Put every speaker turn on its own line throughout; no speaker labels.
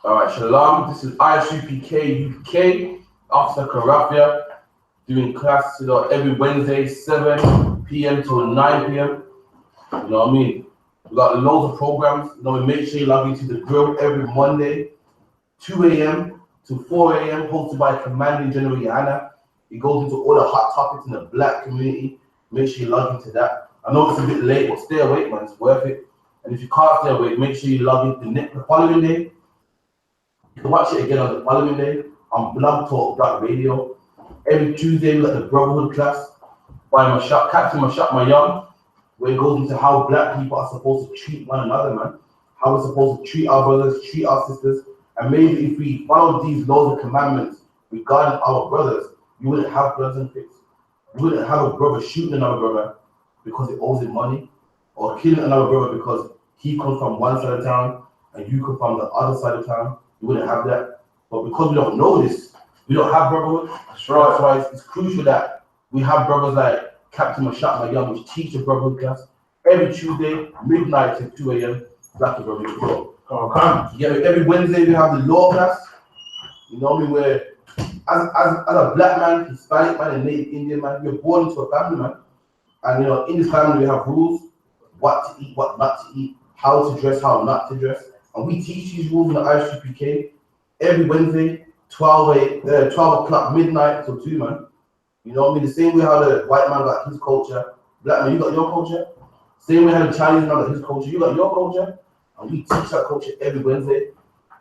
Alright, Shalom. This is I.S.U.P.K UK, Officer Karafia, doing classes every Wednesday, 7 p.m. to 9 p.m. You know what I mean? We got loads of programs. You know, we make sure you log into the grill every Monday, 2 a.m. to 4 a.m., hosted by Commanding General Yohanna. He goes into all the hot topics in the black community. Make sure you log into that. I know it's a bit late, but stay awake, man. It's worth it. And if you can't stay awake, make sure you log in the following day. You can watch it again on the following day on Blog Talk Radio. Every Tuesday, we got the Brotherhood class by Captain Mayam, where it goes into how black people are supposed to treat one another, man. How we're supposed to treat our brothers, treat our sisters. And maybe if we follow these laws and commandments regarding our brothers, you wouldn't have bloods and fits. You wouldn't have a brother shooting another brother because he owes him money, or killing another brother because he comes from one side of town and you come from the other side of town. You wouldn't have that. But because we don't know this, we don't have brotherhood. That's right. That's why it's crucial that we have brothers like Captain Mayam, which teach the brotherhood class every Tuesday, midnight to 2 a.m. Black brotherhood club. Okay. Yeah, every Wednesday we have the law class. You know what I mean? Where as a black man, Hispanic man, and Native Indian man, you're born into a family, man. And you know, in this family we have rules, what to eat, what not to eat, how to dress, how not to dress. And we teach these rules in the I.S.U.P.K every Wednesday, 12 o'clock midnight till 2, man. You know what I mean? The same way how the white man got his culture, black man, you got your culture. Same way how the Chinese man got his culture, you got your culture. And we teach that culture every Wednesday.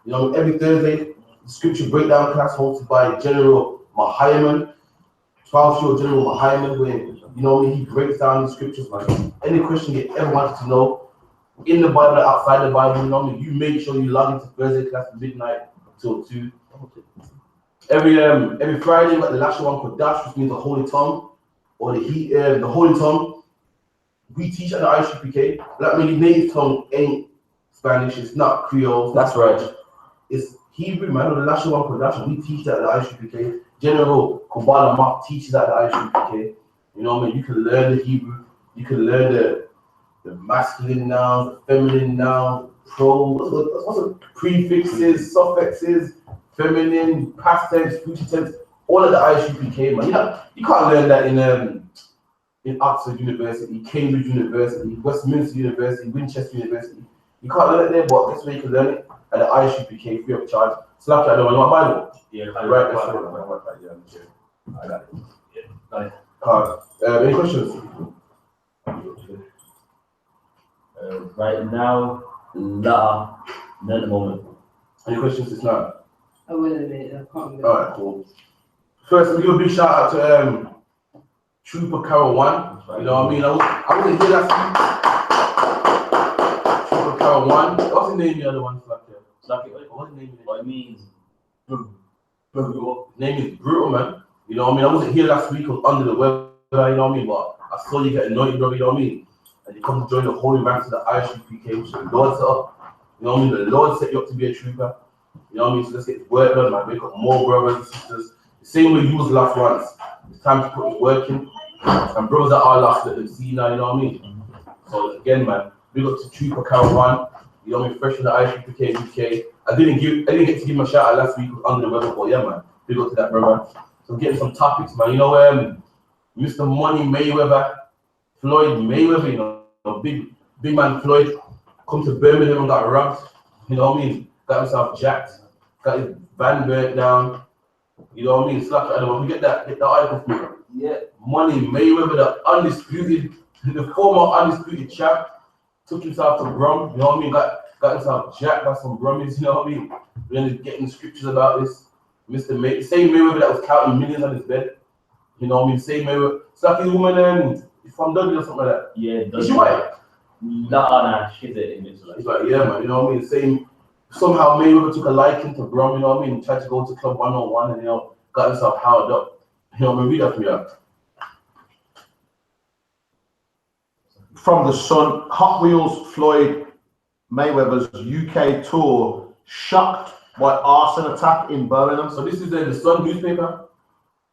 You know, every Thursday, the scripture breakdown class hosted by General Mahayaman, 12th General Mahayaman, where, you know, he breaks down the scriptures, man. Any question you ever wanted to know, in the Bible, outside the Bible, you know, you make sure you log into Thursday class at midnight till 2. Every Friday, we got the last one called Dash, which means the Holy Tongue, or the Holy Tongue. We teach at the I.S.U.P.K. That means native tongue ain't Spanish, it's not Creole. That's right. It's Hebrew, man. The last one called Dash, we teach at the I.S.U.P.K. General Kubala Mark teaches at the I.S.U.P.K. You know what I mean? You can learn the Hebrew, you can learn the masculine nouns, the feminine nouns, prefixes, suffixes, feminine, past tense, future tense, all of the I.S.U.P.K, man. You know, you can't learn that in Oxford University, Cambridge University, Westminster University, Winchester University. You can't learn it there, but that's where you can learn it at the I.S.U.P.K free of charge. So like I don't want my Bible. Yeah, right. That's right. I got it. Yeah, got it. Any questions?
Right now, not at the moment.
Any questions? It's not.
Oh, wait a minute. I can't remember.
All right, cool. First, let me give a big shout out to Trooper Carol 1. You know what I mean? I wasn't here last week. Trooper Carol 1. What's the name of the other one? What's the name?
What it means?
Name is Brutal, man. You know what I mean? I wasn't here last week. I was under the weather. You know what I mean? But I saw you get anointed, brother. You know what I mean? And you come to join the holy ranks of the I.S.U.P.K, which the Lord set up. You know what I mean? The Lord set you up to be a trooper. You know what I mean? So let's get the work done, man. Make up more brothers and sisters. The same way you was lost once. It's time to put the work in. And brothers that are lost, let them see now, you know what I mean? So again, man, big up to Trooper Carol 1. You know what I mean? Fresh from the I.S.U.P.K UK. I didn't get to give him a shout out last week under the weather, but yeah, man. Big up to that, brother. So getting some topics, man. You know, Mr. Money Mayweather, Floyd Mayweather, you know, big man Floyd, come to Birmingham and got robbed. You know what I mean? Got himself jacked, got his van burnt down. You know what I mean? It's like I don't know. Get the article from me. Yeah. Money Mayweather, the former undisputed champ, took himself to Brum. You know what I mean? Got himself jacked by some Brummies. You know what I mean? We're gonna getting scriptures about this. Same Mayweather that was counting millions on his bed. You know what I mean? Same Mayweather. It's like a woman from Dudley or something like that. Yeah, is she white?
Nah, she's an Israelite.
It's like, yeah, man, you know what I mean? Same. Somehow Mayweather took a liking to Brum, you know what I mean? Tried to go to Club 101 and, you know, got himself held up. You know what I mean? Read that to me out.
From the Sun, Hot Wheels Floyd Mayweather's UK tour shocked by arson attack in Birmingham.
So this is the Sun newspaper.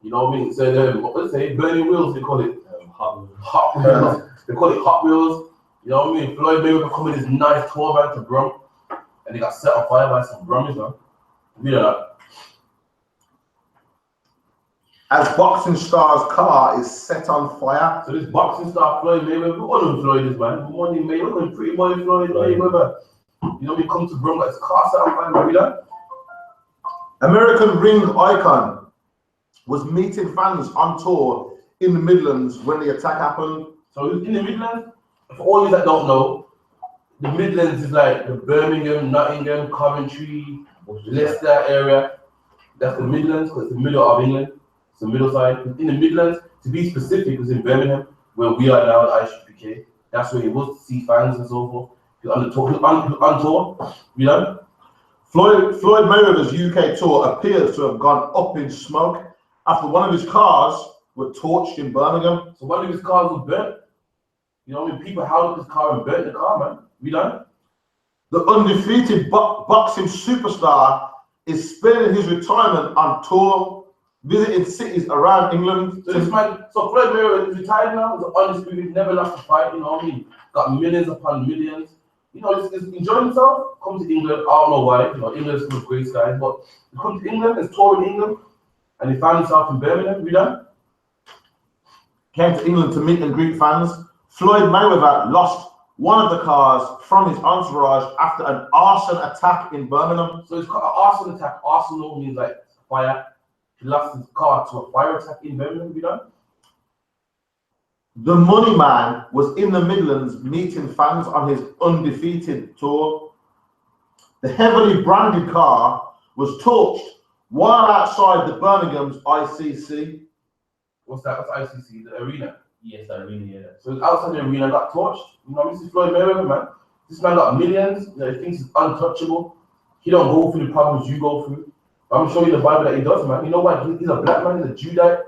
You know what I mean? It said, what does it say? Burning Wheels, they call it. Hot Wheels. They call it Hot Wheels. You know what I mean? Floyd Mayweather coming with his nice tour van to Brum. and they got set on fire by some Brummies, man. You know
As boxing star's car is set on fire.
So this boxing star Floyd Mayweather, we all know Floyd is, man. Money Mayweather, pretty boy Floyd Mayweather. You know, we come to Brum, got his car set on fire, you know?
American ring icon was meeting fans on tour in the Midlands when the attack happened.
So in the Midlands, for all you that don't know, the Midlands is like the Birmingham, Nottingham, Coventry, Leicester area. That's the Midlands, because it's the middle of England. It's the middle side. In the Midlands, to be specific, it was in Birmingham, where we are now at I.S.U.P.K. That's where he was to see fans and so forth. He's on tour, you know?
Floyd Mayweather's UK tour appears to have gone up in smoke after one of his cars were torched in Birmingham.
So one of his cars was burnt. You know, when people held up his car and burnt the car, man. You know?
The undefeated boxing superstar is spending his retirement on tour, visiting cities around England.
So this man, so Floyd Mayweather is retired now, he's undisputed, never lost a fight, you know what I mean? Got millions upon millions. You know, he's enjoying himself, come to England, I don't know why, you know, England's full of great guys, but he come to England, he's touring England, and he found himself in Birmingham, you know?
Came to England to meet and greet fans. Floyd Mayweather lost one of the cars from his entourage after an arson attack in Birmingham.
So it's got an arson attack. Arsenal means like fire. He lost his car to a fire attack in Birmingham, you know?
The money man was in the Midlands meeting fans on his undefeated tour. The heavily branded car was torched while outside the Birmingham's ICC.
What's that? What's ICC? The arena.
Yes, the arena, yeah.
So it's outside the arena, got torched. You know, this is Floyd Mayweather, man. This man got millions. You know, he thinks he's untouchable. He don't go through the problems you go through. But I'm showing you the Bible that he does, man. You know what? He's a black man, he's a Judite,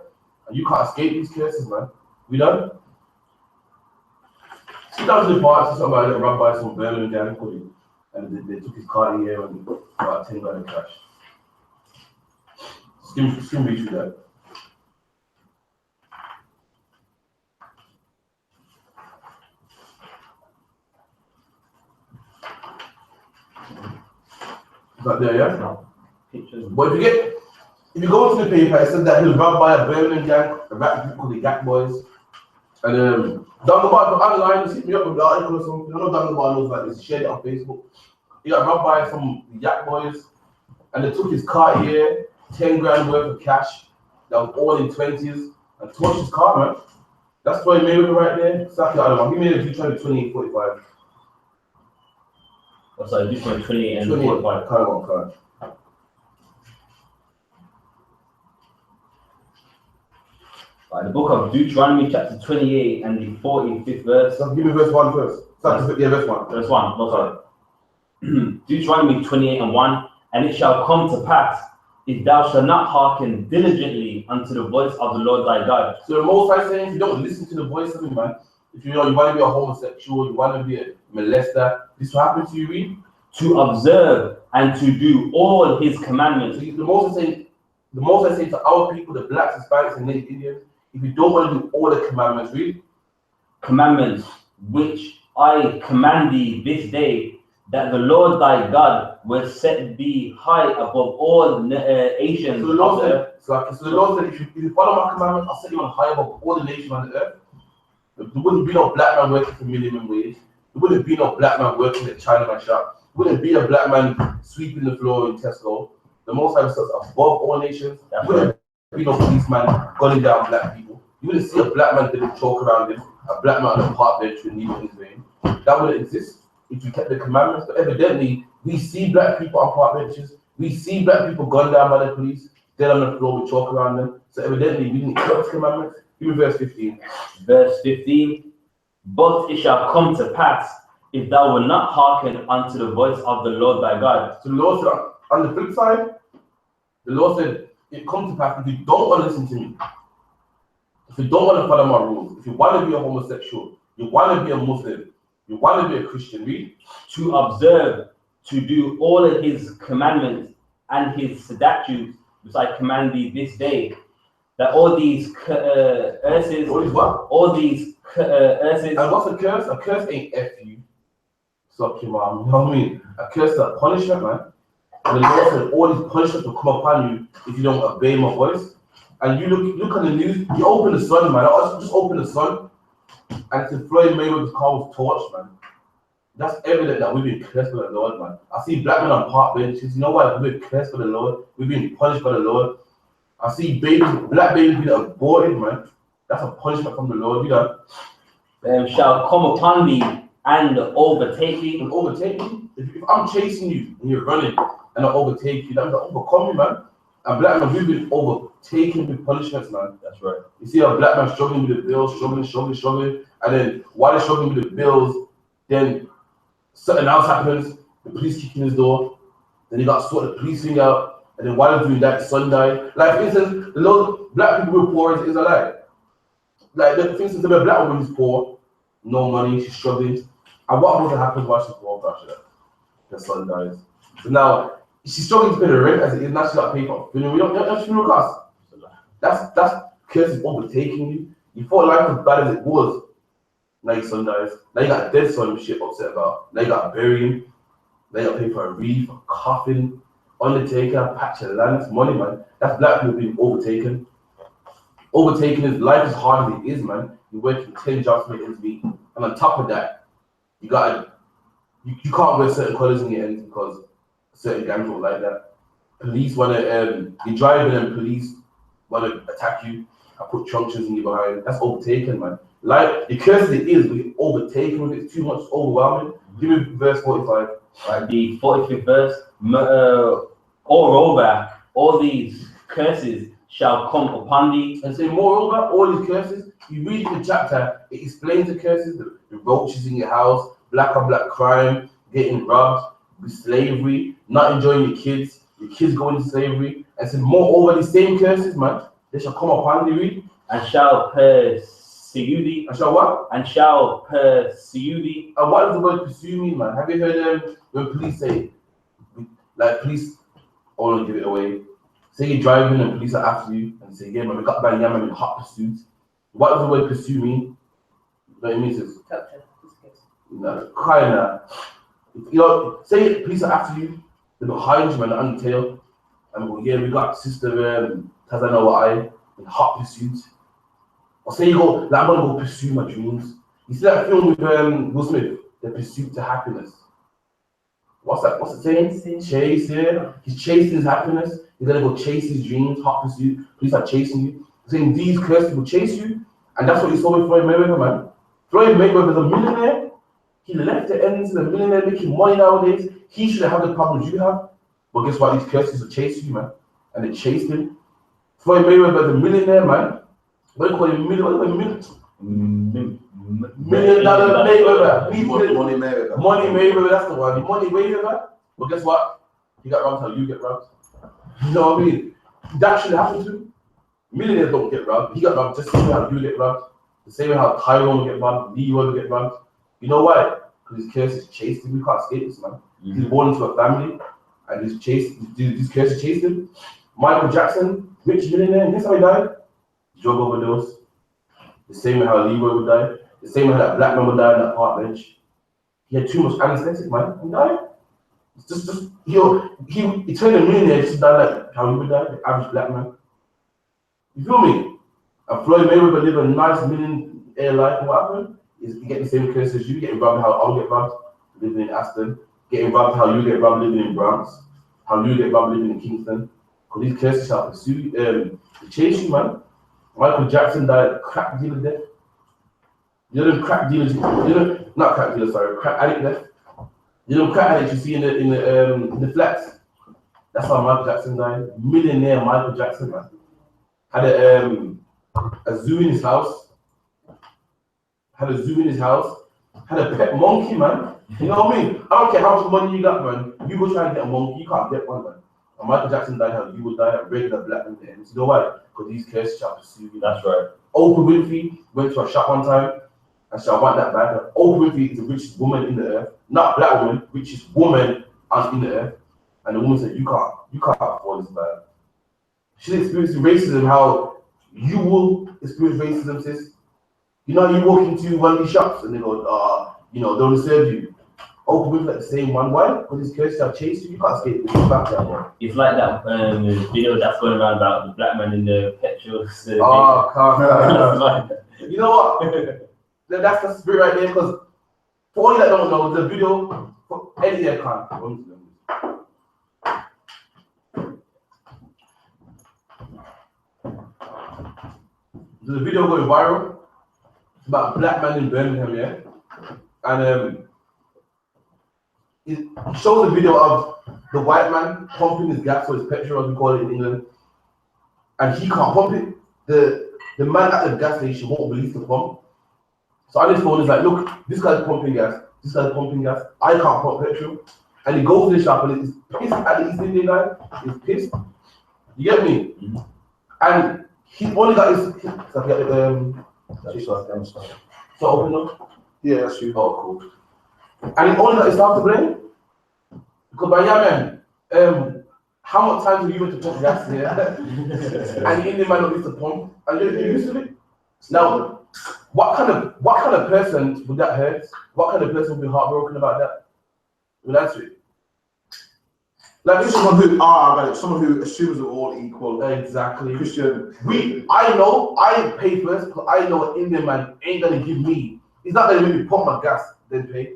and you can't escape these curses, man. We done? 2005, somebody got robbed by some Birmingham gang, and they took his car here and got 10 grand in cash. Skim reach with that. Is that there, yeah?
No. Pictures.
But if you go into the paper, it said that he was robbed by a Birmingham gang, a rap group called the Yak Boys. And Dungabar from online, just hit me up with the article or something. I know Dungabar knows about this, he shared it on Facebook. He got robbed by some Yak Boys, and they took his car here, 10 grand worth of cash, that was all in 20s, and torched his car, man. That's Floyd Mayweather right there. Exactly, I don't know. He made a G-Try 28.45.
Oh, sorry, this one 28 and
28,
45.
card.
Right, the book of Deuteronomy, chapter 28 and the 45th verse.
So give me verse 1 first. Yeah, verse 1.
Verse 1, no, sorry. Deuteronomy 28 and 1. And it shall come to pass, if thou shalt not hearken diligently unto the voice of the Lord thy God.
So the Most High saying, if you don't listen to the voice of him, man, if you know you want to be a homosexual, you want to be a molester, this will happen to you, read.
To observe and to do all his commandments.
So the Most High saying to our people, the blacks, Hispanics, and Native Indians, if you don't want to do all the commandments, read.
Commandments which I command thee this day, that the Lord thy God will set thee high above all nations.
So the Lord said, if you follow my commandments, I'll set you on high above all the nations on the earth. There wouldn't be no black man working for minimum wage. There wouldn't be no black man working at Chinaman shop. There wouldn't be a black man sweeping the floor in Tesco. The Most High sets above all nations. There wouldn't be no policeman gunning down black people. You wouldn't see a black man with a choke around him, a black man on a park bench with a needle in his vein. That wouldn't exist if you kept the commandments. But evidently, we see black people on park benches. We see black people gunned down by the police, dead on the floor with chalk around them. So evidently, we didn't keep the commandments. Give me verse 15.
Verse 15. But it shall come to pass, if thou wilt not hearken unto the voice of the Lord thy God.
So the Lord said, on the flip side, the Lord said, it comes to pass if you don't want to listen to me, if you don't want to follow my rules, if you want to be a homosexual, you want to be a Muslim, you want to be a Christian, read.
To observe, to do all of his commandments and his statutes, which I command thee this day, that all these curses,
All these what?
all these curses.
And what's a curse? A curse ain't F you. Suck your mom. You know what I mean? A curse is a punishment, man. And the Lord said all these punishments will come upon you if you don't obey my voice. And you look on the news, you open the sun, man. Just open the sun, and it's a Floyd Mayweather's car was torched, man. That's evident that we've been cursed by the Lord, man. I see black men on park benches. You know why? We've been cursed by the Lord. We've been punished by the Lord. I see black babies being aborted, man. That's a punishment from the Lord. You know.
Shall come upon thee and overtake thee.
And overtake me. If I'm chasing you and you're running and I overtake you, that means I overcome you, man. And black men, we've been overtaken with punishments, man.
That's right.
You see a black man struggling with the bills, struggling, and then while they're struggling with the bills, then something else happens. The police kick in his door. Then he got sort of police thing out, and then while he's doing that, his son died. Like for instance, the Lord, black people were poor as Israelite. Like for instance, if a black woman is poor, no money, she's struggling, and what would happen while she's poor? Her son dies. So now she's struggling to pay the rent as it is. Now she got to pay for funeral. You don't have funeral costs. That's curse is overtaking you. You thought life was bad as it was. Now your son dies. Now you got a dead son, shit upset about. Now you got to bury him. Now you got to pay for a wreath, a coffin, undertaker, patch of land. It's money, man. That's black people being overtaken. Overtaking is life is hard as it is, man. You're working 10 jobs to make ends meet. And on top of that, you can't wear certain colours in your ends because certain gangs don't like that. Police wanna you're driving and police wanna attack you and put truncheons in you behind. That's overtaken, man. Like the curse it is, we're overtaken with it. It's too much, overwhelming. Give me verse 45.
Right, the 45th verse. Moreover, all these curses shall come upon thee.
And say, moreover, all these curses, you read the chapter, it explains the curses, the roaches in your house, black on black crime, getting robbed, slavery, not enjoying your kids going into slavery, and said, moreover, these same curses, man, they shall come upon thee, read.
And shall pursue thee.
And shall what?
And shall pursue thee.
And what does the word pursue mean, man? Have you heard when police say, like police, I want to give it away. Say you're driving and police are after you and say, yeah, man, we got by Yaman in hot pursuit. What does the word pursue mean? What it means is, no, kind of. You know, say police are after you, they're behind you, man, on the tail, and go, yeah, we got Sister TITHES in hot pursuit. Or say you go, like, I'm gonna go pursue my dreams. You see that film with Will Smith, The Pursuit to Happiness? What's that? What's it saying? Chase, yeah. He's chasing his happiness. He's gonna go chase his dreams, hot pursuit. Police are chasing you. Saying these curses will chase you. And that's what you saw with Floyd Mayweather, man. Floyd Mayweather is a millionaire. He left the ends of a millionaire making money nowadays. He should have the problems you have. But guess what? These curses will chase you, man. And they chased him. Floyd Mayweather is a millionaire, man. What do you call him? $1 million Mayweather.
Money Mayweather.
Money Mayweather, that's the one. Money Mayweather. But guess what? He got robbed how you get robbed. You know what I mean? That should happen to him. Millionaires don't get robbed. He got robbed just the same way how you get robbed. The same way how Tyrone will get robbed, Lee will get robbed. You know why? Because his curses chased him. We can't escape this, man. He's born into a family and these curses chased him. Michael Jackson, rich millionaire, guess how he died? Drug overdose. The same way how Leroy would die. The same way how that black man would die in that park bench. He had too much anesthetic, man. He died. It's just he turned a millionaire just to die like how he would die, the average black man. You feel me? And Floyd Mayweather live a nice millionaire life. And what happened? Is you get the same curse as you, getting robbed how I'll get robbed living in Aston, getting robbed how you get robbed living in Bronx, how you get robbed living in Kingston. Because these curses shall pursue you, chase you, man. Michael Jackson died of crack dealer death. You know them crack dealers, not crack dealers, sorry, crack addict death. You know crack addicts you see in the flats. That's how Michael Jackson died. Millionaire Michael Jackson, man. Had a zoo in his house. Had a pet monkey, man. You know what I mean? I don't care how much money you got, man. You go try and get a monkey, you can't get one, man. And Michael Jackson died how you would die, a regular black man. You know why? Because these curses shall pursue you.
That's right.
Oprah Winfrey went to a shop one time and she want that bag. Oprah Winfrey is the richest woman in the earth. Not black woman, richest woman in the earth. And the woman said, you can't afford this bag. She's experiencing racism how you will experience racism, sis. You know, you walk into one of these shops and they go, they don't serve you. open with like the same one. Why? Because his curses have chased you. You can't escape this back that one.
It's like that video that's going around about the black man in the petrol.
Oh, can't. You know what? That's the spirit right there. Because for all you that don't know, the video for any year can't. There's a video going viral. It's about a black man in Birmingham, yeah? And it shows a video of the white man pumping his gas or his petrol, as we call it in England. And he can't pump it. The man at the gas station won't release the pump. So on his phone is like, look, this guy's pumping gas. This guy's pumping gas. I can't pump petrol. And he goes to the shop and he's pissed at the East Indian guy. He's pissed. You get me?
Mm-hmm.
And he only got his. So open up.
Yeah, that's you.
Oh, cool. And he only got himself to blame. Because by yeah, man, how much time do you went to pump gas here? And the Indian man not used to pump. And you're used to it. Now, what kind of person would that hurt? What kind of person would be heartbroken about that? We'll answer it. Like
someone who assumes we're all equal.
Exactly.
Christian.
I know I pay first, because I know an Indian man ain't gonna give me. He's not gonna make me pump my gas, then pay.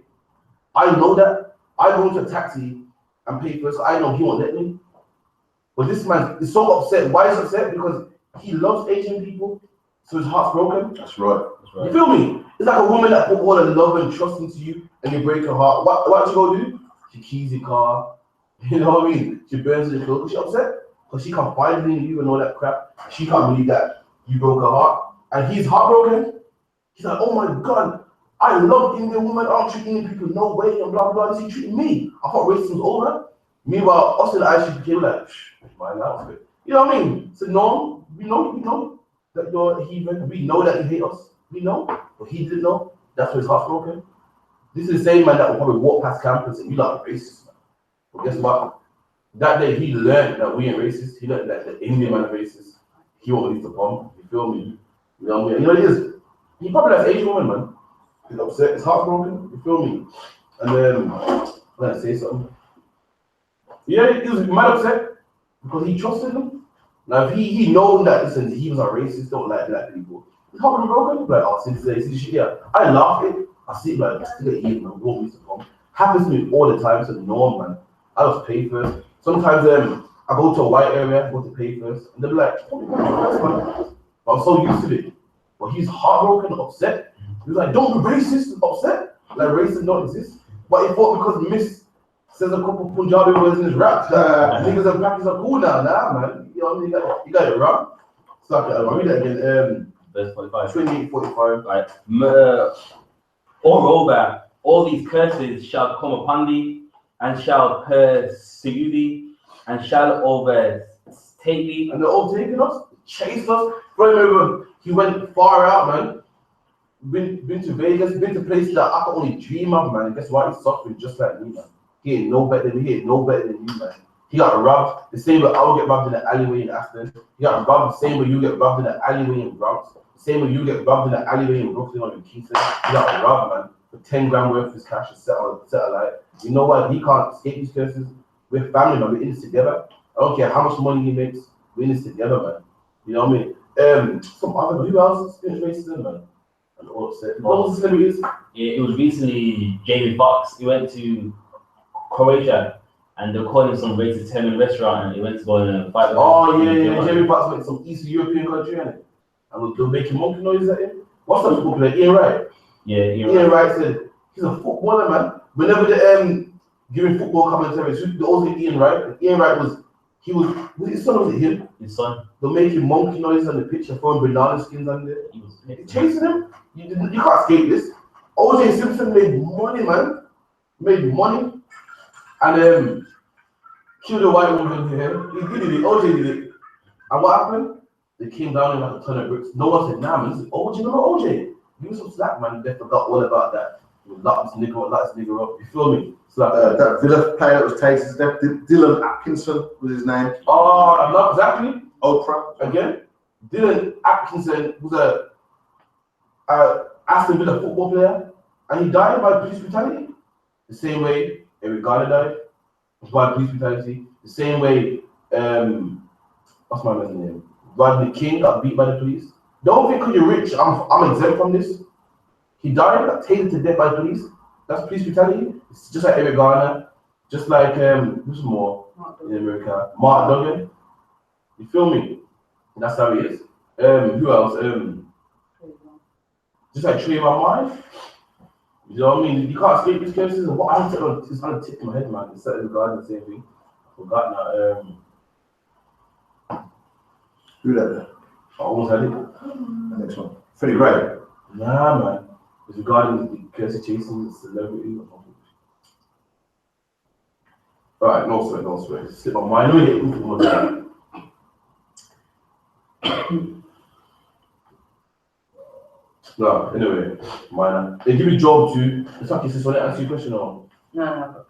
I know that. I go into a taxi and pay first. So I know he won't let me. But this man is so upset. Why is he upset? Because he loves Asian people, so his heart's broken.
That's right.
You feel me? It's like a woman that put all the love and trust into you, and you break her heart. What you go do? She keys your car. You know what I mean? She burns the clothes. She's upset because she can't find in you and all that crap. She can't believe that you broke her heart, and he's heartbroken. He's like, oh my God, I love Indian women. I don't treat Indian people no way, and blah blah. This he treating me. I thought racism's over. Meanwhile, us in the I.S.U.P.K like, my outfit. You know what I mean? So no, we know that you're a heathen. We know that you hate us. We know, but he didn't know. That's why his heart's broken. This is the same man that will probably walk past campus and you like racist. But guess what? That day he learned that we ain't racist. He learned that the Indian man is racist. He won't release the pump. You feel me? You know what I mean? You know what it is? He probably has Asian woman, man. He's upset. His heart's broken. You feel me? And then I'm gonna say something. Yeah, he was mad upset because he trusted him. Now if he known that listen, he was a racist, don't like black people. His heart would be broken. Like, oh, since today, see shit, yeah. I laugh it. I see it like still even man, won't release the pump. Happens to me all the time, so the norm, man. I just pay first. Sometimes I go to a white area, I go to pay first, and they'll be like, oh, man. But I'm so used to it. But he's heartbroken, upset. He's like, don't be racist, upset. Like racism don't exist. But he thought because Miss says a couple Punjabi words in his rap, niggas and Pakis are cool now. Nah, man. You know what I mean? You got it wrong. So I'll read that again.
Verse 45.
28:45.
Right. Moreover, all these curses shall come upon thee, and shall pursue thee, and shall overtake thee.
And they're overtaking us, chased us. Remember, he went far out, man. Been to Vegas, been to places that I could only dream of, man. And guess what? He's suffering just like me, man. He ain't no better than me. He ain't no better than you, man. He got robbed the same way I would get robbed in the alleyway in Aston. He got robbed the same way you get robbed in the alleyway in Bronx. The same way you get robbed in the alleyway in Brooklyn or in Kingston. He got robbed, man. For 10 grand worth of his cash is set alight. You know what? He can't escape these curses. We're family, man. We're in this together. I don't care how much money he makes. We're in this together, man. You know what I mean? Some other, who else experienced racism, man? And all upset. What was the celebrities?
Yeah, it was recently Jamie Foxx. He went to Croatia and they were calling him some racist Italian restaurant and he went to go and fight.
Oh, yeah. Jamie Foxx went to some Eastern European country, and they're making monkey noises at him. What's that football player? Ian Wright. Yeah, Ian Wright said he's a footballer, man. Whenever the giving football commentaries, the old Ian Wright. Ian Wright was his son, was it him?
His son.
They're making monkey noises on the pitch and throwing banana skins on there. He was chasing him. You can't escape this. O.J. Simpson made money, man. Made money. And killed a white woman here. He did it. O.J. did it. And what happened? They came down in like a ton of bricks. No one said, nah, man. He said, O.J. Remember O.J.? Give me some slack, man. They forgot all about that. You lock this nigga up. You feel me? It's like
that Villa player that was tasted death, Dylan Atkinson was his name.
Oh, not exactly.
Oprah.
Again, Dylan Atkinson was a Aston Villa football player, and he died by police brutality. The same way Eric Garner died by police brutality. The same way, what's my man's name? Rodney King got beat by the police. Don't think because you're rich, I'm exempt from this. He died, got taken to death by the police. That's police brutality. It's just like Eric Garner, just like who's more in America? Mark Duggan. You feel me? That's how it is. Who else? Just like Trayvon Martin. You know what I mean? You can't escape these cases. And what I said is on the tip of my head, man. It's regarding the same thing. I forgot now.
Who that?
I almost had it.
The next one. Freddie Gray.
Nah, man. It's regarding the Kirsty chasing the celebrity. Alright, no sweat, no sweat. Slip my mind. Let me get into more time. No, anyway, minor. They give you job 2. It's like, is this one to answer your question or?
No.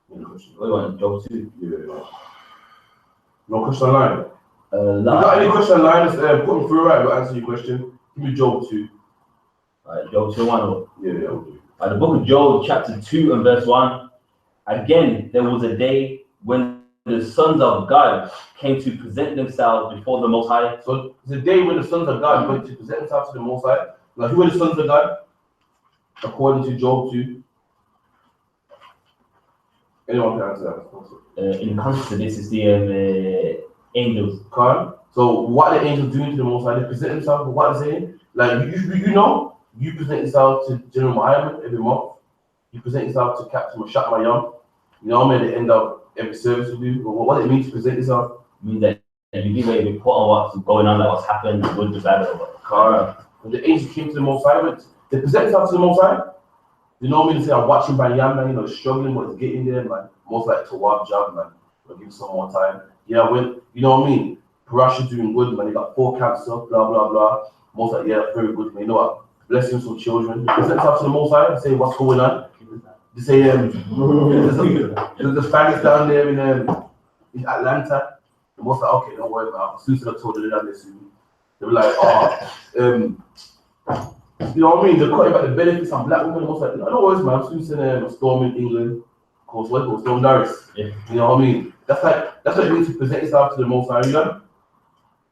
We want job 2.
Yeah. No question online.
No.
You got any question online? Put me through, right? We'll answer your question. Give me job 2.
Alright, Job 2 1.
Yeah, we'll do.
The book of Job, chapter 2 and verse 1. Again, there was a day when the sons of God came to present themselves before the Most High.
So it's a day when the sons of God went to present themselves to the Most High. Like, who are the sons of God? According to Job 2. Anyone can answer that?
In context of this is the angels.
Khan. So what are the angels doing to the Most High? They present themselves. What are they saying? Like, you know, you present yourself to General Muhammad every month. You present yourself to Captain Mashak Mayam. You know what I mean? At the end of every service you do. What does it mean to present yourself?
It means that you give a report on what's going on, like what's happened, the good, the bad, or what.
Correct. When the angels came to the Most High, they present themselves to the Most High. You know what I mean? They say, I'm watching Banyam, man, you know, struggling, but it's getting there, man. Most like to work job, man. I'll give you some more time. Yeah, when, you know what I mean? Parasha doing good, man. They got 4 cancer, blah, blah, blah. Most like, yeah, very good, man. You know what? Bless him some children. They present themselves to the Most High, say, what's going on? They say, there's the faggots down there in Atlanta. The Most like, okay, don't worry about it. As soon as I told them that, they were like, you know what I mean? They're cutting back the benefits on black women. Most like, no, don't worry, man. I'm soon a storm in England. Of course, what goes Storm Norris?
Yeah.
You know what I mean? That's what it means to present yourself to the Most High, you know?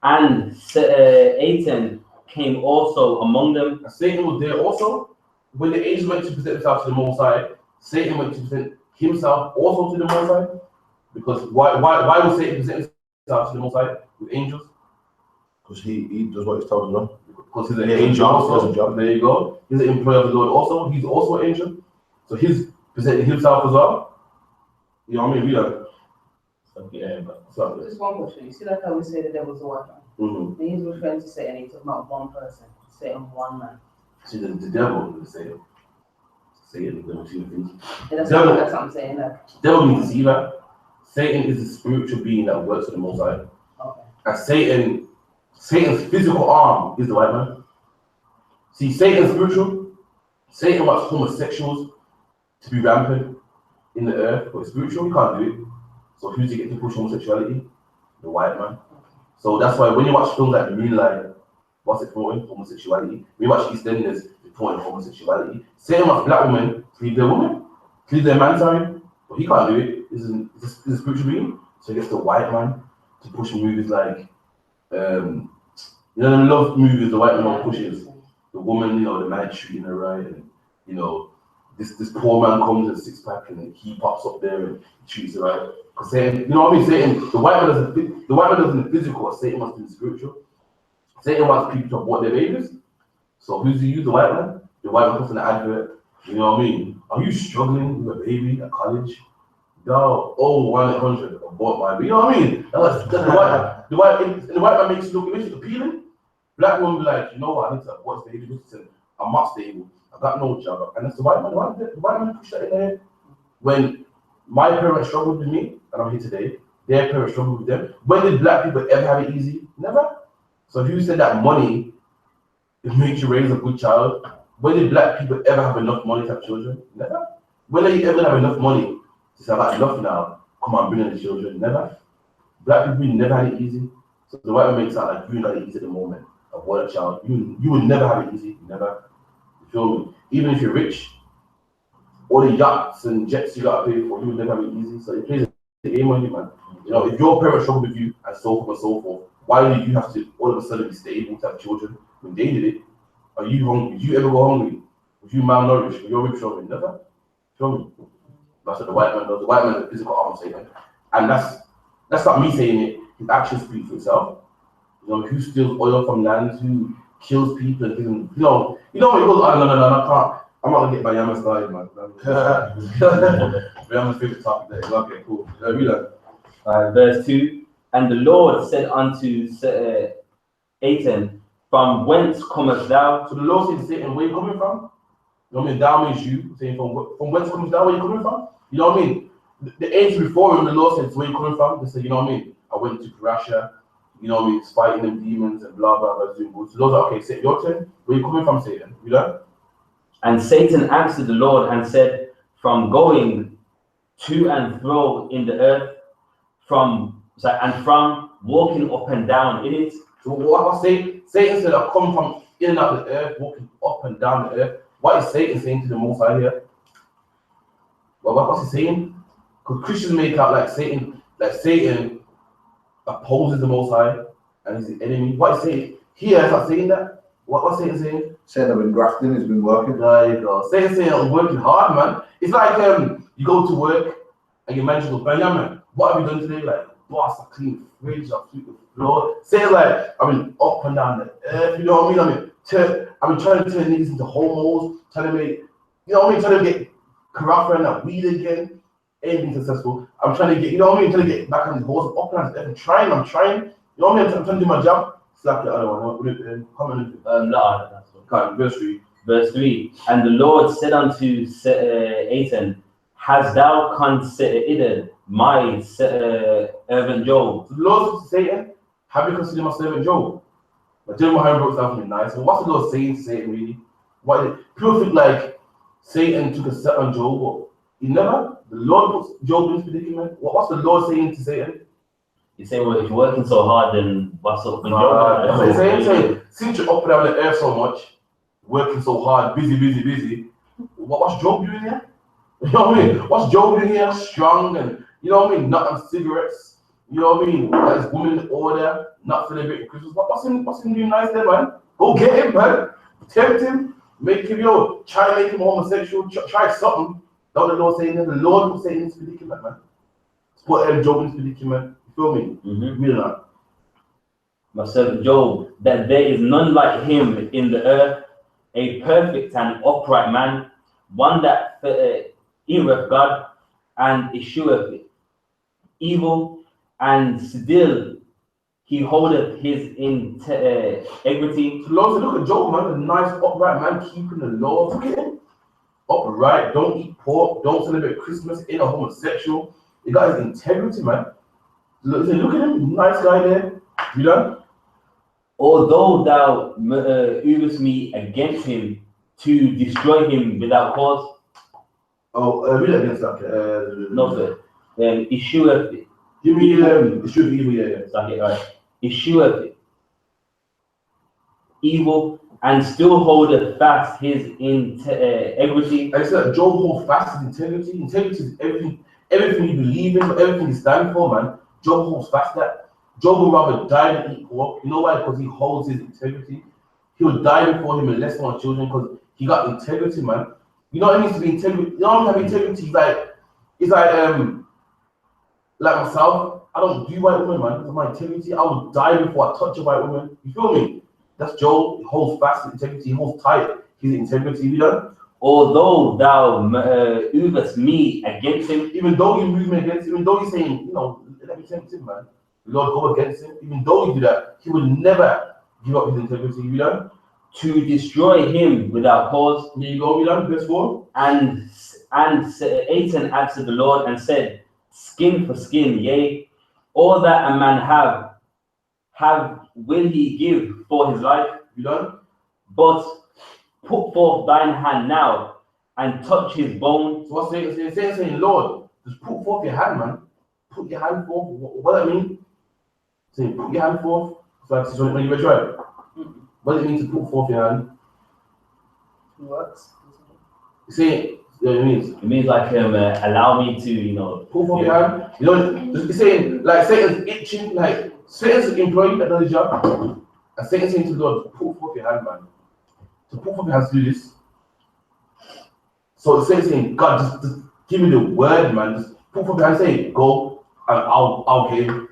And Satan came also among them.
And Satan was there also. When the angels went to present themselves to the Most High, Satan went to present himself also to the Most High. Because why would Satan present himself to the Most High with angels?
Because he does what he's told to do.
Because he's an angel also. There you go. He's an employee of the Lord also. He's also an angel. So he's presenting himself as well. You know what I mean? We don't.
Yeah,
So,
Just one question. You see, like how we say the devil's a white man.
mm-hmm.
And he's referring to Satan. He's talking about one person. Satan, one man.
See, the devil is saying, Satan, the devil, two things.
And that's
Devil.
what I'm saying. Like,
Devil means deceiver. Satan is a spiritual being that works for the Most High.
okay.
And Satan's physical arm is the white man. See, Satan's spiritual. Satan wants homosexuals to be rampant in the earth, but spiritual, you can't do it. So who's he get to push homosexuality? The white man. So that's why when you watch films like Moonlight, what's it promoting? Homosexuality. When you watch EastEnders, it's promoting homosexuality. Same as black women, leave their woman, leave their man, sorry. But he can't do it. He's a spiritual being. So he gets the white man to push movies like, you know, the love movies the white man pushes. The woman, you know, the man treating her right, and you know, this poor man comes in a 6-pack and he pops up there and he treats her right. Because Satan, you know what I mean? Satan, the white man doesn't the physical, Satan wants to do the spiritual. Satan wants people to abort their babies. So who's he use? The white man? The white man puts in an advert. You know what I mean? Are you struggling with a baby at college? Yo, 1-800 abort my baby. You know what I mean? That's the white man makes it look appealing. Black woman be like, you know what? I need to abort this baby. Listen, I'm not stable. I got no job. And that's the white man. The white man push that in there. When my parents struggled with me, and I'm here today, their parents struggled with them. When did black people ever have it easy? Never. So who said that money makes you raise a good child? When did black people ever have enough money to have children? Never. When are you ever have enough money to say, I got enough now, come on, bring in the children? Never. Black people never had it easy. So the white man makes it sound like you got it easy at the moment. Avoid a child. You would never have it easy. Never. You feel me? Even if you're rich, all the yachts and jets you gotta pay for, you would never have it easy. So it plays the game on you, man. You know, if your parents struggle with you and so forth and so forth, why do you have to all of a sudden be stable to have children when they did it? Are you hungry? Did you ever go hungry? Was you malnourished? Were your ribs showing? Never. Show me. That's what the white man does. The white man is a physical arm Satan. And that's not me saying it. His actions speak for itself. You know, who steals oil from lands, who kills people and gives them, he goes, oh, no, I can't. I'm not gonna get my Yama started, man. Yama's favorite topic there. Okay, cool.
Verse 2, and the Lord said unto Satan, from whence comest thou?
So the Lord said to Satan, where you coming from? You know what I mean? Thou means you. Saying from whence comes thou? Where you coming from? You know what I mean? The angel before him, the Lord said, where you coming from? They said, you know what I mean? I went to Russia. You know what I mean? Fighting them demons and blah blah blah. Doing good. So those are okay. Satan, your turn. Where you coming from, Satan? You know?
And Satan answered the Lord and said, from going to and fro in the earth, from walking up and down in it.
So what Satan said, I come from in and out of the earth, walking up and down the earth. What is Satan saying to the Most High here? Well, what's he saying? Because Christians make out like Satan opposes the Most High and he's the enemy. What is Satan? Here is not saying that. What's Satan saying?
Saying I've been grafting, he's been working.
There you go. Satan saying I'm working hard, man. It's like you go to work and your manager goes, Benjamin, what have you done today? Like, boss, I clean the fridge, I sweep the floor. Saying like, I've been up and down the earth, you know what I mean? I've been trying to turn niggas into homos, trying to make, you know what I mean? Trying to get Karafa and that weed again. Ain't been successful. I'm trying to get, you know what I mean? Trying to get back on the horse, up and down the earth. I'm trying. You know what I mean? I'm trying to do my job. Slap the other one. Comment.
No, that's
okay, verse 3.
Verse 3, and the Lord said unto Satan, hast thou considered my servant Job?
So the Lord said to Satan, have you considered my servant Job? But Jeremiah broke down for me nice. And what's the Lord saying to Satan really? People think like Satan took a set on Job, but he never. The Lord puts Job in this predicament. What's the Lord saying to Satan?
He's saying, well, if you're working so hard, then what's up with
Job? That's what he's saying. Since you're up and down the earth so much, working so hard, busy. What's Job doing here? You know what I mean? What's Job doing here? Strong and, you know what I mean? Not on cigarettes. You know what I mean? Got his woman in order, not celebrating Christmas. What's him doing nice there, man? Go get him, man. Tempt him. Make him, try to make him homosexual. Try something. That's what the Lord saying there. The Lord was saying in this predicament, man. Put Job in this predicament. You feel me? Really not.
My servant Job, that there is none like him in the earth, a perfect and upright man, one that feareth God and escheweth evil, and still he holdeth his integrity.
So Lord said, look at Job, man, a nice upright man keeping the law. Look at him. Upright, don't eat pork, don't celebrate Christmas, ain't a homosexual. He got his integrity, man. Look at him, nice guy there. You know?
Although thou urgest me against him to destroy him without cause.
Read it against that.
No, sir. Issueth.
Give me issue evil, yeah.
Okay, all right. Issueth evil and still holdeth fast his integrity.
I said Job holds fast his integrity. Integrity is everything you believe in, everything you stand for, man. Job holds fast that. Job would rather die than eat pork. You know why? Because he holds his integrity. He would die before him and less more children because he got integrity, man. You know what it means to be integrity? You know what I mean? Integrity is like myself. I don't do white women, man. Because of my integrity, I would die before I touch a white woman. You feel me? That's Job. He holds fast his integrity. He holds tight his integrity. You know?
Although thou urgest me against him,
even though you move me against him, even though you're saying, let me tempt him, man. Lord, go against him. Even though you do that, he will never give up his integrity. You know?
To destroy him without cause.
Here you go, verse 4.
And Satan answered the Lord and said, skin for skin, yea, all that a man have will he give for his life.
You know?
But put forth thine hand now and touch his bone.
So what's saying, Lord, just put forth your hand, man. Put your hand forth. What does that mean? Saying put your hand forth. So like when you try it. What does it mean to put forth your hand?
What?
Saying You know what it means?
It means like allow me to, you know,
Proof of your hand. You know, it's saying like Satan's itching, like Satan's an employee that does his job, and Satan's saying to God, proof of your hand, man. So proof of your hand to do this. So the Satan's saying, God, just give me the word, man. Just proof of your hand, say, go, and I'll give. You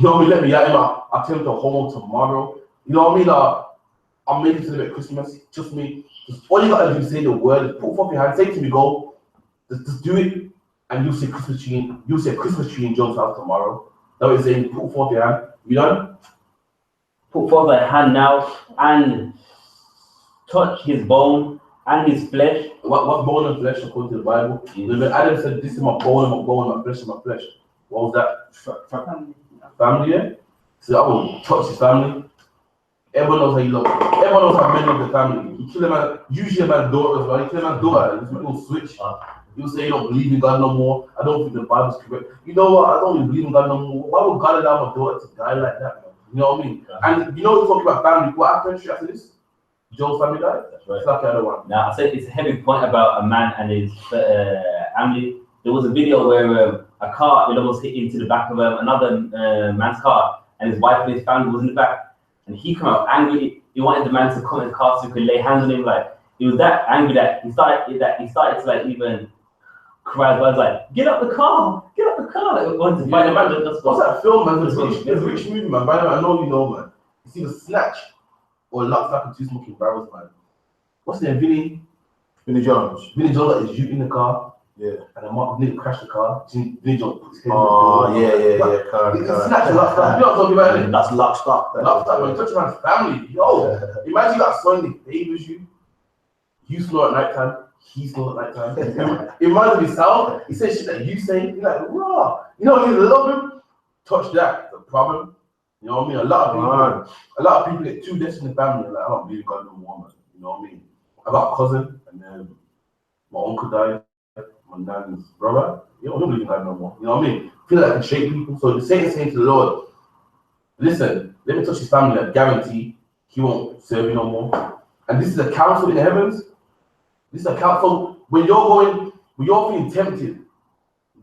know what I mean? Let me at him. I'll tell him to home tomorrow. You know what I mean? I'll make it celebrate Christmas. Just me. Just all you gotta do is say the word. Proof of your hand. Say to me, go. Just do it, and you'll see Christmas tree. You'll see a Christmas tree in John's house tomorrow. That was saying, put forth your hand. You done?
Put forth thy hand now and touch his bone and his flesh.
What bone and flesh according to the Bible? When Adam said, "This is my bone, my flesh is my flesh." What was that? Family, yeah. So I will touch his family. Everyone knows how you love. Everyone knows how men love the family. You kill a man, usually a man's daughter as well. You kill a man's daughter, this man will switch. You say you don't believe in God no more. I don't think the Bible's correct. You know what? I don't even believe in God no more. Why would God allow my daughter to die like that, man? You know what I mean? And you know, we're talking about family. What happened after this? Joe's family died. That's right. It's like the other one.
Now, I said it's a heavy point about a man and his family. There was a video where a car almost hit into the back of another man's car, and his wife and his family was in the back. And he came out angry. He wanted the man to come in his car so he could lay hands on him. Like, he was that angry that he started to like even cry. But I was like, get up the car, like we're going to fight him.
What's that film, man? It's rich movie, man. By the way, I know you know, man. It's either Snatch or Lock, Stock and Two Smoking Barrels, man. What's their Vinny Jones? Vinny Jones that is shooting the car. Yeah. And then Mark nigga crashed the car. Vinny Jones puts his head
yeah. Car.
Snatch and Lock, Stock. You know what I'm talking about? It?
That's Lock, Stock.
Lock, Stock, man. Touch a man's family. Yo, imagine you got a son that favors you. You snore at night time. He snore at night time. It reminds me of himself. He says shit that you say. You're like, raw. You know, you love him. Touch that. The problem. You know what I mean? A lot of people get too destined in the family. Like, I don't believe in God no more, man. You know what I mean? I got a cousin, and then my uncle died. My nan's brother. You know, I don't believe in God no more. You know what I mean? I feel like I can shake people. So the Satan's saying to the Lord, listen, let me touch his family. I guarantee he won't serve you no more. And this is a council in the heavens. This is a council. When you're feeling tempted,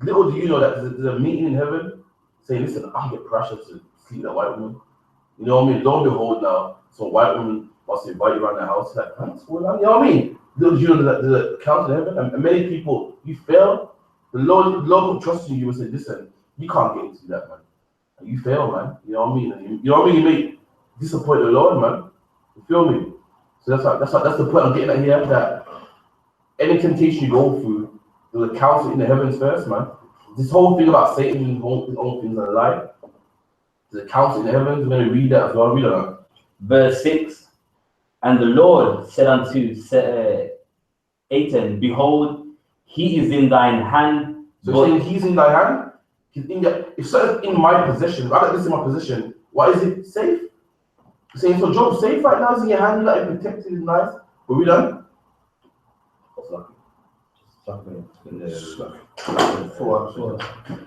little do you know that there's a meeting in heaven saying, listen, I'm get pressure to sleep with that white woman. You know what I mean? Don't behold now. Some white woman wants to invite you around the house. Like, what's going on? You know what I mean? Little do you know that there's a council in heaven. And many people, you fail. The Lord will trust in you and say, listen, you can't get into that, man. And you fail, man. You know what I mean? And you know what I mean? You may disappoint the Lord, man. You feel me? So that's the point I'm getting at here, that any temptation you go through, there's a counsel in the heavens first, man. This whole thing about Satan and his own things are a lie. There's a counsel in the heavens. We're going to read that as well. Read that. Verse
6. And the Lord said unto Satan, behold, he is in thine hand.
So saying he's in thy hand? He's in your, if something's in my possession, if I let this in my possession, why is it safe? Saying, so Job, safe right now is in your hand, you got it protected, it's nice. But we done?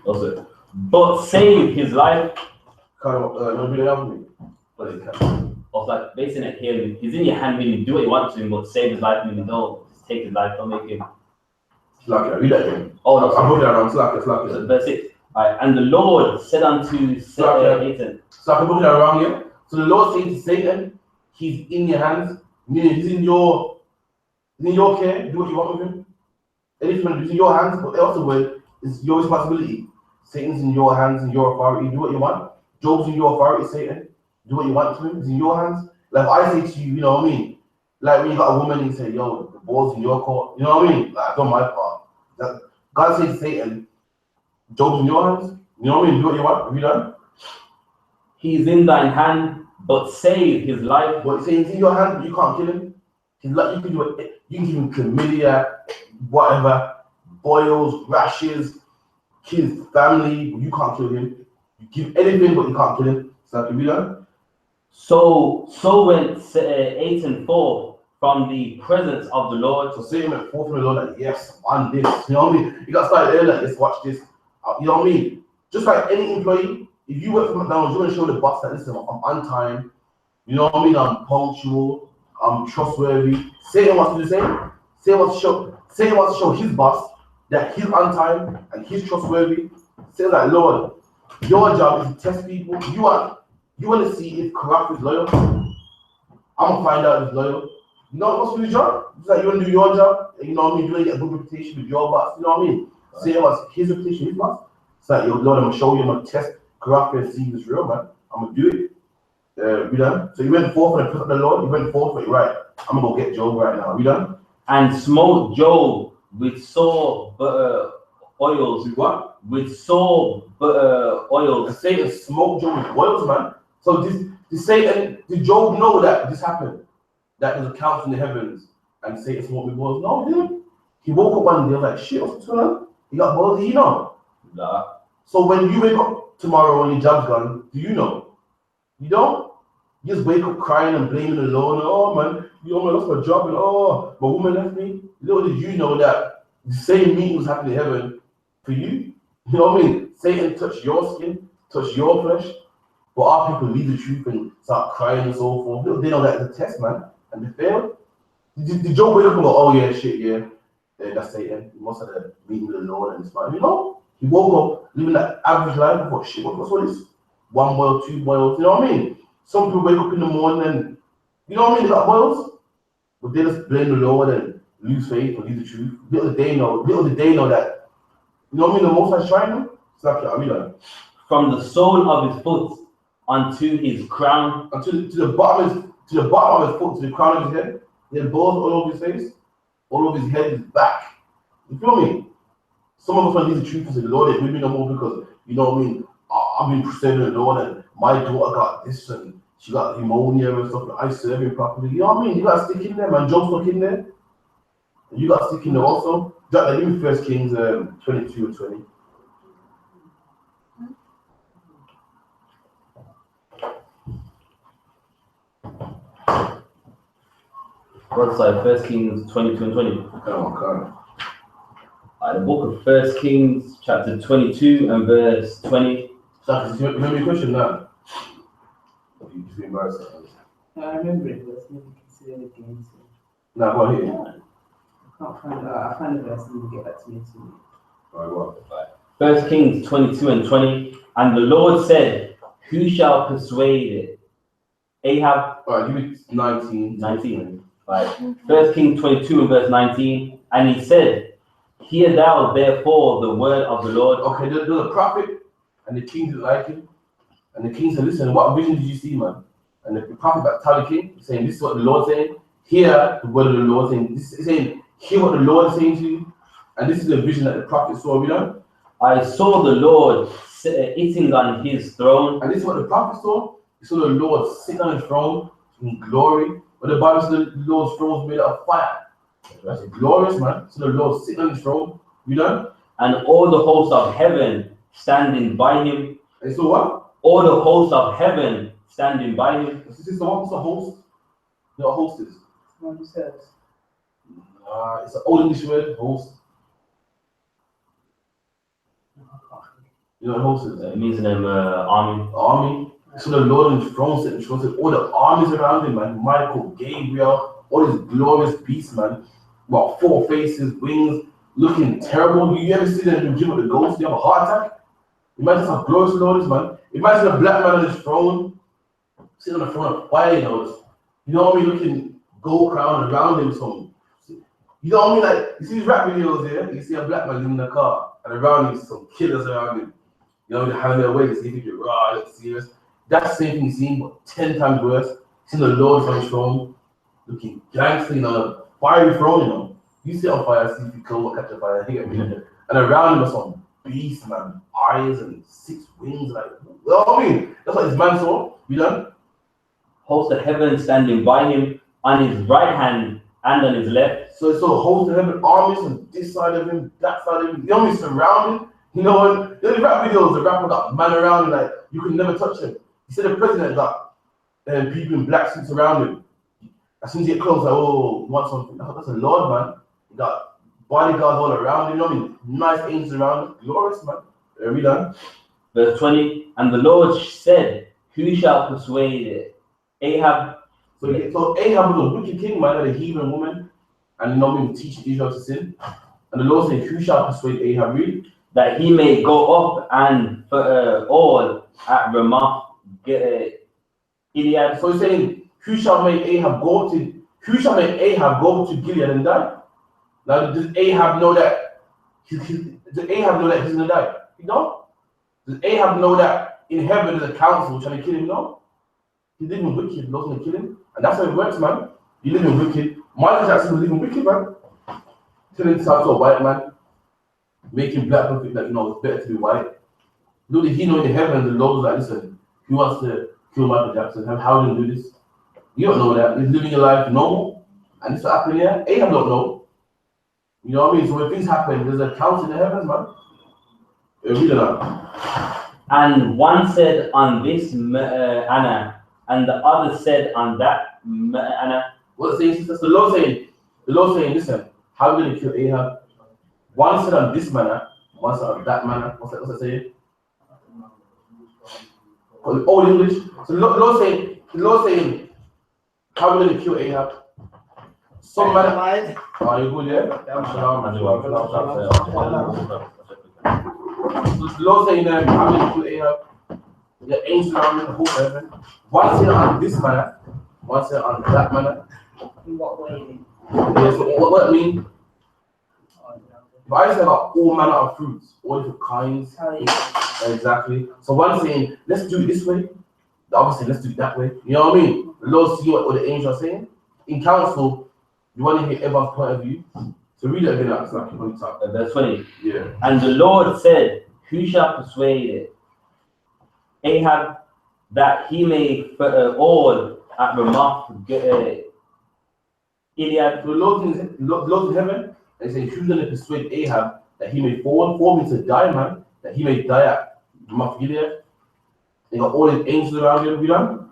Also, but save his life.
Nobody help me.
Also, like basing it here, he's in your hand, meaning do what you want to him, but save his life, meaning don't just take his life, don't make him.
Slack, read that again.
Oh, no,
I'm looking around, slack.
So verse 6. Alright, and the Lord said unto Satan.
So I'm looking around here. So the Lord saying to Satan, he's in your hands, meaning he's in your care, do what you want with him. Anything is in your hands, but elsewhere is your responsibility. Satan's in your hands, in your authority, do what you want. Job's in your authority, Satan. Do what you want to him, it's in your hands. Like I say to you, you know what I mean? Like when you got a woman and you say, yo, the ball's in your court, you know what I mean? Like I've done my part. That, God says to Satan, Job's in your hands, you know what I mean? Do what you want, have you done?
He is in thine hand, but save his life.
But saying it's in your hand, but you can't kill him. He's like, you can do it, you can give him chlamydia, whatever, boils, rashes, kill his family, but you can't kill him. You give anything, but you can't kill him. So have you done?
So went Satan forth from the presence of the Lord.
So Satan went forth from the Lord like, yes, I'm on this. You know what I mean? You got started early like, let's watch this. You know what I mean? Just like any employee, if you work for McDonald's, you're going to show the boss that, listen, I'm on time. You know what I mean? I'm punctual. I'm trustworthy. Satan wants to do the same. Satan wants to show. Satan wants to show his boss that he's on time and he's trustworthy. Say like, Lord, your job is to test people. You want to see if Karaf is loyal. I'm gonna find out if he's loyal. You know what's your job? It's like you want to do your job. You know what I mean? You want to get a good reputation with your boss. You know what I mean? Satan wants his reputation, his boss. It's like, yo, Lord, I'm gonna show you. I'm gonna test Karaf and see if it's real, man. I'm gonna do it. We done? So you went forth and put the Lord. You went forth, but you're right. I'm gonna go get Job right now. We done?
And smote Job with sore butter oils.
With what?
With sore butter oils.
And Satan smoked Job with oils, man. So did Job know that this happened? That there's accounts in the heavens and Satan smoked with oils? No, he didn't. He woke up one day and was like, shit, what's going on? He got boils, you know.
Nah. So
when you wake up tomorrow when your job's gone, do you know? You don't? You just wake up crying and blaming the Lord. And, oh man, I lost my job and oh, my woman left me. Little did you know that the same meeting was happening in heaven for you. You know what I mean? Satan touched your skin, touched your flesh. But our people leave the truth and start crying and so forth. Little they know that it's a test, man. And they fail. Did Job wake up and go, oh yeah, shit, yeah. That's Satan. He must have had a meeting with the Lord and it's fine. You know? He woke up living that average life and thought, shit, what's all this? 1 boil, 2 boils, you know what I mean? Some people wake up in the morning and, you know what I mean, they got boils. But they just blame the Lord and lose faith or lose the truth. Little did they know that, you know what I mean, the Most High's trying them. Snap it, I mean that.
From the sole of his foot unto his crown.
To the bottom of his foot, to the crown of his head. He had boils all over his face, all over his head, his back. You feel me? Some of us want to leave the truth and say, Lord, it's with me no more because, you know what I mean, I've been serving the Lord and my daughter got this and she got pneumonia and stuff, and I serve him properly. You know what I mean? You got to stick in there, man. Job's stuck in there. And you got to stick in there also. Give me 1 Kings 22 and 20.
What's like 1 Kings 22 and 20?
Oh,
The book of 1 Kings, chapter 22 and verse 20.
So, you remember your question now? You just embarrassed.
I remember it, but maybe consider it again.
Now, go ahead.
I can't find it. I find the verse and get back to me too.
All right, what?
1 Kings 22 and 20. And the Lord said, who shall persuade Ahab?
All right, give me 19.
19. Right. 1 Kings 22 and verse 19. And he said, hear thou therefore the word of the Lord.
Okay, there's a prophet, and the king didn't like him. And the king said, listen, what vision did you see, man? And the prophet back tell the king, saying, this is what the Lord saying. Hear the word of the Lord saying. This is saying, hear what the Lord is saying to you. And this is the vision that the prophet saw, you know?
I saw the Lord sitting on his throne.
And this is what the prophet saw. He saw the Lord sitting on his throne in glory. But the Bible says the Lord's throne was made out of fire. That's glorious, man. So the Lord sitting on his throne, you know?
And all the hosts of heaven standing by him.
And so what?
All the hosts of heaven standing by him.
This is the one. What's a host? You know what a host is?
What you said?
It's an old English word, host. You know what a host is?
It means an army.
Army. So the Lord on his throne said, all the armies around him, man. Michael, Gabriel, all these glorious beasts, man. About 4 faces, wings, looking terrible. You ever see them in the gym with the ghost? They have a heart attack. Imagine how glorious the Lord is, man. Imagine a black man on his throne, sitting on the throne of fire, you know what I mean? Looking gold crown around him, something. You know what I mean? Like, you see these rap videos here, you see a black man in the car, and around him, some killers around him. You know, they're having their way to see if you're raw, look serious. That's the same thing you've seen, but 10 times worse. Seeing the Lord on his throne, looking gangster, you know, fiery throne, you know. You sit on fire, see if you kill or catch a fire, you get me? And around him are some beast, man, eyes and 6 wings, like, you know what I mean? That's what his man saw, you know?
Hosts of heaven standing by him on his right hand and on his left.
So it's all hosts of heaven, armies on this side of him, that side of him, you know what I mean? Surrounded, you know, and the rap videos, the rapper got man around him, like, you could never touch him. He said the president got people in black suits around him. As soon as you get close, like, oh, you want something? That's a Lord, man. He got bodyguards all around him, you know what I mean? Nice angels around him. Glorious, man. Are we done?
Verse 20, and the Lord said, who shall persuade Ahab?
So Ahab was a wicked king, man, and a heathen woman. and you know what I mean, teach Israel to sin. And the Lord said, who shall persuade Ahab, read?
That he may go up and for all at Ramoth Gilead.
So he's saying, who shall make Ahab go to Gilead and die? Now does Ahab know that he's gonna die? You know? Does Ahab know that in heaven there's a council trying to kill him? No. He's living wicked, Lord's gonna kill him. And that's how it works, man. You're living wicked. Michael Jackson was living wicked, man. Telling himself to a white man, making black people think that, you know, it's better to be white. Little did he know in the heaven, the Lord was like, listen, he wants to kill Michael Jackson. How do you do this? You don't know that. He's living your life normal. And this will happen here. Ahab don't know. You know what I mean? So when things happen, there's a count in the heavens, man. Read it out.
And one said on this Anna, and the other said on that Anna.
What's it saying? The Lord saying, listen, how are we going to kill Ahab? One said on this manner, one said on that manner. What's that saying? Old English. So the Lord saying, how are we going to kill Ahab? Some manner. Are you good, yeah? So the Lord saying, how are we going to kill Ahab? The angels around the whole heaven. One said on this manner, one said on that manner.
In what way?
Yeah, so what I mean? If I say about all manner of fruits, all different kinds, exactly. So one saying, let's do it this way. Obviously, let's do it that way. You know what I mean? The Lord see what the angels are saying. In council, you want to hear everyone's point of view. So read it again out. It's like on top.
Verse 20.
Yeah.
And the Lord said, who shall persuade Ahab that he may all at Ramoth Gilead?
So the Lord in heaven, and saying, who's going to persuade Ahab that he may fall means to die, man, that he may die at Ramoth Gilead? They got all his angels around him, you know?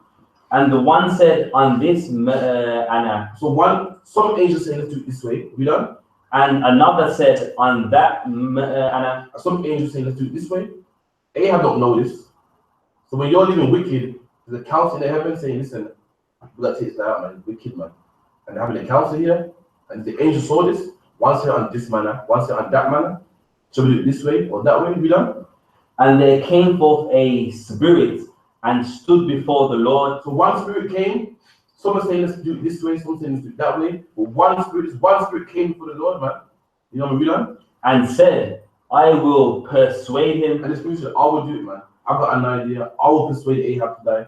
And the one said on this Anna.
So some angels say, let's do it this way, you know?
And another said on that Anna.
Some angels say, let's do it this way. Ahab don't know this. So when you're living wicked, there's a council in the heaven saying, listen, we got to take that out, man, wicked, man. And having a council here, and the angel saw this, one said on this manner, one said on that manner. So we do it this way or that way, you know?
And there came forth a spirit and stood before the Lord.
So one spirit came, some are saying let's do it this way, some saying let's do it that way. But one spirit came before the Lord, man. You know what I mean?
And said, I will persuade him.
And the spirit said, I will do it, man. I've got an idea. I will persuade Ahab to die.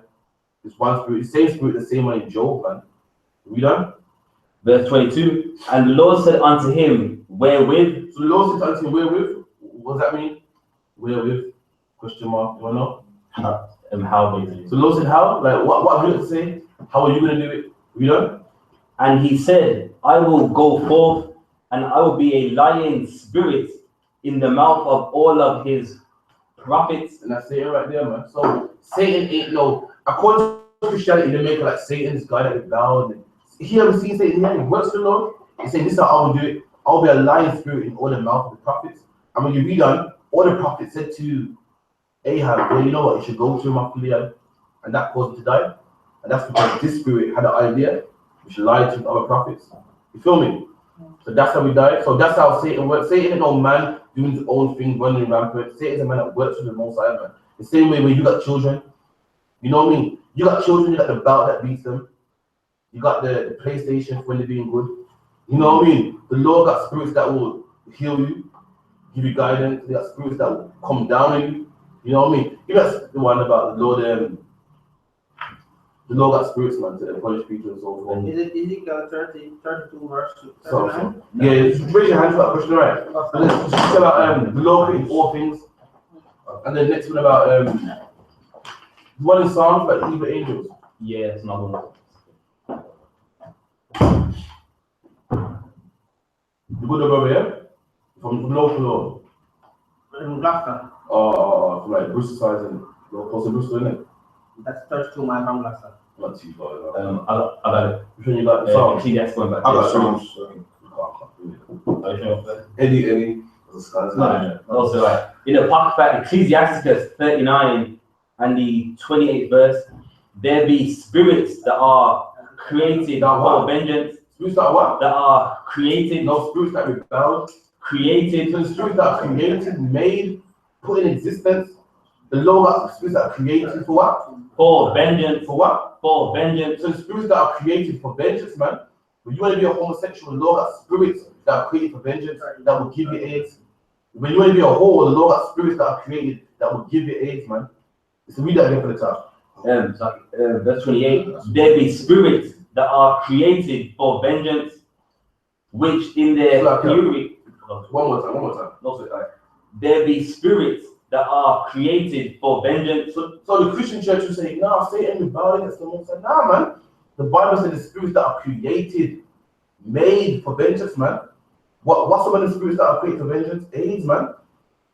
It's one spirit, the same spirit, the same one in Job, man. Read on.
Verse 22. And the Lord said unto him, wherewith?
So the Lord said unto him, wherewith? What does that mean? Wherewith? Question mark. You want to know?
How basically.
So the Lord said, how? Like, what are you going to say? How are you going to do it? You know?
And he said, I will go forth, and I will be a lying spirit in the mouth of all of his prophets.
And that's it right there, man. So Satan ain't no, according to Christianity, they make it like Satan is God that is bound. Here we see Satan here, he works for the Lord. He said, this is how I will do it. I'll be a lying spirit in all the mouth of the prophets. And when you read on, all the prophets said to Ahab, well, you know what, you should go to Ramoth Gilead, and that caused him to die. And that's because this spirit had an idea, which lied to other prophets. You feel me? So that's how we died. So that's how Satan works. Satan is no man doing his own thing, running rampant. Satan is a man that works with the Most High, man. The same way when you got children, you know what I mean? You got children, you got the belt that beats them. You got the PlayStation when they're being good. You know what I mean? The Lord got spirits that will heal you, give you guidance. They got spirits that will come down on you. You know what I mean? You got the one about the Lord. The Lord got spirits, man, to punish people and so forth.
Is it 32 verse 39?
So. Yeah, just raise your hand for that question, right? So let's just about the Lord creating all things. And then next one about the one in Psalms about evil angels.
Yeah, it's another one.
You good over here? From local
In Gloucester.
from like Bristol size and close to Bristol, isn't it?
That's 32 miles from Gloucester.
Not too far.
I got it.
Which one you got? Psalms.
TDS going back.
I got Psalms.
Are you sure?
Any.
No. Also, right. In the Apocrypha, Ecclesiasticus 39 and the 28th verse, there be spirits that are created for vengeance.
Spirits that are what?
that are created,
No, spirits that rebel.
created
So the spirits that are created, made, put in existence. The lower spirits that are created for what?
for vengeance,
For what?
for vengeance.
So the spirits that are created for vengeance, man. When you want to be a homosexual, the Lord got spirits that are created for vengeance that will give you AIDS. When you want to be a whore, the Lord got spirits that are created that will give you AIDS, man. So read that again for the top.
Verse 28. There be spirits that are created for vengeance, which in their fury.
One more time. No, so
There be spirits that are created for vengeance.
So the Christian church will say, no, Satan rebelled against the Most High. Nah, man. The Bible says the spirits that are created, made for vengeance, man. What's some of the spirits that are created for vengeance? AIDS, man.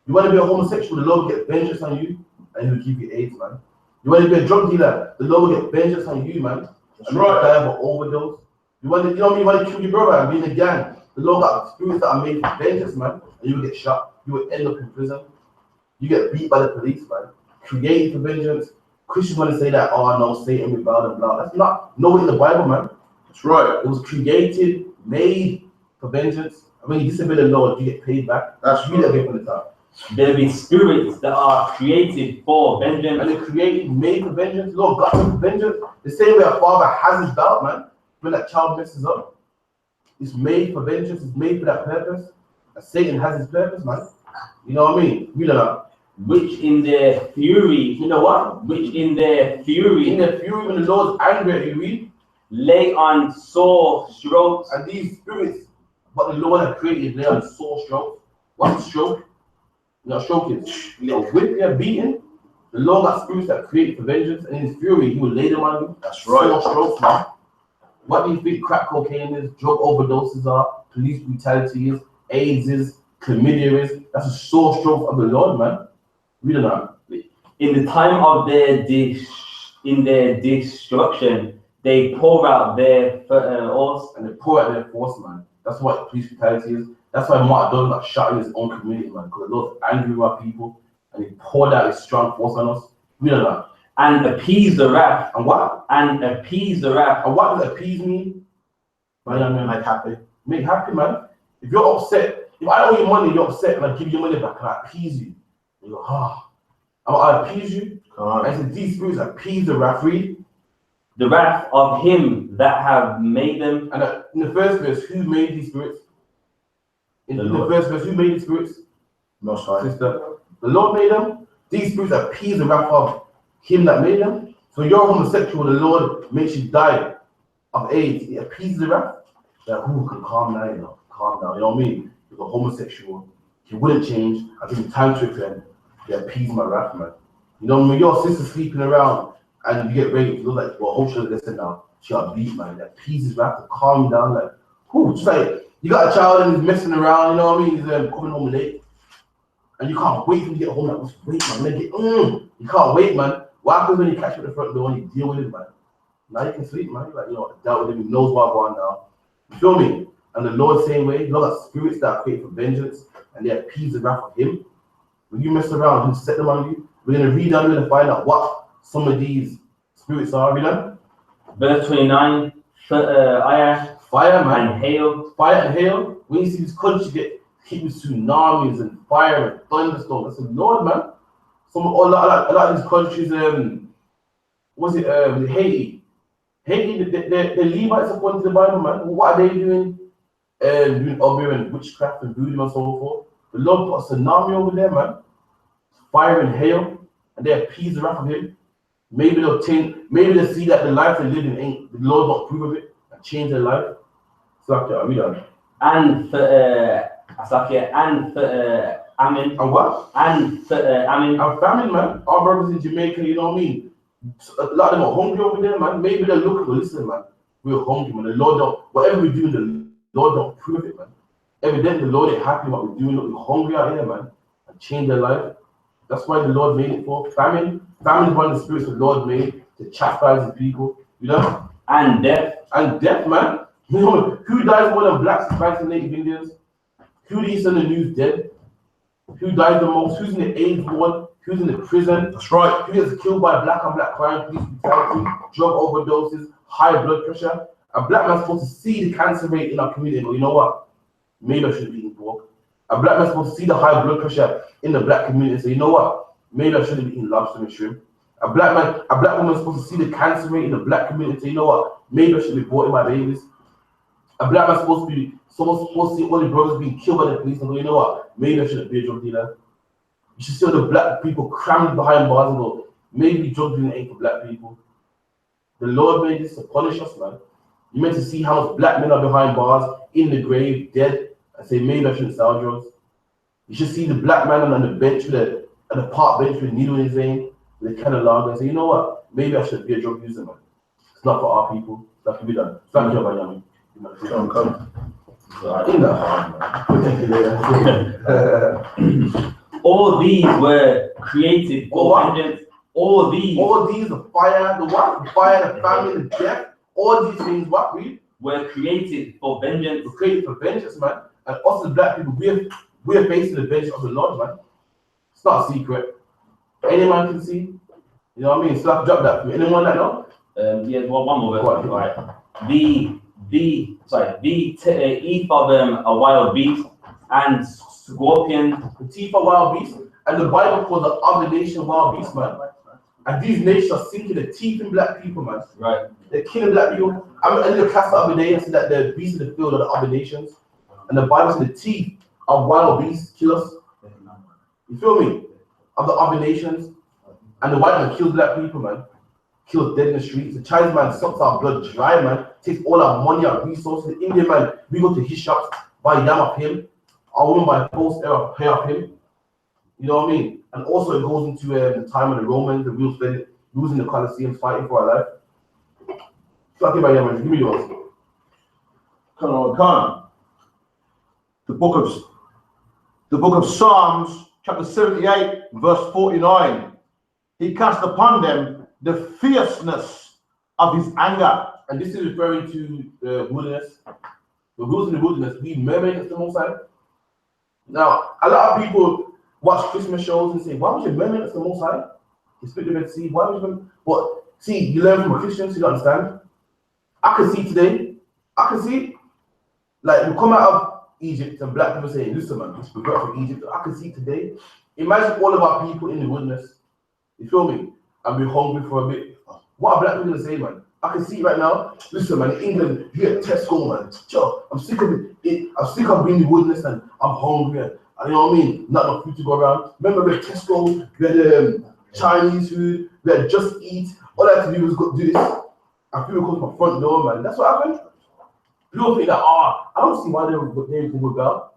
You want to be a homosexual, the Lord will get vengeance on you, and He'll give you AIDS, man. You want to be a drug dealer, the Lord will get vengeance on you, man.
That's right.
Die of an overdose. You want to kill your brother and be in a gang. The Lord got spirits that are made for vengeance, man, and you will get shot. You will end up in prison. You get beat by the police, man. Created for vengeance. Christians want to say that, oh no, Satan rebelled and blah. That's not nowhere in the Bible, man.
That's right.
It was created, made for vengeance. And when you disobey the Lord, you get paid back.
That's
read it again from the top.
There be spirits that are created for vengeance.
And they're created, made for vengeance. Lord God for vengeance. The same way a father has his belt, man. When that child messes up, it's made for vengeance. It's made for that purpose. And Satan has his purpose, man. You know what I mean? Read it up.
Which in their fury,
You know what?
which in their fury
In their fury, when the Lord's angry at you, read.
lay on sore strokes.
And these spirits, but the Lord had created, lay on sore strokes. What's a stroke? You know, a stroke is a whip you're beating. The Lord got spirits that create for vengeance, and in His fury, He will lay them on you.
That's right.
Sore strokes, man. What do you think crack cocaine is, drug overdoses are, police brutality is, AIDS is, chlamydia is? That's a sore stroke of the Lord, man. Read it out.
In the time of their destruction, they pour out their oars.
And they pour out their force, man. That's what police brutality is. That's why Martin Luther got shot in his own community, man. Because the Lord's angry with our people, and He poured out His strong force on us. Read it out.
And appease the wrath.
And what?
And appease the wrath.
And what does appease mean?
Make happy.
Make happy, man. If you're upset, if I owe you money, you're upset, and I give you your money back, and I appease you. You go, I appease you.
Come
And so these spirits appease the wrath. Read.
The wrath of Him that have made them.
And in the first verse, who made these spirits? In the
Lord.
first verse, who made these spirits?
Most High.
Sister. The Lord made them. These spirits appease the wrath of Him that made them. So you're homosexual, the Lord makes you die of AIDS. It appeases the wrath. That who can calm down, you know? Calm down. You know what I mean? If you're homosexual, he wouldn't change. I give him time to repent. They appease my wrath, man. You know, when your sister sleeping around and you get raped, you look like, well, hope she'll listen now. She got beat, man. That appeases wrath to calm down, like, who? Just like, you got a child and he's messing around, you know what I mean? He's coming home late. And you can't wait for him to get home. Like, what's wait, man? You can't wait, man. What happens when you catch him at the front door and you deal with him, man? Now you can sleep, man. You're like, you know, dealt with him. He knows what's going on now. You feel me? And the Lord same way, you got spirits that are created for vengeance and they appease the wrath of Him. When you mess around, He'll set them on you. We're going to read on and find out what some of these spirits are. Read on.
Verse 29.
Fire, man.
And hail.
Fire and hail. When you see this country get hit with tsunamis and fire and thunderstorms, that's the Lord, man. A lot of these countries, Haiti? Haiti, the Levites according to the Bible, man. What are they doing? Doing obeah and witchcraft and voodoo and so forth. The Lord put a tsunami over there, man. Fire and hail, and they appease the wrath of Him. Maybe they'll see that the life they live in ain't, the Lord won't approve of it and change their life. So I read on.
And for Amen.
And what?
And for Amen.
And famine, man. Our brothers in Jamaica, you know what I mean? A lot of them are hungry over there, man. Maybe they're looking, but listen, man. We're hungry, man. The Lord don't, whatever we do, the Lord don't prove it, man. Evidently, the Lord ain't happy what we're doing. We're hungry out here, man. And change their life. That's why the Lord made it for. Famine. Famine is one of the spirits the Lord made to chastise His people. You know?
And death.
And death, man. You know, who dies more than blacks, Hispanics, and Native Indians? Who do you send the news dead? Who dies the most? Who's in the AIDS ward? Who's in the prison?
That's right.
Who gets killed by black on black crime, police brutality, drug overdoses, high blood pressure? A black man's supposed to see the cancer rate in our community and go, you know what? Maybe I shouldn't be eating pork. A black man's supposed to see the high blood pressure in the black community and say, you know what? Maybe I shouldn't be eating lobster and shrimp. A black woman is supposed to see the cancer rate in the black community and say, you know what? Maybe I should be aborting my babies. A black man's supposed to see all the brothers being killed by the police and go, you know what? Maybe I shouldn't be a drug dealer. You should see all the black people crammed behind bars and go, maybe drug dealing ain't for black people. The Lord made this to punish us, man. You meant to see how much black men are behind bars, in the grave, dead, and say, maybe I shouldn't sell drugs. You should see the black man on the bench at the park bench with a needle in his vein, with a can of lager, and say, you know what? Maybe I should be a drug user, man. It's not for our people. That can be done. Thank you, Yami.
All these were created for vengeance. All these,
the fire, the what? The fire, the famine, the death. All these things, what
were created for vengeance.
Were created for vengeance, man. And us as black people, we're facing the vengeance of the Lord, man. It's not a secret. Any man can see. You know what I mean? So I have to drop that for me. Anyone that know?
Yeah, one more word. Right. The teeth of a wild beast and scorpion.
The teeth of wild beast. And the Bible calls the other nation wild beast, man. And these nations are sinking the teeth in black people, man.
Right. They're
killing black people. I in the class the other day, I said that the beasts in the field are the other nations. And the Bible said the teeth of wild beasts kill us. You feel me? Of the other nations. And the white man kills black people, man. Kills dead in the streets. The Chinese man sucks our blood dry, man. Takes all our money, our resources. The Indian man, we go to his shops, buy yam of him. Our woman buy post hair of him. You know what I mean? And also it goes into the time of the Romans, the real spending, losing the Colosseum, fighting for our life. Talk about your man. Give me yours.
Come on. The book of Psalms, chapter 78, verse 49. He cast upon them the fierceness of his anger.
And this is referring to the wilderness. The rules in the wilderness, we murmur against the Most High. Now, a lot of people watch Christmas shows and say, why would you murmur against the Most High? You split the Red Sea, why would you? But see, you learn from a Christian, so you understand. I can see today, like we come out of Egypt and black people saying, listen man, we got from Egypt. I can see today. Imagine all of our people in the wilderness. You feel me? And we're hungry for a bit. What are black people gonna say, man? I can see it right now. Listen, man, in England, you get Tesco, man. Yo, I'm sick of it. I'm sick of being in the wilderness and I'm hungry. And you know what I mean? Not enough food to go around. Remember, we had Tesco, we had Chinese food, we had Just Eat. All I had to do was go do this. And people come to my front door, man. That's what happened. People think that, I don't see why they would rebel.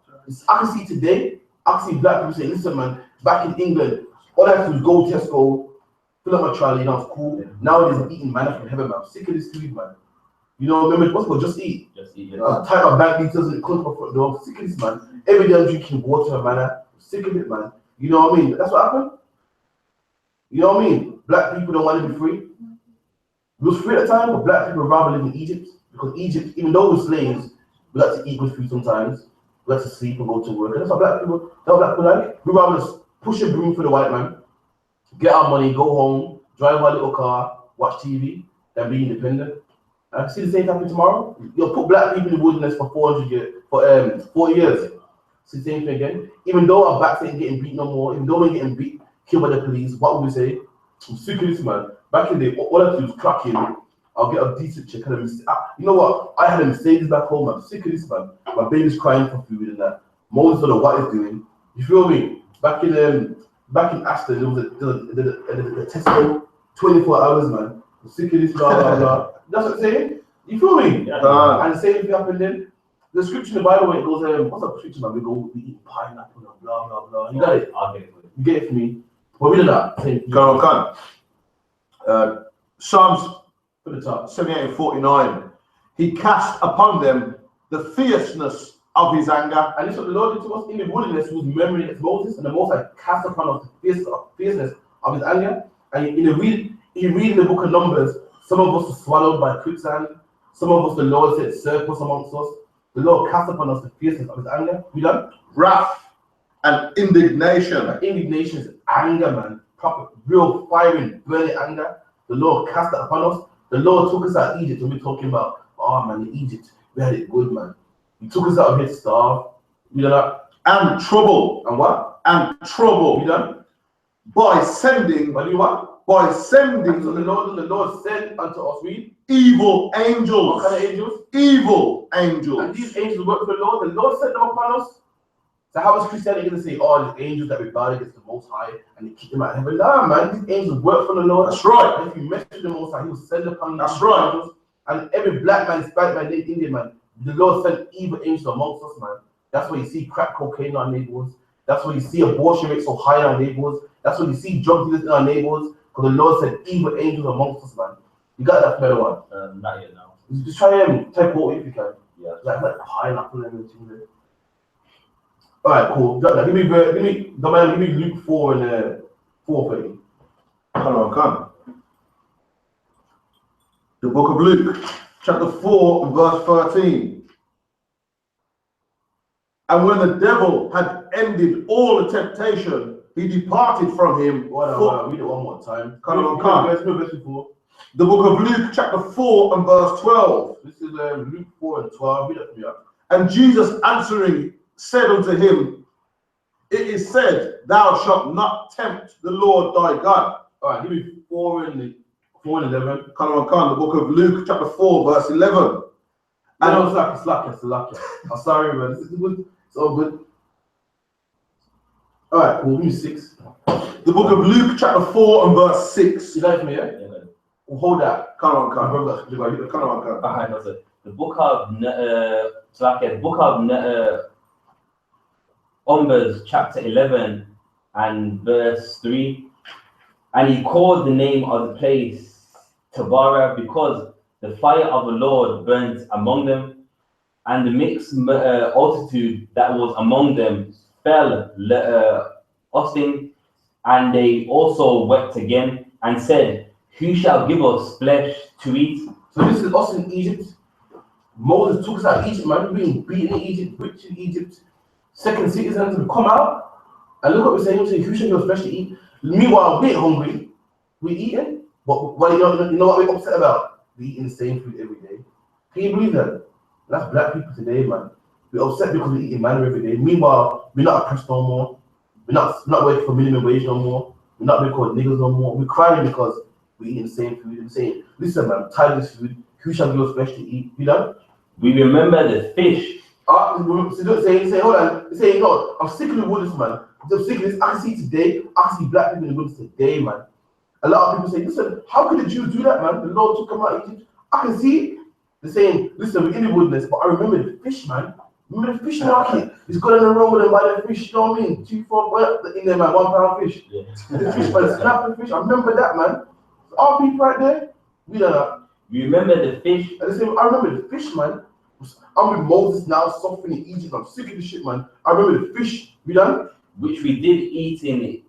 I can see today, I can see black people say, listen, man, back in England, all I have to do is go to Tesco, fill up my trolley, and I was cool. Yeah. Nowadays, I'm eating manna from heaven, man. I'm sick of this food, man. You know, remember, what's called Just Eat? Just Eat, yeah. Type my bank details and it comes to my front door. I'm sick of this, man. Every day I'm drinking water and manna. I'm sick of it, man. You know what I mean? That's what happened. You know what I mean? Black people don't want to be free. We was free at the time, but black people rather live in Egypt. Because Egypt, even though we're slaves, we like to eat good food sometimes. We like to sleep and go to work. And that's what black people like. We rather just push a broom for the white man, get our money, go home, drive our little car, watch TV, and be independent. I can see the same happen tomorrow. You'll put black people in the wilderness for 4 years. See the same thing again. Even though our backs ain't getting beat no more, even though we're getting killed by the police, what would we say? I'm sick of this, man. Back in the day, all I had to do was clock in. I'll get a decent check. You know what? I had a Mercedes back home. I'm sick of this, man. My baby's crying for food and that. Moses don't know what he's doing. You feel me? Back in Aston, there was a Tesco, 24 hours, man. I'm sick of this, blah, blah, blah. That's what I'm saying. You feel me? Yeah. And the same thing happened then. The scripture in the Bible, it goes, what's up scripture, man? We eat pineapple and blah, blah, blah. You got it? I'll get it for you. You get it for me. But we did that.
Go on. Psalms 78 and 49. He cast upon them the fierceness of his anger.
And this is what the Lord did to us in the wilderness, who was murmuring against Moses, and the Most High cast upon us the fierceness of his anger. And you read in the book of Numbers, some of us were swallowed by quicksand, some of us the Lord set surplus amongst us. The Lord cast upon us the fierceness of his anger. We done?
Wrath and indignation.
And indignation is anger, man. Proper, real firing, burning anger. The Lord cast it upon us. The Lord took us out of Egypt, and we're talking about, oh man, in Egypt, we had it good, man. He took us out of here to starve. You know that?
And trouble.
And what?
And trouble.
You know?
By sending.
But you what?
By sending.
So the Lord sent unto us, we
evil angels.
what kind of angels?
Evil angels.
And these angels work for the Lord. The Lord sent them upon us. So how is Christianity going to say, oh, these angels that rebel against the Most High and they keep them out of heaven? Nah, man, these angels work for the Lord.
That's right.
And if you mess with the Most High, He will send upon
That's
these
right.
angels. And every black man, Hispanic man, Indian man, the Lord sent evil angels amongst us, man. That's why you see crack cocaine in our neighborhoods. That's why you see abortion rates so high in our neighborhoods. That's why you see drug dealers in our neighborhoods. Because the Lord sent evil angels amongst us, man. You got that better one?
Not yet now.
Just try take water if you can.
Yeah.
Like pineapple and everything there. Alright, cool. Give me Luke 4 and 4:30.
Come. The book of Luke, chapter 4 and verse 13. And when the devil had ended all the temptation, he departed from him.
Read it one more time.
Come.
Verse 4.
The book of Luke, chapter 4 and verse 12.
This is Luke 4 and 12. Read it for me up.
And Jesus answering said unto him, it is said, thou shalt not tempt the Lord thy God.
Alright, give me 4 and 11.
Come. The book of Luke, chapter 4, verse 11.
And it's lucky. I'm sorry, man. This is good. It's all good. Alright, cool. Give me 6.
The book of Luke, chapter 4 and verse 6.
You like me, yeah?
Yeah.
We'll hold that.
Come.
Alright, that's it. The book of Numbers, chapter 11 and verse 3. And he called the name of the place Taberah, because the fire of the Lord burnt among them, and the mixed multitude that was among them fell lusting, and they also wept again and said, who shall give us flesh to eat?
So this is us in Egypt. Moses took us out of Egypt, man. We're being beaten in Egypt, rich in Egypt, second citizens. We come out, and look what we're saying. We're saying, who shall give us flesh to eat? Meanwhile, we're hungry. We're eating. But you know what we're upset about? We're eating the same food every day. Can you believe that? That's black people today, man. We're upset because we're eating manna every day. Meanwhile, we're not oppressed no more. We're not working for minimum wage no more. We're not being called niggas no more. We're crying because we're eating the same food. We're saying, listen, man, I'm tired of this food. Who shall give us flesh to eat? You know?
We remember the fish.
Say, hold on. Say, no, I'm sick of the wilderness, man. I'm sick of this. I can see today. I can see black people in the wilderness today, man. A lot of people say, listen, how could the Jews do that, man? The Lord took them out of Egypt. I can see it. They're saying, listen, we're in the wilderness, but I remember the fish, man. Remember the fish market? He's going on the road and buy the fish, you know what I mean? 2 4 in there, man, £1 fish.
Yeah.
The fish, man, snap the fish. I remember that, man. Our people right there, we don't know.
You remember the fish?
And they say, I remember the fish, man. I'm with Moses now, suffering in Egypt. I'm sick of this shit, man. I remember the fish, we done?
Which we did eat in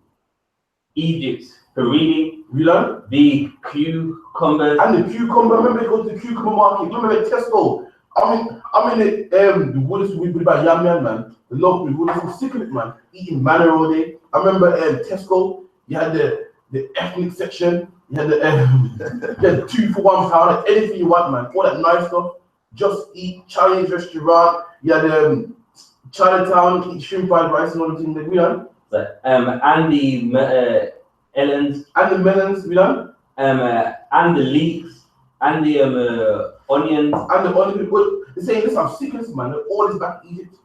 Egypt. Hariri,
We done?
the cucumbers.
And the cucumber, remember they go to the cucumber market. Remember the Tesco. I'm in the woods with by Yam, man. The local woods, I'm sick of it, man. Eating manna all day. I remember Tesco, you had the ethnic section, you had the 2 for £1, anything you want, man. All that nice stuff. Just eat Chinese restaurant. You had Chinatown, eat shrimp fried rice and all the things that we done.
And the Ellens.
And the melons, we done.
And the leeks. And the onions.
And the only people, they say, listen, I'm sick of this, man. They're all this back in Egypt.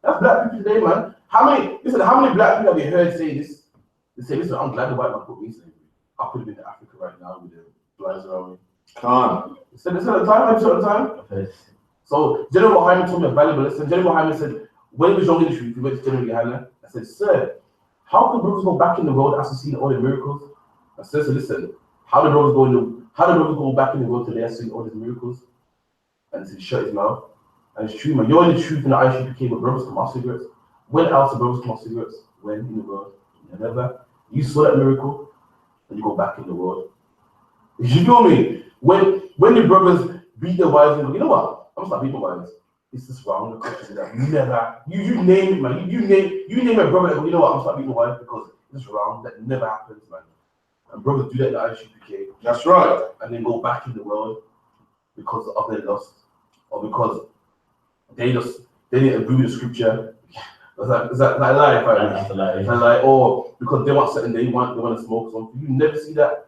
That's black people today, man. How many black people have you heard say this? They say, listen, I'm glad the white man put me in slavery. I could have been in Africa right now with the blinds around me.
Can't.
They said, this at the time.
Okay.
So, General Hyman told me a valuable lesson. General Hyman said, when he was young in the street, he went to General Yohanna. I said, sir, how can brothers go back in the world after seeing all the miracles? I said, so listen, how do brothers go back in the world today after seeing all these miracles? And he said, shut his mouth. And it's true, man. You're in the truth in the I.S.U.P.K, but brothers come off cigarettes. When else do brothers come off cigarettes? When in the world? Never. You saw that miracle, and you go back in the world. You feel me? When the brothers beat their wives, and go, you know what? I'm gonna start beating my wives. It's just wrong. The culture that never. You name it, man. You name a brother that go, you know what? I'm gonna start beating my wife because it's wrong. That never happens, man. And brothers do that in the I.S.U.P.K.
That's right.
And then go back in the world because of their lust. or because they didn't agree with the scripture. Is that like lie?
That's a lie.
And like, or because they want something they want to smoke something. You never see that.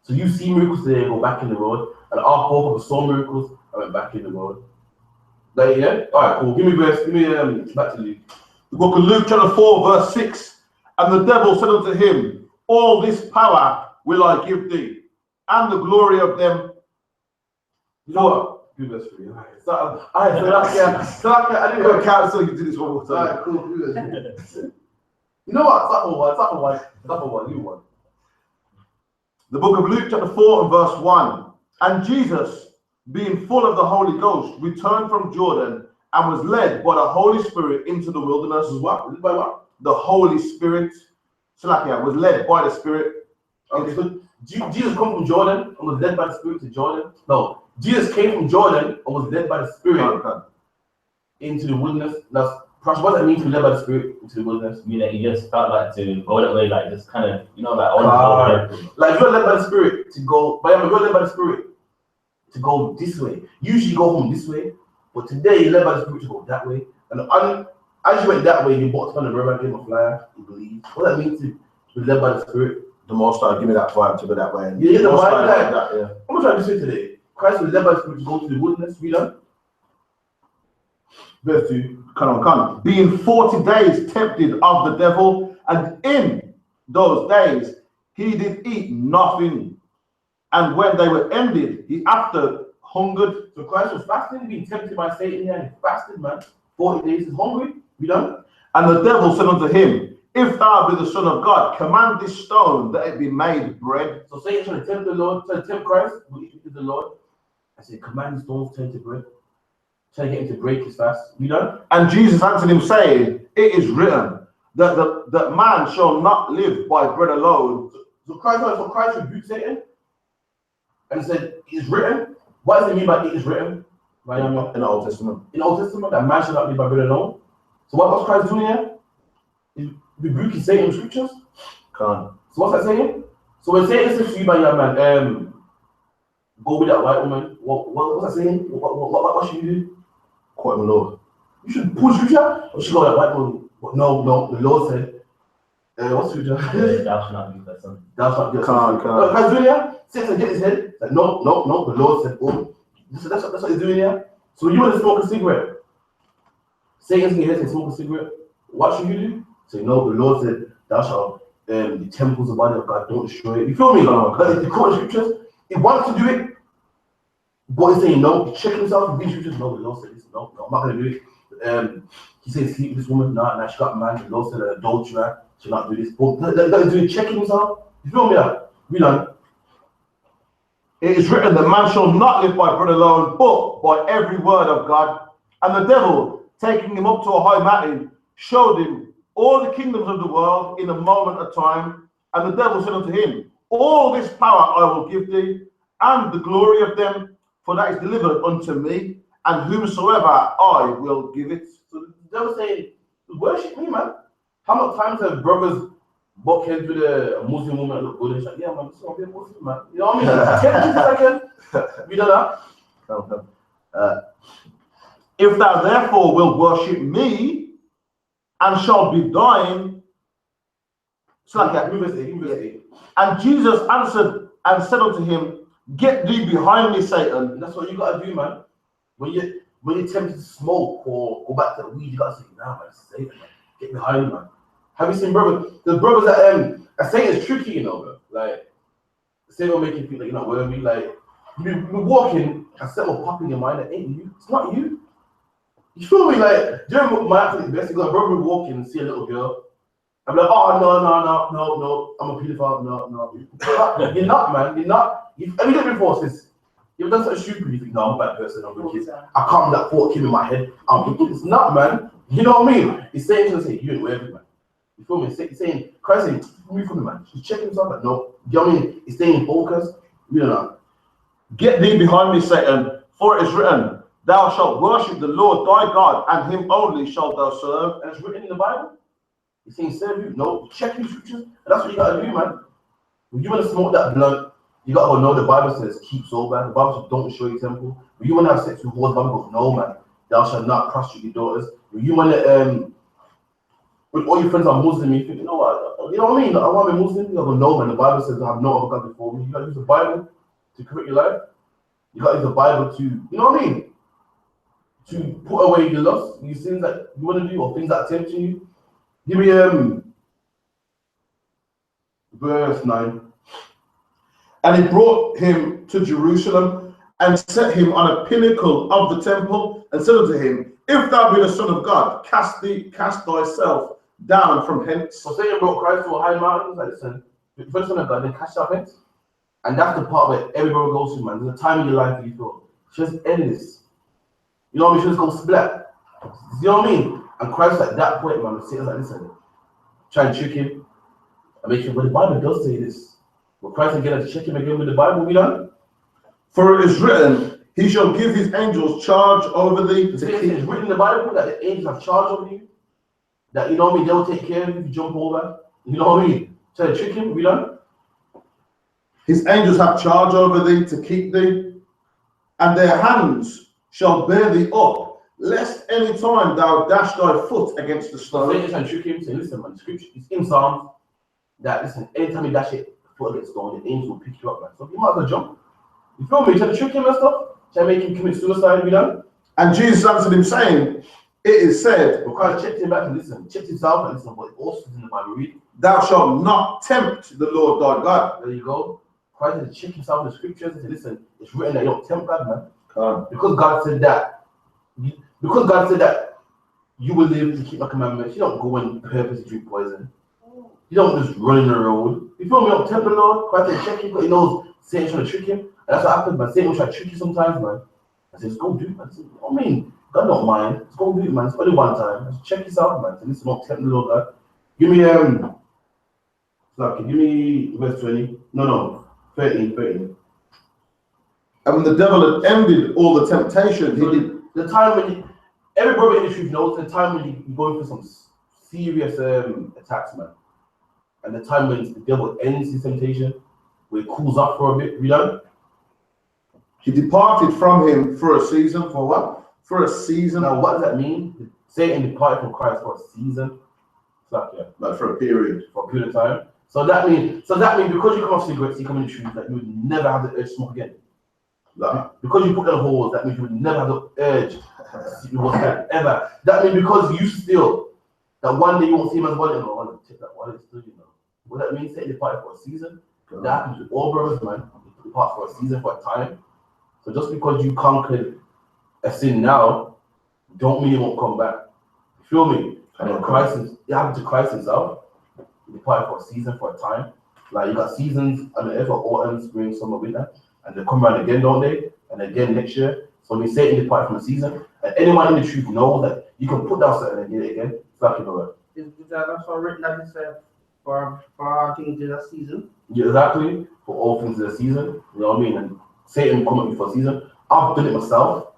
So you see miracles today, go back in the road, and our forefathers saw miracles, I went back in the road. Like, yeah, all right, cool. Give me back to Luke.
The book of Luke, chapter 4, verse 6. And the devil said unto him, all this power will I give thee, and the glory of them.
You know what? Give verse 3. I didn't go
Cancel. You do this one more time.
all right, cool. Give verse 3. You know what? Stop for one. You one.
The book of Luke, chapter 4, and verse 1. And Jesus, being full of the Holy Ghost, returned from Jordan and was led by the Holy Spirit into the wilderness.
What? By what?
The Holy Spirit, Salakia, was led by the Spirit.
Okay, so Jesus come from Jordan and was led by the Spirit to Jordan? No, Jesus came from Jordan and was led by the Spirit into the wilderness. That's what does that mean to be led by the Spirit into the wilderness?
I mean that you just felt like to go that way, like just kind of, you know, like all
like if you're led by the Spirit to go, but you're led by the Spirit to go this way. Usually you go home this way, but today you're led by the Spirit to go that way. And as you went that way, you walked on the river, gave a flyer, you believe. What that means to be led by the Spirit?
The Most High, give me that vibe to go that way.
Yeah, the vibe
like that, yeah.
I'm gonna try to say today. Christ was led by the Spirit to go to the wilderness. Read on. Verse 2.
Come on. Being 40 days tempted of the devil, and in those days he did eat nothing. And when they were ended, he after hungered.
So Christ was fasting, being tempted by Satan here, and he fasted, man. 40 days, he's hungry. Read on.
And the devil said unto him, if thou be the Son of God, command this stone that it be made bread.
So Satan trying to tempt the Lord, trying to tempt Christ, who is the Lord. I said, command the stones turn to bread. Trying to get him to break his fast. Read on.
And Jesus answered him, saying, it is written that man shall not live by bread alone.
So Christ rebuked Satan and said, it is written. What does it mean by it is written?
In the Old Testament.
In the Old Testament, that man shall not live by bread alone. So what's Christ doing here? He's rebuking Satan in scriptures.
Can't.
So what's that saying? So when Satan says to you, by your man, go with that white woman, what's that saying? What should you do?
Quote the Lord.
You should pull scripture, or should go with that white woman. But no, the Lord said, what's scripture?
Thou shalt not be thy son.
Thou shalt be thy
son.
Can't. Christ doing here? Satan get his head. Like, no, the Lord said, oh. That's what he's doing here. So when you want to smoke a cigarette, Satan's in your head and smoke a cigarette, what should you do? Say, no, the Lord said, thou shalt, the temples of the body of God, don't destroy it. You feel me? But the quote scriptures, he wants to do it, but he's saying no, check himself, read scriptures, no, the Lord said this, no, I'm not going to do it. He said, sleep with this woman, nah, she got a man, the Lord said, an adulterer, should not do this. But that is doing checking himself. You feel me? Read on.
It is written that man shall not live by bread alone, but by every word of God. And the devil, taking him up to a high mountain, showed him all the kingdoms of the world in a moment of time. And the devil said unto him, all this power I will give thee, and the glory of them, for that is delivered unto me, and whomsoever I will give it.
So the devil saying, worship me, man. How much times have brothers buck heads with a Muslim woman that look good and she's like, yeah, man, this is gonna be a Muslim, man. You know what I mean? You know that?
If thou therefore wilt worship me, and shall be thine, it's like that. And Jesus answered and said unto him, get thee behind me, Satan.
And that's what you gotta do, man. When you're tempted to smoke or go back to the weed, you gotta say, nah, man, Satan, man. Get behind me, man. Have you seen brothers? There's brothers that I say it's tricky, you know, bro. Like, say will make you feel like you're not worthy. Like, you're walking and something will pop in your mind that ain't you. It's not you. You feel me? Like, during my absolute best, because a brother will walk in and see a little girl. I'm like, oh, no, I'm a pedophile. No. You're not, man. You're not. Have you done it before, sis? You've done something stupid. You think, no, I'm a bad person. I'm a good kid. I can't that thought came in my head. I'm a good kid. It's not, man. You know what I mean? He's saying to say, you ain't worthy, man. You feel me? He's saying, Christ saying, move from me, man. He's checking himself, like, no. You know what I mean? He's staying focused. You don't know.
Get thee behind me, Satan, for it is written, thou shalt worship the Lord thy God, and him only shalt thou serve.
And it's written in the Bible. He's saying, serve you. No, check your scriptures. And that's what you gotta do, man. When you want to smoke that blunt, You gotta go know the Bible says keep sober. The Bible says don't destroy your temple. When you want to have sex with whores, the Bible goes, no man, thou shalt not prostitute your daughters. When you want to when all your friends are Muslim, you think, you know what I mean? I want to be Muslim. You gotta go, no man, the Bible says I have no other God before me. You gotta use the Bible to correct your life. You gotta use the Bible to, you know what I mean? To put away your lust, your sins that you want to do, or things that are tempting you. Give me verse 9.
And he brought him to Jerusalem and set him on a pinnacle of the temple and said unto him, if thou be the Son of God, cast thyself down from hence.
So Satan brought Christ to a high mountain. He's like, listen, if you're the Son of God, then cast yourself hence. And that's the part where everybody goes through, man. There's a time in your life where you feel, just end this. You know what I mean? Just go splat. You know what I mean? And Christ at that point, man, Satan's like, listen, try and trick him. And make sure, but the Bible does say this. But Christ again to check him again with the Bible, we done?
For it is written, he shall give his angels charge over thee.
It's written in the Bible that the angels have charge over you. That, you know what I mean, they'll take care of you if you jump over. You know what I mean? Try to trick him, we done?
His angels have charge over thee to keep thee, and their hands shall bear thee up, lest any time thou dash thy foot against the stone.
So Satan trick him, say, listen, man, scripture, it's in Psalms that, listen, anytime you dash it, foot against stone, the angels will pick you up, man. So you might as well jump. You feel me? Try to trick him and stuff. Try to make him commit suicide, we done?
And Jesus answered him, saying, it is said,
because checked him back and listen, checked himself and listen, but it also is in the Bible, read.
Thou shalt not tempt the Lord thy God.
There you go. Christ had to check himself in the scriptures and say, listen, it's written that you don't tempt God, man. Because God said that, you will live to keep my commandments. You don't go and purposely drink poison. You don't just run in the road. You feel me? You don't tempt the Lord. Christ had to check him because he knows Satan's trying to trick him. And that's what happens, man. Satan will try to trick you sometimes, man. I said, just go do it, man. You know what I mean? God don't mind. Just go do it, man. It's only one time. Just check yourself, man. So listen, don't tempt the Lord, God. Give me give me verse 20. No, 13.
And when the devil had ended all the temptation,
So the time when every brother in the truth knows the time when you're going through some serious attacks, man. And the time when the devil ends his temptation, where it cools up for a bit, you know?
he departed from him for a season. For what? For a season.
Now, what does that mean? Satan departed from Christ for a season. It's like, yeah,
Like for a period.
for a period of time. So that means because you come off cigarettes, you come in the truth, that you would never have the urge to smoke again.
Like,
Because you put down holes, that means you would never have the urge to smoke again, ever. That means because you still, that one day you won't see him as one, and I want to take that one, still, you know. What that means, Satan departed for a season. That happens with all brothers, man. You depart for a season, for a time. So just because you conquered a sin now, don't mean it won't come back. You feel me? And Christ, it happened to Christ himself. He departed for a season, for a time. Like you got seasons on the earth, autumn, spring, summer, winter, and they come around again, don't they? And again next year. So when Satan departed from a season, and anyone in the truth knows that you can put down something and get it again. It's like, you know,
Is that also written that it said for our things in a season?
yeah, exactly. For all things in a season, you know what I mean? And Satan come at me for a season. I've done it myself.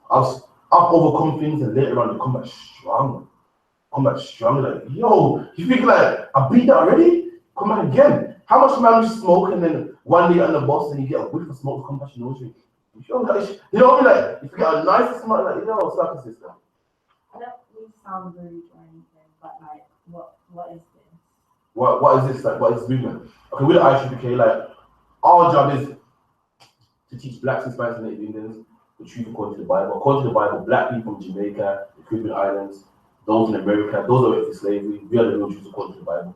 I've overcome things, and later on they come back strong. Like, yo, you think like I beat that already? Come back again. How much man you smoke and then one day on the bus and you get a whiff of smoke come back your nose? You know what I mean? Like if you get a nice smell, like it's like a system.
That doesn't sound rude or anything, but like, what is this?
What is this like? What is this movement? Okay, with the I.S.U.P.K, like our job is to teach blacks, Hispanics, and Native Indians the truth according to the Bible. According to the Bible, black people from Jamaica, the Caribbean islands, those in America, those are went to slavery. We are the real Jews according to the Bible.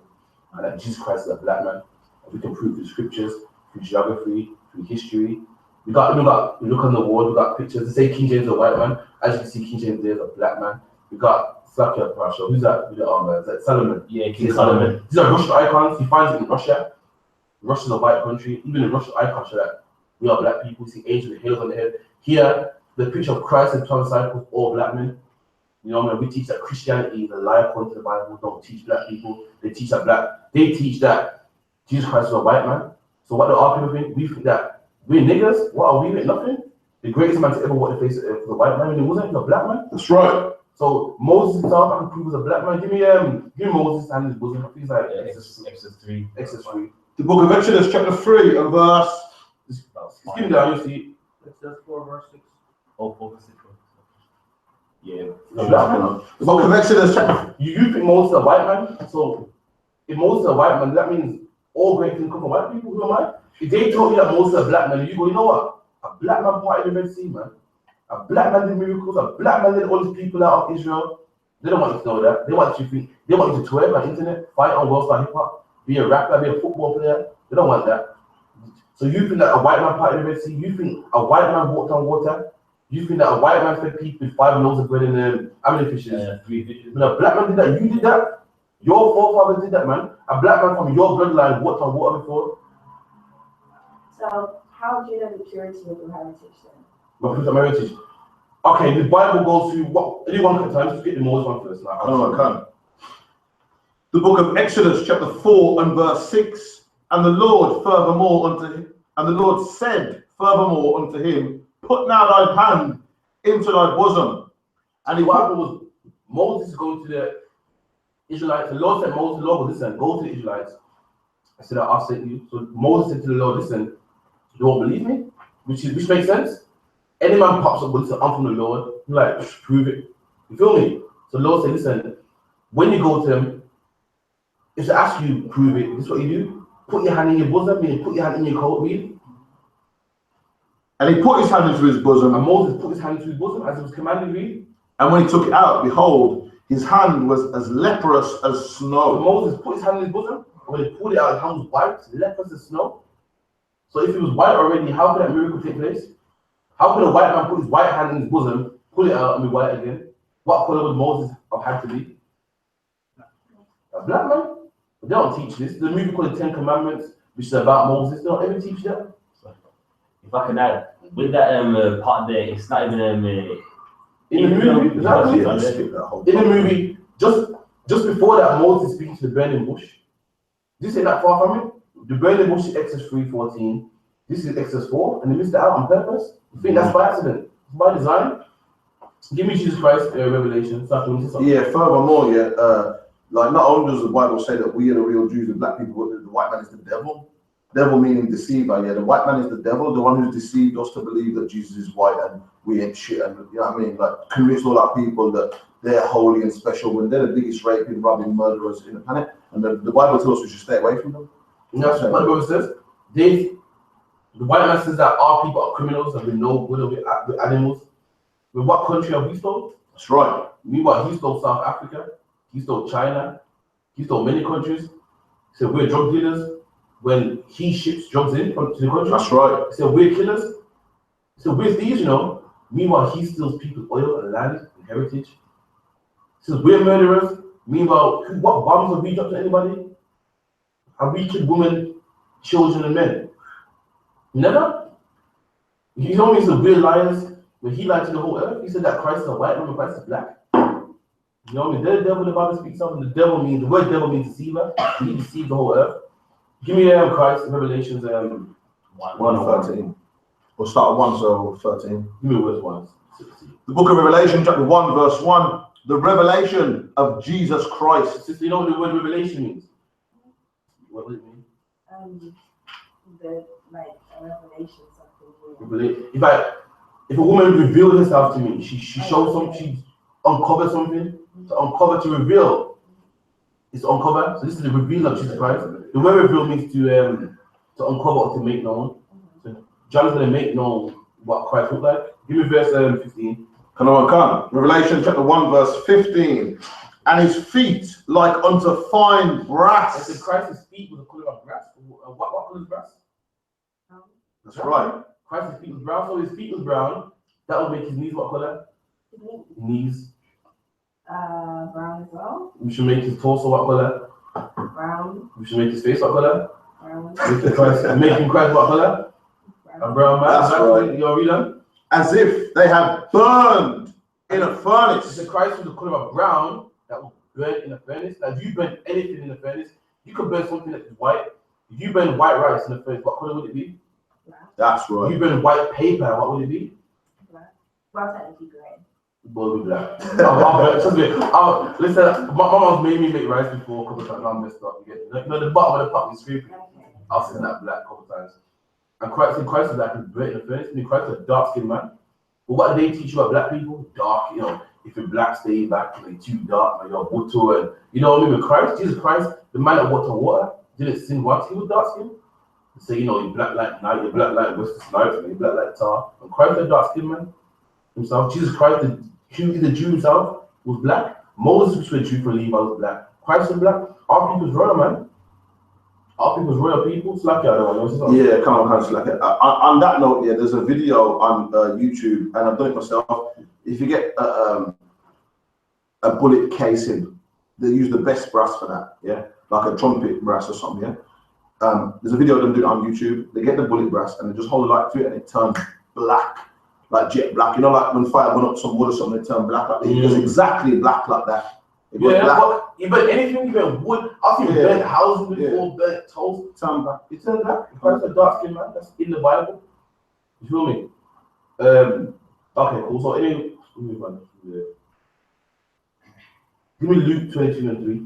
And that Jesus Christ is a black man. And we can prove through scriptures, through geography, through history. We look on the wall, we got pictures. They say King James is a white man. As you can see, King James there is a black man. We got Isupk Pasha. Who's that? Is that Solomon?
Yeah, King Solomon.
These are Russian icons. You find it in Russia. Russia's a white country. Even in Russian icons show that we are black people. We see angels with halos on the head. Here, the picture of Christ and 12 disciples, all black men. You know what I mean? We teach that Christianity is a lie according to the Bible. Don't teach black people. They teach that Jesus Christ is a white man. So what do our people think? We think that we're niggas. What are we? We're nothing. The greatest man to ever walk the face of the earth was a white man. And he wasn't. He was a black man.
that's right.
So Moses himself, I can prove was a black man. Give me Moses and his bosom. He's like
Exodus 3.
Exodus 3.
The book of Exodus, chapter 3, and verse
Just skim down, you see.
Exodus 4 verse 6.
Oh, 4:6. Yeah.
The book of Exodus chapter.
You think Moses is a white man? So if Moses is a white man, that means all great things come from white people. Who am I? If they told you that Moses is a black man, you go, you know what? A black man parted the Red Sea, man. A black man did miracles. A black man did all these people out of Israel. They don't want you to know that. They want you to think. They want you to twerk on the internet, fight on World Star Hip Hop, be a rapper, be a football player. They don't want that. So you think that a white man parted the Red Sea? You think a white man walked on water? You think that a white man fed people with 5 loaves of bread and how many fishes?
3 fishes.
When a black man did that, you did that. Your forefathers did that, man. A black man from your bloodline walked on water before.
So how do you know the purity of your heritage then?
My proof of my heritage. Okay, the Bible goes through what? Anyone can time. Just get the Moses one first. Now.
I can. The book of Exodus chapter 4 and verse 6. And the Lord said furthermore unto him, put now thy hand into thy bosom.
And what happened was Moses is going to the Israelites. The Lord said, Moses, Lord, listen, go to the Israelites. I said, I'll send you. So Moses said to the Lord, listen, you won't believe me? Which makes sense. Any man pops up with, listen, I'm from the Lord. You're like, prove it. You feel me? So the Lord said, listen, when you go to them, if they ask you, prove it, this is what you do. Put your hand in your bosom, meaning put your hand in your coat, read.
And he put his hand into his bosom.
And Moses put his hand into his bosom as he was commanded, read.
And when he took it out, behold, his hand was as leprous as
So
snow.
Moses put his hand in his bosom. And when he pulled it out, his hand was white, leprous as snow. So if it was white already, how could that miracle take place? How could a white man put his white hand in his bosom, pull it out, and be white again? What color would Moses have had to be? A black man. But they don't teach this. The movie called The 10 Commandments, which is about Moses. They don't ever teach that.
If I can add, with that part there, it's not even
In the movie, exactly. In the movie, just before that, Moses speaks to the burning bush. This ain't that far from it. The burning bush is Exodus 3:14. This is Exodus 4, and they missed it out on purpose. You think that's by accident? It's by design. Give me Jesus Christ, Revelation.
Yeah, furthermore, like not only does the Bible say that we are the real Jews, the black people, the white man is the devil. Devil meaning deceiver, yeah. The white man is the devil, the one who's deceived us to believe that Jesus is white and we ain't shit, and you know what I mean? Like convince all our people that they're holy and special when they're the biggest raping, robbing, murderers in the planet. And the Bible tells us we should stay away from them.
And that's what the Bible says. The white man says that our people are criminals and we're no good with animals. With what country have we stole?
That's right.
Meanwhile, he stole South Africa, he stole China, he stole many countries. He said we're drug dealers when he ships drugs in to the country.
That's right.
He said we're killers. He said we're thieves, you know. Meanwhile, he steals people's oil and land and heritage. He says we're murderers. Meanwhile, what bombs have we dropped on anybody? Have we killed women, children, and men? Never. You know, he said we're liars. When he lied to the whole earth, he said that Christ is a white man and Christ is black. You know what I mean? They're the devil the Bible speaks of, and the word devil means deceiver. He deceived the whole earth. Give me Christ, Revelations
1:13. We'll start at 1, so 13.
Give me verse 1.
The book of Revelation, chapter 1, verse 1. The revelation of Jesus Christ.
Sister, you know what the word revelation means? What does it mean?
The a revelation, something.
If a woman revealed herself to me, she showed something, she uncovered something. To uncover, to reveal, is to uncover. So this is the reveal of Jesus Christ. The word reveal means to uncover or to make known. So John's going to make known what Christ looked like. Give me verse 15.
Can I come? Revelation chapter 1, verse 15. And his feet like unto fine brass.
I said Christ's feet was the color of brass. What color is brass?
That's right.
Christ's feet was brown, so his feet was brown. That would make his knees what color? Knees.
Brown as well.
We should make his torso what color?
Brown.
We should make his face what color?
Brown.
Making Christ what color? A brown man.
That's right.
You're reading?
As if they had burned in a furnace.
The Christ was the color of brown that was burnt in a furnace. Now, if you burn anything in the furnace, you could burn something that is white. If you burn white rice in the furnace, what color would it be?
Black.
That's right.
If you burn white paper, what would it be?
Black. Well, technically gray.
Will be black. Listen, my mom's made me make rice before a couple of times. I'm messed up again. No, the bottom of the pot is scraping.
Okay.
I'll send that black a couple of times. And Christ is like a bread in the furnace. And Christ is a dark skinned man. But what do they teach you about black people? Dark, you know, if you're black, stay back, you're too dark, man, you're butter, and you know what I mean? With Christ, Jesus Christ, the man that walked on water, didn't sin once, he was dark skinned. They say, you know, you're black like night, you're black like Western Snipes, and you're black like tar. And Christ, the dark skinned man himself. Jesus Christ, the Jew himself, was black. Moses was a Jew for Levi, was black. Christ was black. Our people's royal, man. Our people's royal people. Slack it, I don't know.
Yeah, come on, kind of slack it. On that note, yeah, there's a video on YouTube, and I've done it myself. If you get a bullet casing, they use the best brass for that, yeah, like a trumpet brass or something, yeah. There's a video of them doing it on YouTube. They get the bullet brass and they just hold the light to it and it turns black, like jet black. You know, like when fire went up some wood or something, it turned black. Like it goes exactly black like that.
But anything, even wood, I've seen burnt houses before, burnt toast, turn black. It turns black. Christ a dark skin man. That's in the Bible. You feel me? Okay, cool. So anyway, give me Luke 22 and 3.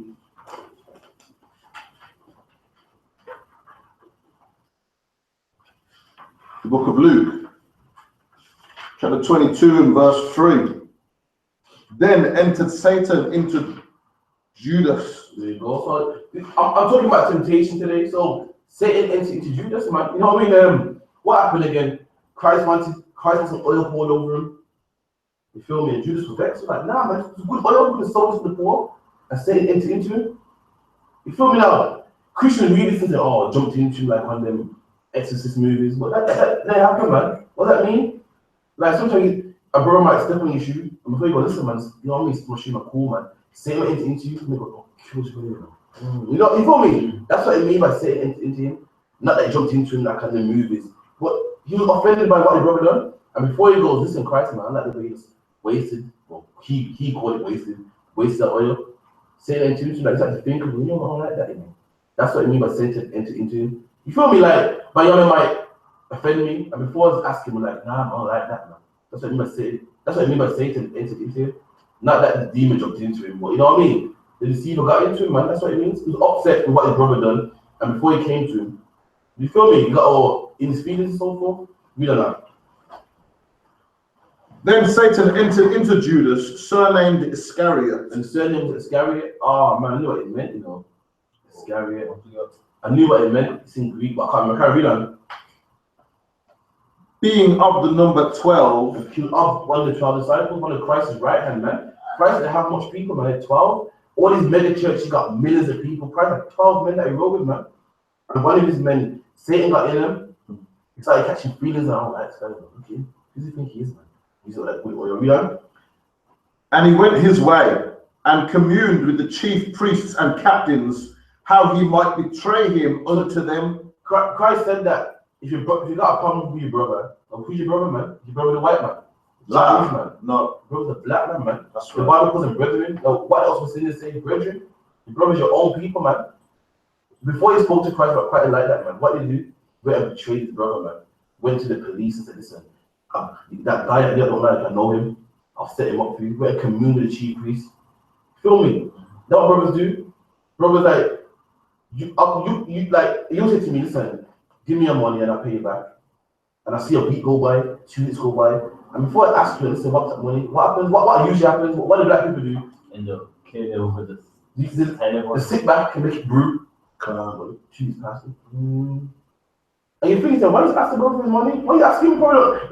The book of Luke, chapter 22 and verse 3. Then entered Satan into Judas.
There you go. So I'm talking about temptation today. So Satan entered into Judas, man. You know what I mean? What happened again? Christ wanted some oil poured over him. You feel me? And Judas was vexed. Like, nah, man, it's good oil. We can sow this to the poor. And Satan entered into him. You feel me now? Christian really think that, oh, jumped into him like one of them exorcist movies. But that happened, man. What does that mean? Like, sometimes a brother might step on your shoe, and before you go, listen, man, you know what I mean? My shoe, my cool, man. Satan entered into you, and they go, oh, kill you. You know, you feel me? That's what I mean by Satan entered into him. Not that he jumped into him like in the movies. But he was offended by what his brother done. And before he goes, listen, Christ, man, like the way he was wasted. Well, he called it wasted that oil. Satan entered into him, like, he's like to think of, you know, I don't like that, you know. That's what I mean by Satan entered into him. You feel me? Like, my young might offend me, and before I was asking him, like, nah, I don't like that, man. That's what I mean by Satan. That's what I mean by Satan entered into him. Not that the demon jumped into him, but you know what I mean? The deceiver got into him, man. That's what it means. He was upset with what his brother done, and before he came to him, you feel me? He got all in his feelings and so forth. We don't know.
Then Satan entered into Judas, surnamed Iscariot.
And surnamed Iscariot. Oh man, I knew what it meant, you know. Iscariot. I knew what it meant. It's in Greek, but I can't remember. I can't read on.
Being of the number 12.
Of one of the 12 disciples, one of Christ's right hand, man. Christ didn't have much people, man. 12. All these mega churches, he got millions of people. Christ had 12 men that he rode with, man. And one of his men, Satan got in him. He started catching feelings and all that. Okay, who do you think he is, man? He's like, good oil. You know?
And he went his way and communed with the chief priests and captains how he might betray him unto them.
Christ said that if you got a problem with your brother, who's your brother, man? Your brother, the white man. Black man. No, brother's a black man. That's right. The Bible calls him brethren. No, what else was in this saying, brethren? Your brother's your own people, man. Before he spoke to Christ about quite like that, man, what did he do? Went and betrayed his brother, man. Went to the police and said, listen, that guy, I don't like, I know him. I'll set him up for you. Went and commune with the chief priest. Feel me? That's what brothers do. Brothers like, you say to me, listen, give me your money and I'll pay you back. And I see a week go by, 2 weeks go by, and before I ask you, listen, what's that money? What happens? What usually happens? What do black people do?
And the kid over the
they sit back and make it brew. Cheese passing. And you think, why is asking God for his money? Why are you asking him? You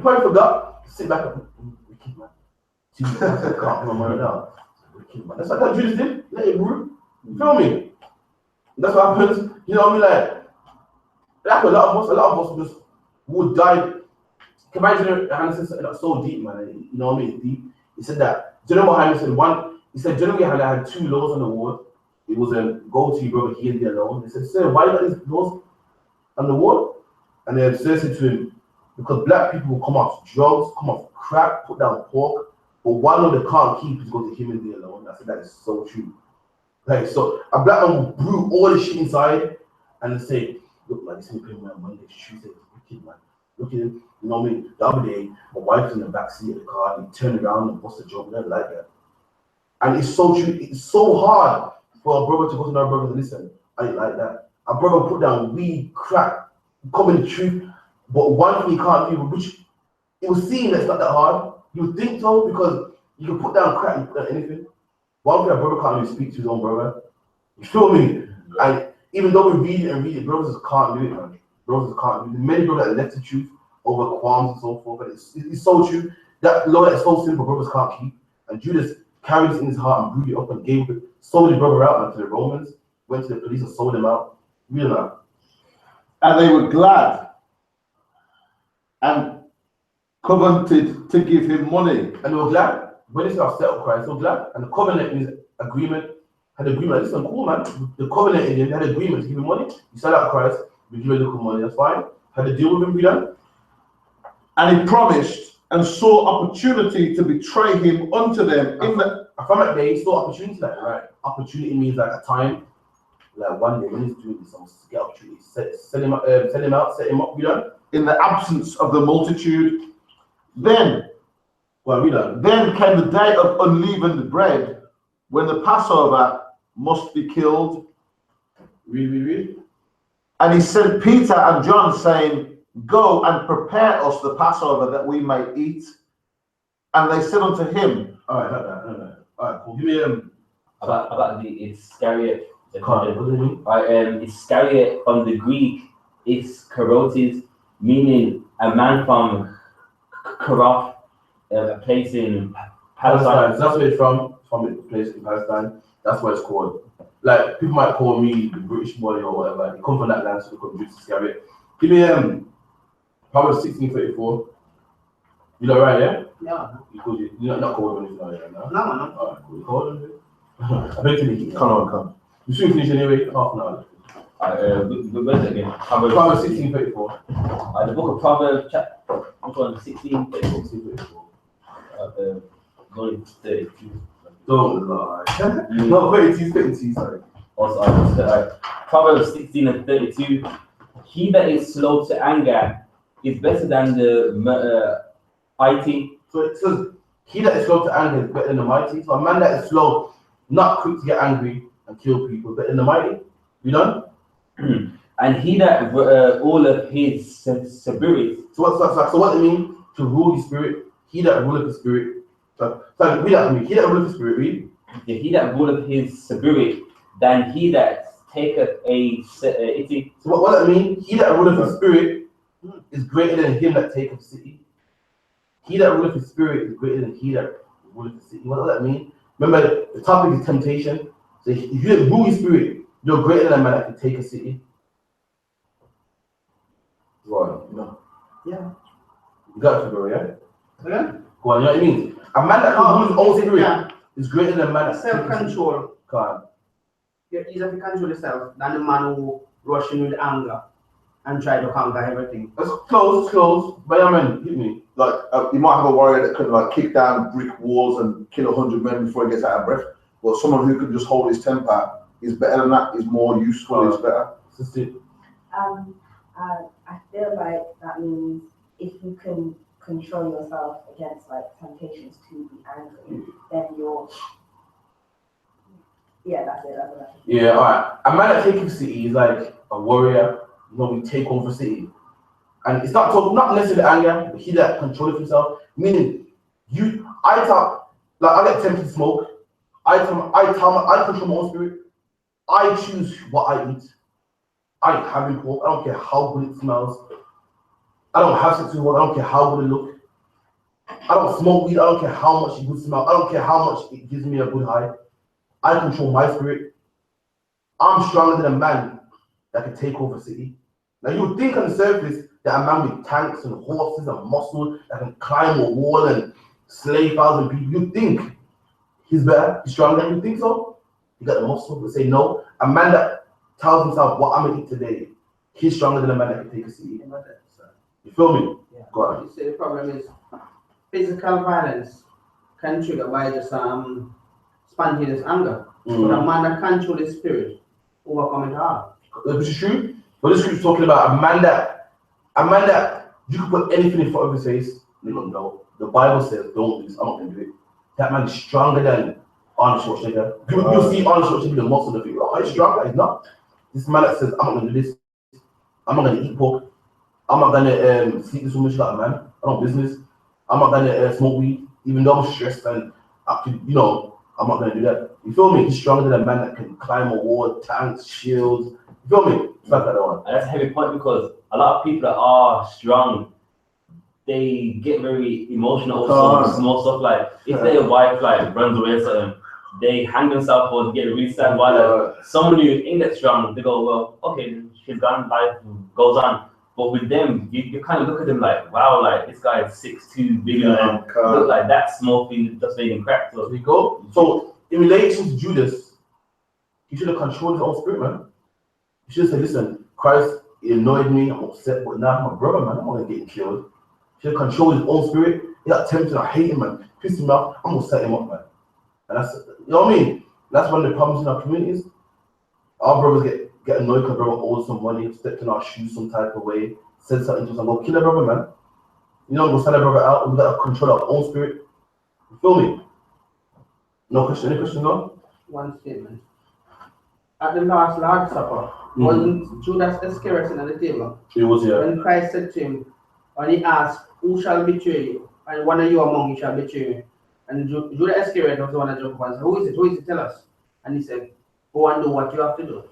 probably forgot. Sit back and wicked man. Cheese passing, can't put my money down. Wicked man. That's like what Judas did. Let it brew. You feel me? That's what happens. You know what I mean? Like a lot of us just would die. Imagine Hannah said something that's so deep, man. You know what I mean? It's deep. He said that GEN.YAHANNA said one. He said GEN.YAHANNA had 2 laws on the wall. It was a go to your brother, he and the alone. He said, sir, why you got these laws on the wall? And they said to him, because black people will come off drugs, come off crack, put down pork, but one of they can't keep is go to him and the alone. I said that is so true. Like, so a black man will brew all the shit inside and then say, look, man, this is paying my Monday, Tuesday, wicked man. Look at him, you know what I mean? The other day, my wife's in the back seat of the car, and he turned around and bust a joke, never like that. And it's so true, it's so hard for a brother to go to another brother and listen, I ain't like that. A brother put down weed, crack, come in the truth, But one thing he can't do, which it was seen that it's not that hard. You would think so because you can put down crack, you put down anything. One thing a brother can't really speak to his own brother. You feel me? And even though we read it, brothers just can't do it, man. Brothers just can't do it. Many brothers that left the truth over qualms and so forth. And it's so true. That law that's so simple, brothers can't keep. And Judas carried this in his heart and brewed it up and gave it, sold his brother out, man, to the Romans, went to the police and sold him out. Real man.
And they were glad and covenanted to give him money.
And they were glad. When they said I've settled Christ, they were glad. And the covenant in his agreement had agreement. Listen, cool, man. The covenant in him had agreement to give him money. You sell out Christ, we give you a little money, that's fine. Had a deal with him, we done.
And he promised and saw opportunity to betray him unto them in the.
From that day, he saw opportunity, like, right? Opportunity means like a time, like one day when he's doing this, I'm get opportunity. Sell him out, set him up, we done.
In the absence of the multitude. Then,
well, we done.
Then came the day of unleavened bread, when the Passover must be killed.
Read.
And he sent Peter and John, saying, Go and prepare us the Passover that we may eat. And they said unto him,
all right, cool. Give me
about the Iscariot.
What do you mean?
Iscariot from the Greek is karotes, meaning a man from Karoth, a place in Palestine.
So that's where it's from a place in Palestine. That's what it's called. Like, people might call me the British boy or whatever. They come from that land, so they call Judas Iscariot. Give me Proverbs 16:34. You know, right, yeah?
Yeah.
You're not called on this now, yeah?
No, man.
Alright, cool. You called on it? I bet you
Come.
You should finish anyway, half an hour.
Where's it again?
Proverbs 16:34.
The book of Proverbs, chapter 16:34. Going to 32.
Don't lie. No, 32, sorry.
Also, Proverbs 16:32. He that is slow to anger is better than the mighty.
So it says, he that is slow to anger is better than the mighty. So a man that is slow, not quick to get angry and kill people, is better than the mighty. You done?
And he that all of his spirit.
So what it mean to rule his spirit? He that ruleth his spirit. So read that for me. He that ruleth his spirit, read.
Yeah, he that ruleth his spirit than he that taketh a city.
So what does that mean? He that ruleth his spirit is greater than him that taketh a city. He that ruleth his spirit is greater than he that ruleth the city. What does that mean? Remember, the topic is temptation. So if you rule his spirit, you're greater than a man that can take a city. Go on, you know.
Yeah.
You got to go, yeah?
Yeah.
Go on, you know what I mean? A man that can rule his own spirit is greater than a man that
self-control.
Go on.
You're easier to control yourself than the man who rushing with anger and try to conquer everything.
It's close. But yeah, man, hit me.
Like, you might have a warrior that can like kick down brick walls and kill 100 men before he gets out of breath. But someone who can just hold his temper is better than that, is more useful, is better.
I feel like that means if you can control yourself against like temptations to be angry, then you're. Yeah, that's it.
Yeah, alright. A man that takes a city is like a warrior. You know, we take over city, and it's not necessarily anger, but he that controls himself. Meaning, I get tempted to smoke. I control my own spirit. I choose what I eat. I ain't having pork. I don't care how good it smells. I don't have sex with one. I don't care how good it look. I don't smoke weed. I don't care how much it good smell. I don't care how much it gives me a good high. I control my spirit. I'm stronger than a man that can take over a city. Now you would think on the surface that a man with tanks and horses and muscle that can climb a wall and slay 1,000 people, you'd think he's better, he's stronger. You think so? You got the muscle, but say no. A man that tells himself what I'm gonna eat today, he's stronger than a man that can take a city. You feel me?
Yeah.
Go on.
You see, the problem is physical violence can trigger by just spontaneous anger. But a man that controls his spirit overcome it all.
Which is true. But this scripture is talking about a man that you can put anything in front of his face. You don't know. The Bible says, don't do this. I'm not gonna do it. That man is stronger than Arnold Schwarzenegger. You'll see Arnold Schwarzenegger, the muscle of it. Oh, he's stronger. He's not. This man that says, I'm not gonna do this. I'm not gonna eat pork. I'm not gonna sleep this woman, she's like a man. I don't business. I'm not gonna smoke weed, even though I'm stressed and I could, you know, I'm not gonna do that. You feel me? He's stronger than a man that can climb a wall, tanks, shields. You feel me? It's like that one.
And that's a heavy point because a lot of people that are strong, they get very emotional over small stuff. Like if their wife like runs away or something, they hang themselves or get really sad. While someone who ain't that strong, they go, well, okay, she's gone, life goes on. But with them, you kind of look at them like, wow, like this guy is 6'2", bigger, and look like that small thing just made him crack. So
there you go. So in relation to Judas, he should have controlled his own spirit, man. He should have said, listen, Christ, he annoyed me, I'm upset, but now I'm a brother, man, I'm not gonna get killed. He should have controlled his own spirit. He got tempted, I hate him, man. Pissed him off, I'm gonna set him up, man. And that's, you know what I mean? That's one of the problems in our communities. Our brothers get annoyed because brother owes some money, stepped in our shoes some type of way, said something to us, and go kill a brother, man. You know, go send a brother out, we gotta control our own spirit. You feel me? No question, any questions, no?
One statement. At the last Lord's Supper, wasn't Judas Iscariot at the table?
It was, yeah.
When Christ said to him, when he asked, who shall betray you? And one of you among you shall betray me. And Judas Iscariot was the one that jumped up and said, who is it? Who is it? Tell us. And he said, go and do what you have to do.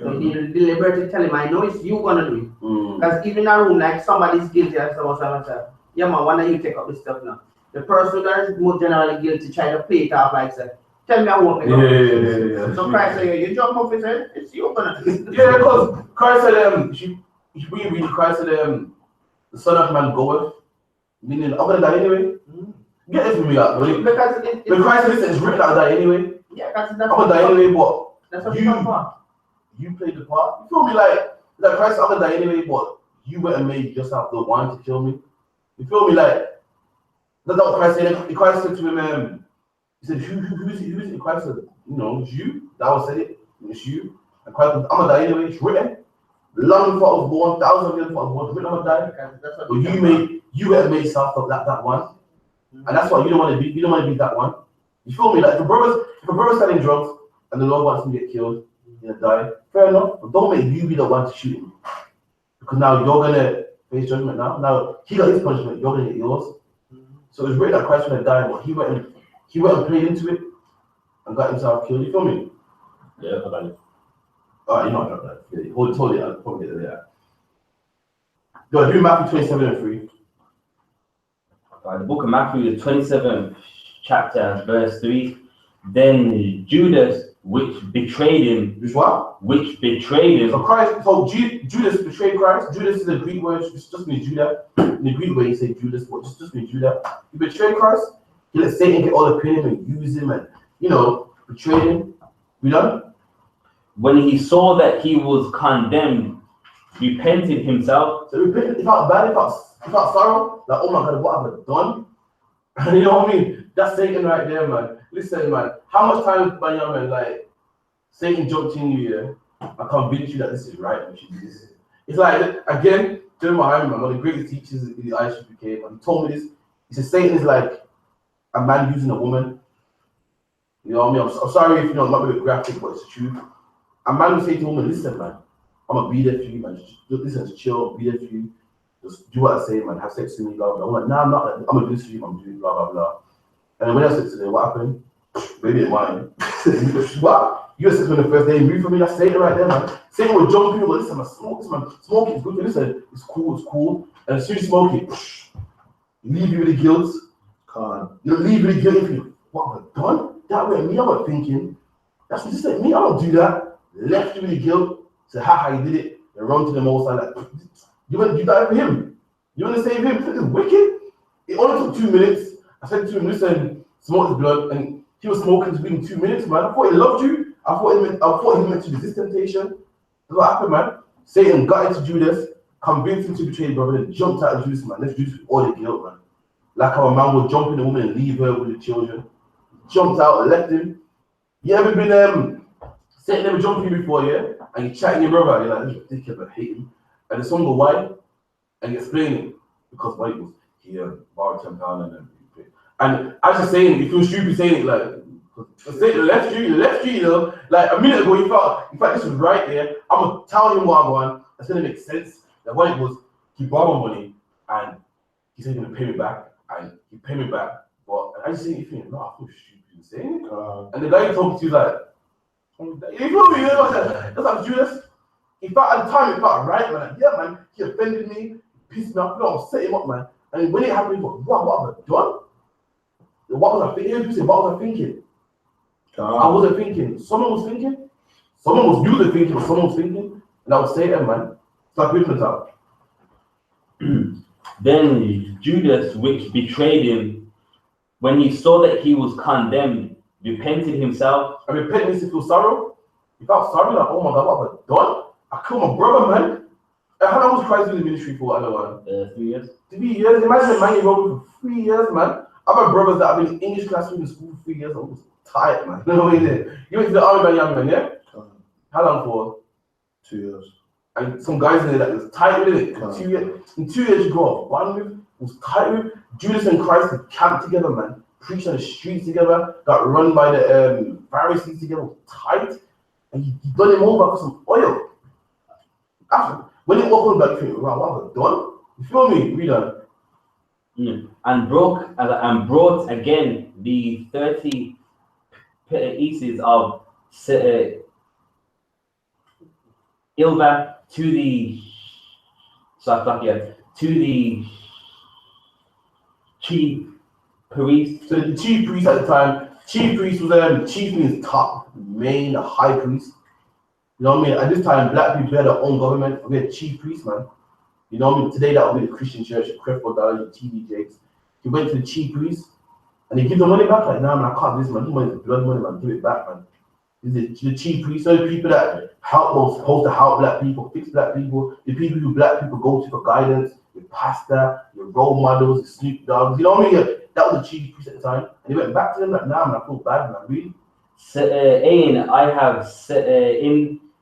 So he deliberately tell him, I know it's you gonna do it. Because even in a room, like somebody's guilty and someone said, yeah man, why don't you take up this stuff now? The person that is more generally guilty try to play it off like say, tell me I won't make
Yeah.
So Christ said, you jump off his head, it's you gonna do it.
Yeah, because Christ said, if we read Christ said, the Son of Man goeth, meaning I'm gonna die anyway. Get it from me out, right?
Because
when Christ said, listen, it's written I'll die anyway.
Yeah, that's
I'm gonna die anyway, but
that's what you for.
You played the part. You feel me? Like Christ, I'm gonna die anyway, but you went and made yourself the one to kill me. You feel me? Like that's not what Christ said. Christ said to him, he said, who is it? Christ said, you know, it's you. That was said it. It's you. And Christ said, I'm gonna die anyway. It's written. Long before I was born, thousands of years before I was born, it's written I'm gonna die. But you went and made yourself that one. And that's why you don't want to be that one. You feel me? Like if a brother's selling drugs and the Lord wants him to get killed, he'll die. Fair enough. But don't make you be the one to shoot him. Because now you're gonna face judgment now. Now he got his punishment, you're gonna get yours. So it's written that Christ was gonna die, but he went and played into it and got himself killed. You feel me?
yeah, I got it.
Alright, you know I got that. Yeah, hold it, I'll probably get there. Go do Matthew 27:3.
The book of Matthew, the 27th chapter, verse 3. Then Judas, which betrayed him.
Which what?
Which betrayed him.
So Judas betrayed Christ. Judas is a Greek word, it just means Judah. In the Greek way, you say Judas, but just means Judah. He betrayed Christ. He let Satan get all the pin him and use him and, you know, betrayed him. We done?
When he saw that he was condemned, repented himself.
So repented, he felt bad, he felt sorrow. Like, oh my God, what have I done? And you know what I mean? That's Satan right there, man. Listen, man. How much time, my young man, like, Satan jumped in you here and convinced you that this is right and you should do this. It's like, again, Gen.YAHANNA, man, one of the greatest teachers in the I.S.U.P.K, man, he told me this. He said, Satan is like a man using a woman. You know what I mean? I'm sorry if you know, I'm not a bit graphic, but it's true. A man will say to a woman, listen, man, I'm gonna be there for you, man. Just listen, just chill, be there for you. Just do what I say, man. Have sex with me, blah, blah. I'm like, nah, I'm not. I'm gonna do this for you. I'm doing blah, blah, blah. And then when I said today, what happened? Baby, it mine. What? You were sitting on the first day, move for me. That's Satan right there, man. Satan will jump in, but listen, man, smoke this, man. Smoking is good. Listen, it's cool. And as soon as you smoke it, leave you with the guilt. You'll leave you with the guilt if you, what have I done? That way, me, I'm not thinking. That's what just like me, I don't do that. Left you with the guilt. Say, haha, you did it. They run to the most side like, you died for him. You want to save him? This is wicked. It only took 2 minutes. I said to him, listen, smoke his blood, and he was smoking within 2 minutes, man. I thought he loved you. I thought he meant to resist temptation. That's what happened, man. Satan got into Judas, convinced him to betray his brother, and jumped out of Judas, man. Let's Judas with all the guilt, man. Like how a man would jump in the woman and leave her with the children. Jumped out and left him. You ever been Satan never jumped you before, yeah? And you chatting your brother, you're like, this is ridiculous, I hate him. And the son go, why? And you explain it. Because why it was here, borrowed £10 and then you pay. And as you're saying it, you feel stupid saying it, like, Satan left you, you know. Like a minute ago, you felt this was right there. I'm gonna tell him what I want. That's gonna make sense. That what it was, he borrowed my money and he said he's gonna pay me back, and he paid me back. But I just think, no, I feel stupid saying it. And the guy he told me, he was like, you feel me? You know, that's like Judas. He felt at the time, he felt right, man. Like, yeah, man, he offended me, pissed me off, you know, I set him up, man. And when it happened, he thought, what have I done? What was I thinking? What was I thinking? I wasn't thinking. Someone was thinking. Someone was usually thinking, but someone was thinking. And I would say that, man. Start ripping it out.
Then Judas, which betrayed him, when he saw that he was condemned, repented himself.
And repent means to feel sorrow. He felt sorry, like, oh my God, what have I done? I killed my brother, man. And how long was Christ in the ministry for? I don't know. 3 years. 3 years. Imagine a man you wrote for 3 years, man. I've had brothers that have been in English classroom in school for 3 years. I was tired, man. You know what I mean? You went to the army, man, young man, yeah? How long for?
2 years.
And some guys in there that was tight with it. In 2 years, you go off. One with was tight with. Judas and Christ had camped together, man. Preached on the streets together. Got run by the Pharisees together. Was tight. And he done him over for some oil. After, when he opened back, you think, wow, what have I done? You feel me? Read on.
And brought again the 30 pieces of silver to the chief priest.
So the chief priest at the time, chief priest was chief means top, main, the high priest. You know what I mean? At this time, black people had their own government. We had chief priest, man. You know what I mean? Today that would be the Christian church, Creflo Dollar, TD Jakes. He went to the chief priest and he give the money back. Like, nah, man, I can't do this, man. This money is blood money, man. Give it back, man. The chief priest, so the people that help, supposed to help black people, fix black people, the people who black people go to for guidance, your pastor, your role models, the Snoop Dogs, you know what I mean? That was the chief priest at the time. And he went back to them like, nah, man, I feel bad, man, really.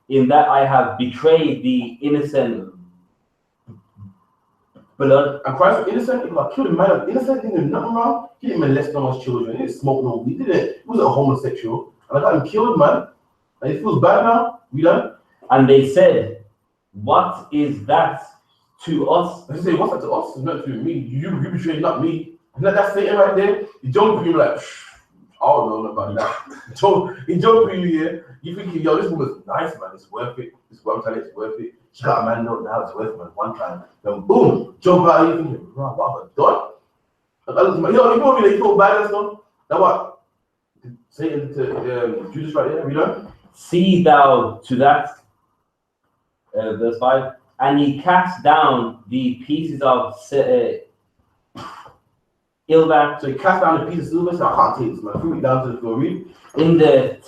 In that I have betrayed the innocent blood.
And Christ was innocent. He like killed a man. Innocent, didn't do nothing wrong. He didn't molest no one's children. He didn't smoke no weed. He wasn't a homosexual. And I got him killed, man. And he feels bad now. We done.
And they said, "What is that to us?"
And he said, "What's that to us? It's not to me. You betrayed, not me." And that's Satan right there. He jumped for you like, I don't know about that. He jumped for you here. You thinking, yo, this woman's nice, man. It's worth it. This one time it's worth it. She got a man, no, now it's worth it, man. One time. Then boom, jump out. You thinking, bro, what have I done? You know, you feel me? You feel bad and stuff. Now what? Satan to Judas right here, you know?
See thou to that, verse 5, and he cast down the pieces of silver.
So he cast down the piece of silver, so I can't take this, man. Threw it down to the floor, read.
In the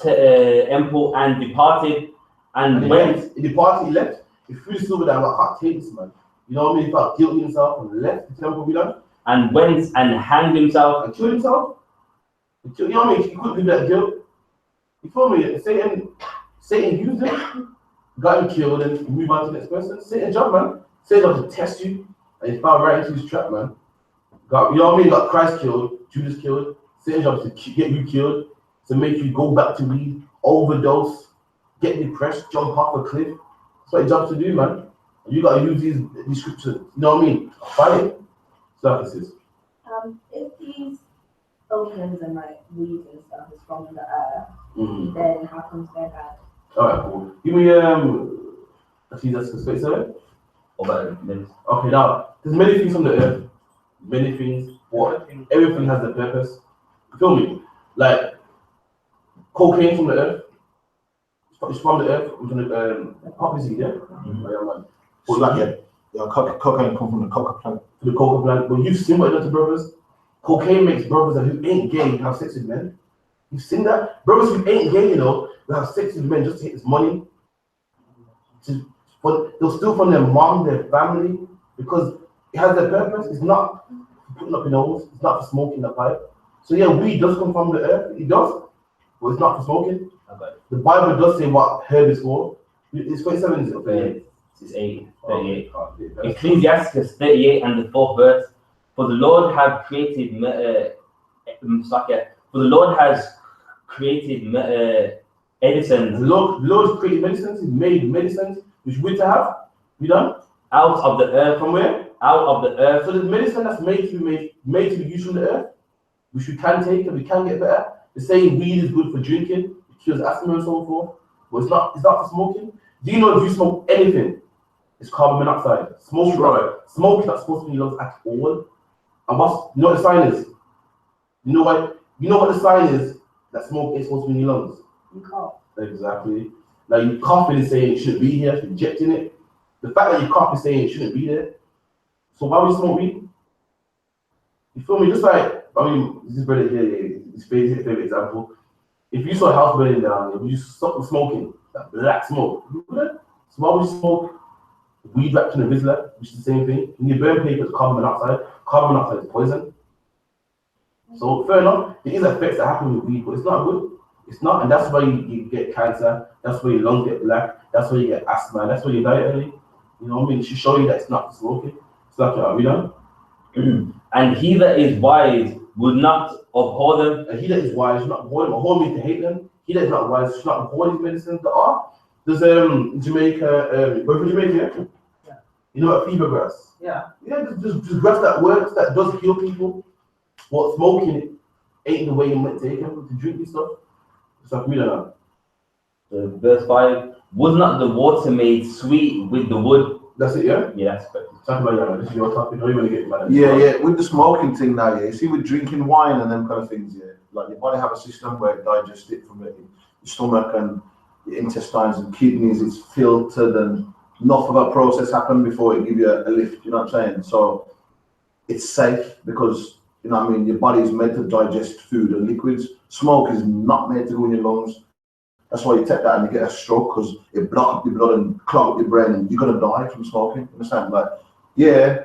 temple and departed, and went.
He departed, he left. He threw the silver down, I can't take this, man. You know what I mean? He felt guilty himself and left the temple, you know?
And went and hanged himself.
And killed himself? You know what I mean? He couldn't do that guilt. You feel me? Satan used him, got him killed, and he moved on to the next person. Satan's job, man. Satan's job to test you, and he fell right into his trap, man. You know what I mean? Got Christ killed, Judas killed. Satan's job is to get you killed, to make you go back to weed, overdose, get depressed, jump off a cliff. That's what your job's to do, man. You gotta use these scriptures. You know what I mean? Fight it. So this is.
If these opiums and like weed and stuff is from the earth, then how comes they're bad?
Alright, cool. Give me actually that's the space of it. Okay, now there's many things on the earth. Many things. What? Everything has a purpose. You feel me? Like cocaine from the earth. It's from the earth. We're gonna poppy seed, yeah?
So like, cocaine come from the coca plant.
The coca plant. But you've seen what it does to brothers? Cocaine makes brothers who ain't gay have sex with men. You've seen that? Brothers who ain't gay, you know, will have sex with men just to get this money. But they'll steal from their mom, their family, because it has a purpose. It's not for putting up your nose. It's not for smoking a pipe. So yeah, weed does come from the earth. It does, but it's not for smoking. The Bible does say what herb is for. It's 27, is it? Okay.
It's 38. Ecclesiastes 38 and the 4th verse. For the Lord has created medicines.
The Lord created medicines. He made medicines which we to have. We done.
Out of the earth.
From where?
Out of the earth.
So there's medicine that's made to be used from the earth, which we can take and we can get better. They're saying weed is good for drinking, it cures asthma and so forth, but it's not for smoking. Do you know if you smoke anything, it's carbon monoxide? Smoke is not supposed to be in your lungs at all. And you know what the sign is? You know what the sign is that smoke ain't supposed to be in your lungs?
You cough.
Exactly. Now you coughing is saying it shouldn't be here, rejecting it. The fact that you cough is saying it shouldn't be there. So why would you smoke weed? You feel me? Just like, I mean, this brother here, his favorite example. If you saw a house burning down, if you stop smoking, that black smoke, so why would you smoke weed wrapped in a Vizsla, which is the same thing? When you burn paper, it's carbon monoxide is poison. So fair enough, there is effects that happen with weed, but it's not good. It's not, and that's why you get cancer, that's why your lungs get black, that's why you get asthma, that's why you die early. You know what I mean? It should show you that it's not smoking. It's like, are we done?
And he that is wise would not abhor them.
And he that is wise should not abhor them. Abhor means to hate them. He that is not wise should not abhor these medicines that are. There's Jamaica, go for Jamaica,
Yeah.
You know what, fever grass?
Yeah.
Yeah, just grass that works, that does heal people. What smoking ain't the way you might take them to drink and stuff. It's like, we don't know.
Verse 5, was not the water made sweet with the wood?
That's it, yeah?
Yeah, that's correct.
Talk about Yana, this is your topic. How you want to get mad?
Yeah, with the smoking thing now, yeah. You see, with drinking wine and them kind of things, yeah. Like your body have a system where it digests it from your stomach and your intestines and kidneys. It's filtered and enough of a process happened before it give you a lift. You know what I'm saying? So it's safe because you know what I mean. Your body is meant to digest food and liquids. Smoke is not meant to go in your lungs. That's why you take that and you get a stroke because it blocks up your blood and clog up your brain and you're gonna die from smoking. Understand? Like, yeah,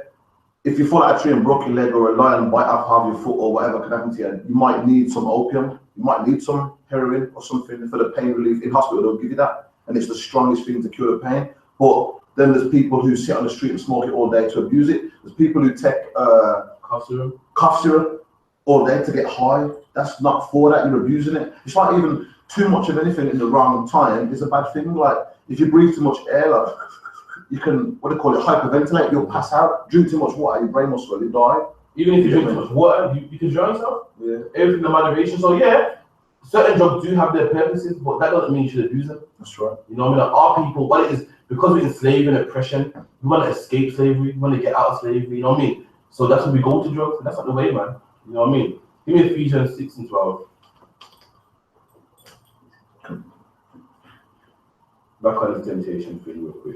if you fall out of a tree and broke your leg or a lion bite off half your foot or whatever can happen to you, you might need some opium, you might need some heroin or something for the pain relief. In hospital, they'll give you that, and it's the strongest thing to cure the pain. But then there's people who sit on the street and smoke it all day to abuse it. There's people who take cough syrup all day to get high. That's not for that, you're abusing it. It's like even too much of anything in the wrong time is a bad thing. Like if you breathe too much air, like you can, what do you call it, hyperventilate, you'll pass out. Drink too much water, your brain will slowly die.
Even if you drink too much water, you can drown yourself.
Yeah.
Everything in moderation. So yeah, certain drugs do have their purposes, but that doesn't mean you should abuse them.
That's right.
You know what I mean? Like our people, what it is, because we're enslaved and oppression, we want to escape slavery, we want to get out of slavery, you know what I mean? So that's when we go to drugs, and that's not the way, man. You know what I mean? Give me Ephesians 6 and 12. Back on the temptation thing real quick.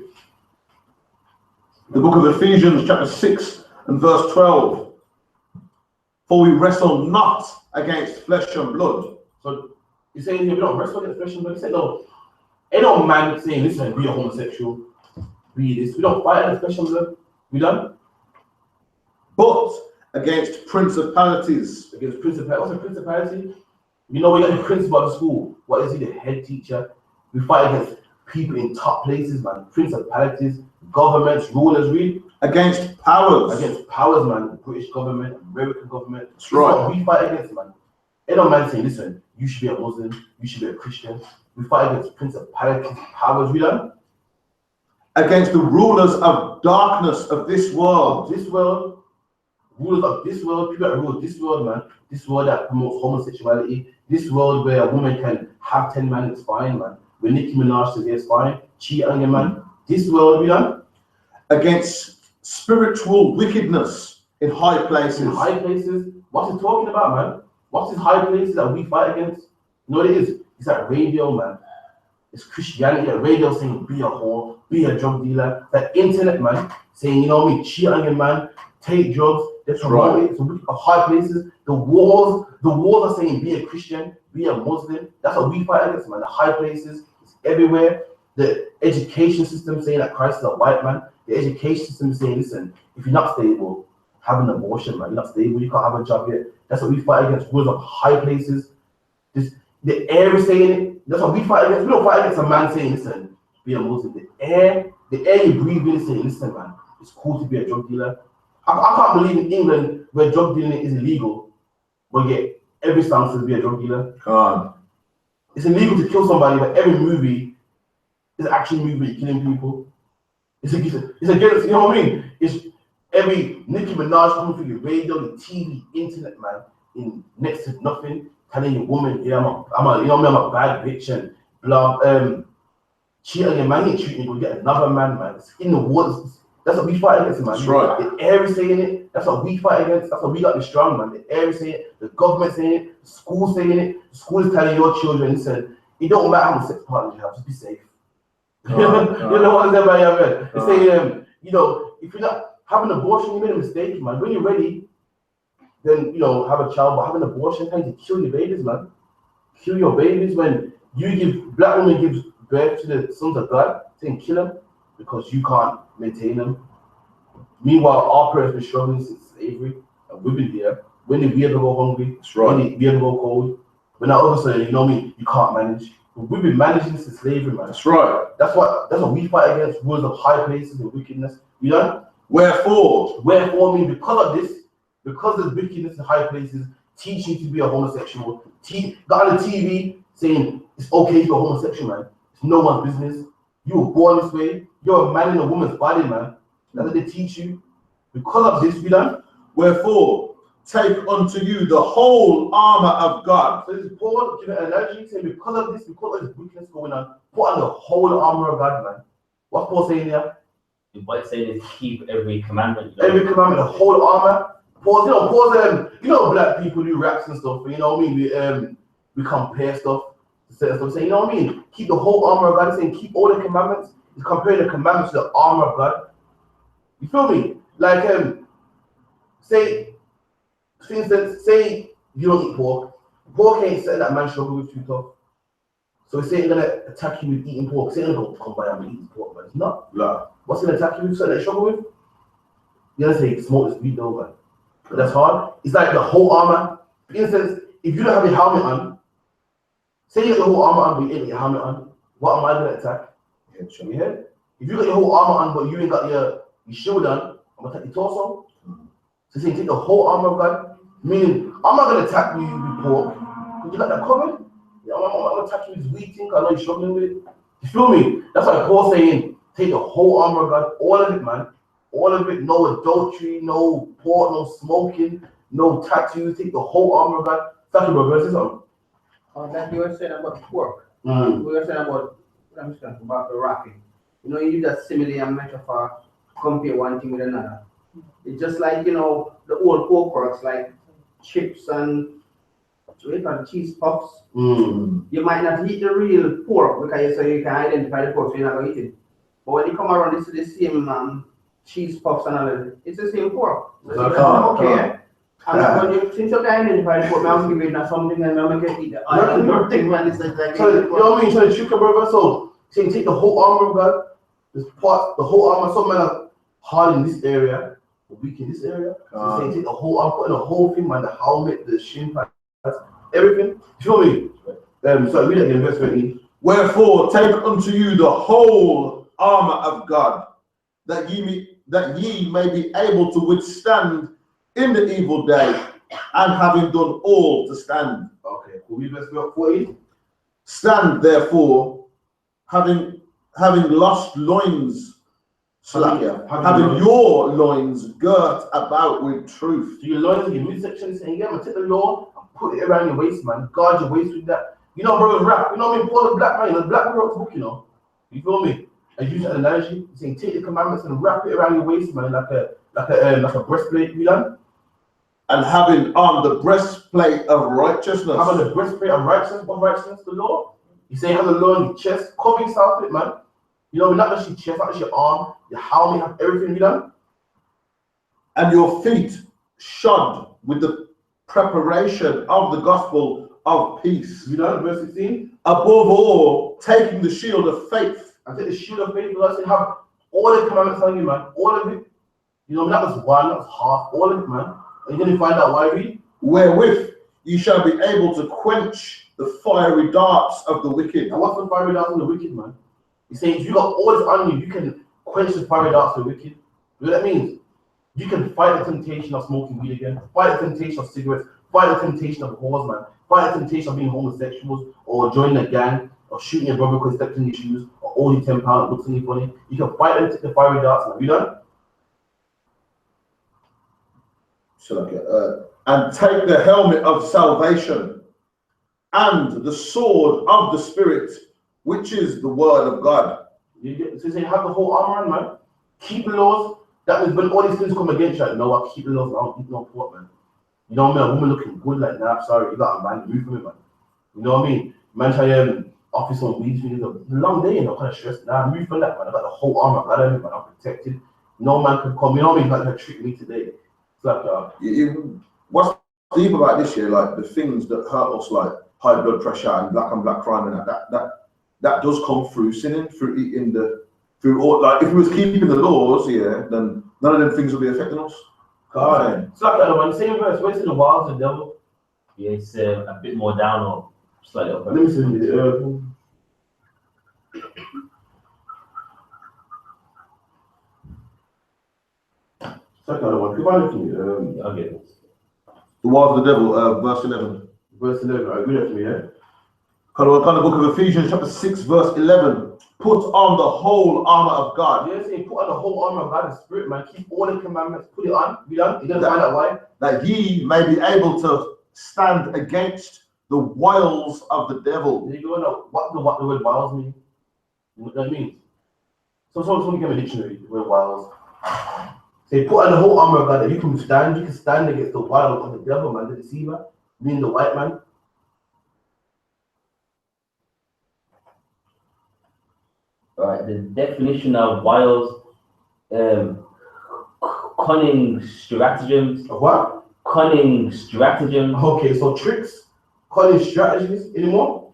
The book of Ephesians chapter 6 and verse 12. For we wrestle not against flesh and blood.
So he's saying here we don't wrestle against flesh and blood. He said no. Ain't no man saying listen, be a homosexual, be this. We don't fight against flesh and blood. We don't.
But against principalities.
Against principality. What's a principality? You know, we got the principal of the school. What is he? The head teacher. We fight against people in top places, man. Principalities, governments, rulers, read.
Against powers.
Against powers, man. The British government, American government.
That's right.
We fight against, man. Ain't no man saying, listen, you should be a Muslim, you should be a Christian. We fight against principalities, powers, read on.
Against the rulers of darkness of this world.
This world, rulers of this world, people that rule this world, man. This world that promotes homosexuality. This world where a woman can have 10 men, it's fine, man. When Nicki Minaj says it's fine, cheat on your man. This world, we done.
Against spiritual wickedness in high places.
In high places. What's he talking about, man? What's his high places that we fight against? You know what it is? It's like radio, man. It's Christianity. Radio saying be a whore, be a drug dealer. That internet, man, saying, you know what I mean, cheat on your man, take drugs. That's right. So high places. The wars are saying be a Christian, be a Muslim. That's what we fight against, man. The high places, it's everywhere. The education system saying that Christ is a white man. The education system is saying, listen, if you're not stable, have an abortion, man. You're not stable, you can't have a job yet. That's what we fight against. Rules of high places. The air is saying it. That's what we fight against. We don't fight against a man saying, listen, be a Muslim. The air you breathe in is saying, listen, man, it's cool to be a drug dealer. I can't believe in England where drug dealing is illegal, but yet every sound says be a drug dealer.
God.
It's illegal to kill somebody, but every movie is an action movie killing people. It's against, you know what I mean? It's every Nicki Minaj coming through your radio, the TV, internet, man, in next to nothing, telling your woman, yeah, you know what I mean, I'm a bad bitch and blah, cheat on your man, ain't treating you, get another man, man. It's in the woods. That's what we fight against, man.
That's right.
The air is saying it. That's what we fight against. That's what we got to be strong, man. The air is saying it. The government saying it. The school saying it. The school is telling your children, listen, it don't matter how many sex partners you have, just be safe. You know what I'm saying about your man? They say, you know, if you're not having an abortion, you made a mistake, man. When you're ready, then, you know, have a child, but having an abortion, time to kill your babies, man. Kill your babies. When you give, black woman gives birth to the sons of God, saying kill them because you can't maintain them. Meanwhile, our parents have been struggling since slavery, and we've been here. When did we ever go hungry?
That's right.
When did we ever go cold? When all of a sudden, you know me, you can't manage. We've been managing since slavery, man.
That's right.
That's what we fight against, rulers of high places and wickedness. You know?
Wherefore
mean because of this, because of wickedness in high places, teach you to be a homosexual. Got on the TV saying it's okay to be a homosexual, man. It's no one's business. You were born this way. You're a man in a woman's body, man. That's what they teach you. Because of this, we done.
Wherefore, take unto you the whole armor of God.
So this is Paul giving an analogy saying because of this wickedness going on, put on the whole armor of God, man. What's Paul saying here?
What it's saying is keep every commandment. You know?
Every commandment, the whole armor. Paul's, you know, black people do raps and stuff, you know what I mean? We compare stuff, saying, you know what I mean? Keep the whole armor of God, saying keep all the commandments. He's comparing the commandments to the armor of God. You feel me? Like, say, for instance, say you don't eat pork. Pork ain't something that man struggle with too tough. So it's saying gonna attack you with eating pork. Say, go come by and eating pork, but it's not. Like, what's gonna attack you with something that you struggle with? You're gonna say smoke this weed, though, man. But that's hard. It's like the whole armor. For instance, if you don't have your helmet on, say you got your whole armor on, but you ain't got your helmet on, what am I gonna attack? Your head. If you got your whole armor on, but you ain't got your shield on, I'm gonna attack your torso. So say take the whole armor of God, meaning I'm not gonna attack you with pork, because you got that covered. Yeah, I'm not gonna attack you with wheat thing, because I know you're struggling with it. You feel me? That's why Paul's saying, take the whole armor of God, all of it, man. All of it, no adultery, no pork, no smoking, no tattoos, take the whole armor of God. Thank you, brother. Say something.
Like you were saying about pork.
Mm.
We were saying about the wrapping. You know, you use that simile and metaphor, compare one thing with another. It's just like, you know, the old pork products like chips and cheese puffs.
Mm.
You might not eat the real pork because you can identify the pork, so you're not going to eat it. But when you come around, it's the same cheese puffs and all that. It's the same pork. So okay. And since you can identify the pork, I'm giving you something and I'm going to eat it. I don't think man, it's like
so, you know what I mean? So the chicken burger, so you take the whole armor of God, this part, the whole armor, some men are hard in this area, weak in this area. So you take the whole armor, putting the whole thing, man, the helmet, the shin pads, everything. You feel me? So I read it in verse 20.
Wherefore, take unto you the whole armor of God, that ye may be able to withstand in the evil day, and having done all to stand.
Okay, cool. We verse 14.
Stand therefore, having lost loins, having your loins girt about with truth.
So your loins in your midsection is saying, yeah, man, take the law and put it around your waist, man. Guard your waist with that. You know, brothers rap. You know what I mean? Paul the black man, the black wrote book, you know. You feel me? And use that analogy, saying take the commandments and wrap it around your waist, man, like a breastplate, you know?
And having on the breastplate of righteousness.
Having the breastplate of righteousness, the law. You say have the law on your chest, cover yourself with it, man. You know, not just your chest, not just your arm, your helmet, have everything, you know?
And your feet shod with the preparation of the gospel of peace.
You know, verse 16.
Above all, taking the shield of faith.
I take the shield of faith, because I have all the commandments on you, man. All of it. You know, not just one, not just half, all of it, man. And you're going to find out why we.
Wherewith you shall be able to quench the fiery darts of the wicked.
And what's the fiery darts of the wicked, man? He's saying if you got all this on you, you can quench the fiery darts of the wicked. You know what that means? You can fight the temptation of smoking weed again, fight the temptation of cigarettes, fight the temptation of whores, man, fight the temptation of being homosexuals or joining a gang or shooting your brother because he stepped in your shoes or all you £10, looks really funny. You can fight them, take the fiery darts, man. You done?
And take the helmet of salvation and the sword of the Spirit, which is the word of God.
So say have the whole armor, man. Keep the laws. That means when all these things come against you, like, no, I keep the laws. I don't eat no pork, man. You know what I mean? A woman looking good like that. Sorry, you got a man. Move from it, man. You know what I mean? Man, try office on weed. It's a long day, you know, kind of stressed. Nah, move from that, man. I got the whole armor. I got everything, man. I'm protected. No man can come. You know what I mean? Like, trick me today. It's like,
what's deep about this year? Like the things that hurt us, like high blood pressure and black crime, and that does come through sinning, through eating through all. Like if we was keeping the laws, yeah, then none of them things would be affecting us.
God, it's like that one. Same verse. Where's the wilds of the devil?
Yeah, it's a bit more down or slightly up.
Let me see the it's like that one. Keep on looking.
I'll get it.
The wiles of the devil, verse 11.
Verse 11. I agree with me, yeah.
Kind of book of Ephesians, chapter 6, verse 11. Put on the whole armor of God.
Yeah, saying put on the whole armor of God, the Spirit, man. Keep all the commandments. Put it on. You done? You didn't find out why?
That ye may be able to stand against the wiles of the devil.
You go know what the word wiles mean. You know what that means? So someone give me a dictionary, the word wiles. Say put on the whole armor of God that you can stand against the wiles of the devil, man, the deceiver, meaning the white man.
All right, the definition of wiles, cunning stratagems.
Of what?
Cunning stratagems.
Okay, so tricks, cunning strategies, anymore?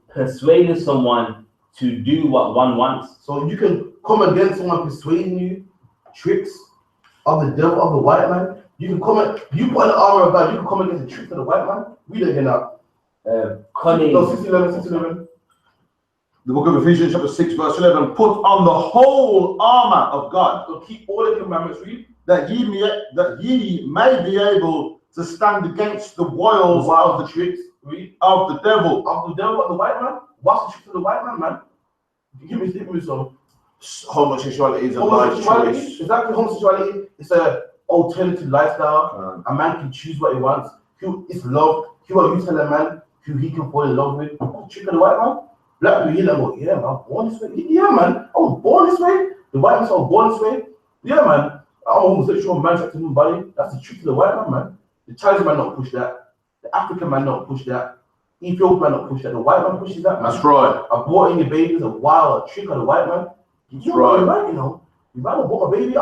Persuading someone to do what one wants.
So you can come against someone persuading you, tricks of the devil, of the white man. You can you put on the armor of God, you can come against the tricks of the white man. Read it again now.
Cunning.
No, 6:11.
The book of Ephesians, chapter 6, verse 11. Put on the whole armor of God.
So keep all the commandments, read.
That ye may be able to stand against the wiles of the
tricks, read.
Of the devil.
Of the devil, of the white man. What's the trick of the white man, man? Give me some.
Homosexuality is a life choice.
Exactly, homosexuality is an alternative lifestyle. A man can choose what he wants. It's love. You tell a man who he can fall in love with. The trick of the white man. Black people, hear them, yeah, man, I'm born this way. Yeah, man, I was born this way. The white man said I was born this way. Yeah, man, I'm a homosexual man, sex human body. That's the trick of the white man, man. The Chinese man don't push that. The African man don't push that. Ethiopian man don't push that. The white man pushes that, man.
That's right.
Aborting your baby is a wild trick of the white man.
That's right.
You're right, you know. If I abort my baby, I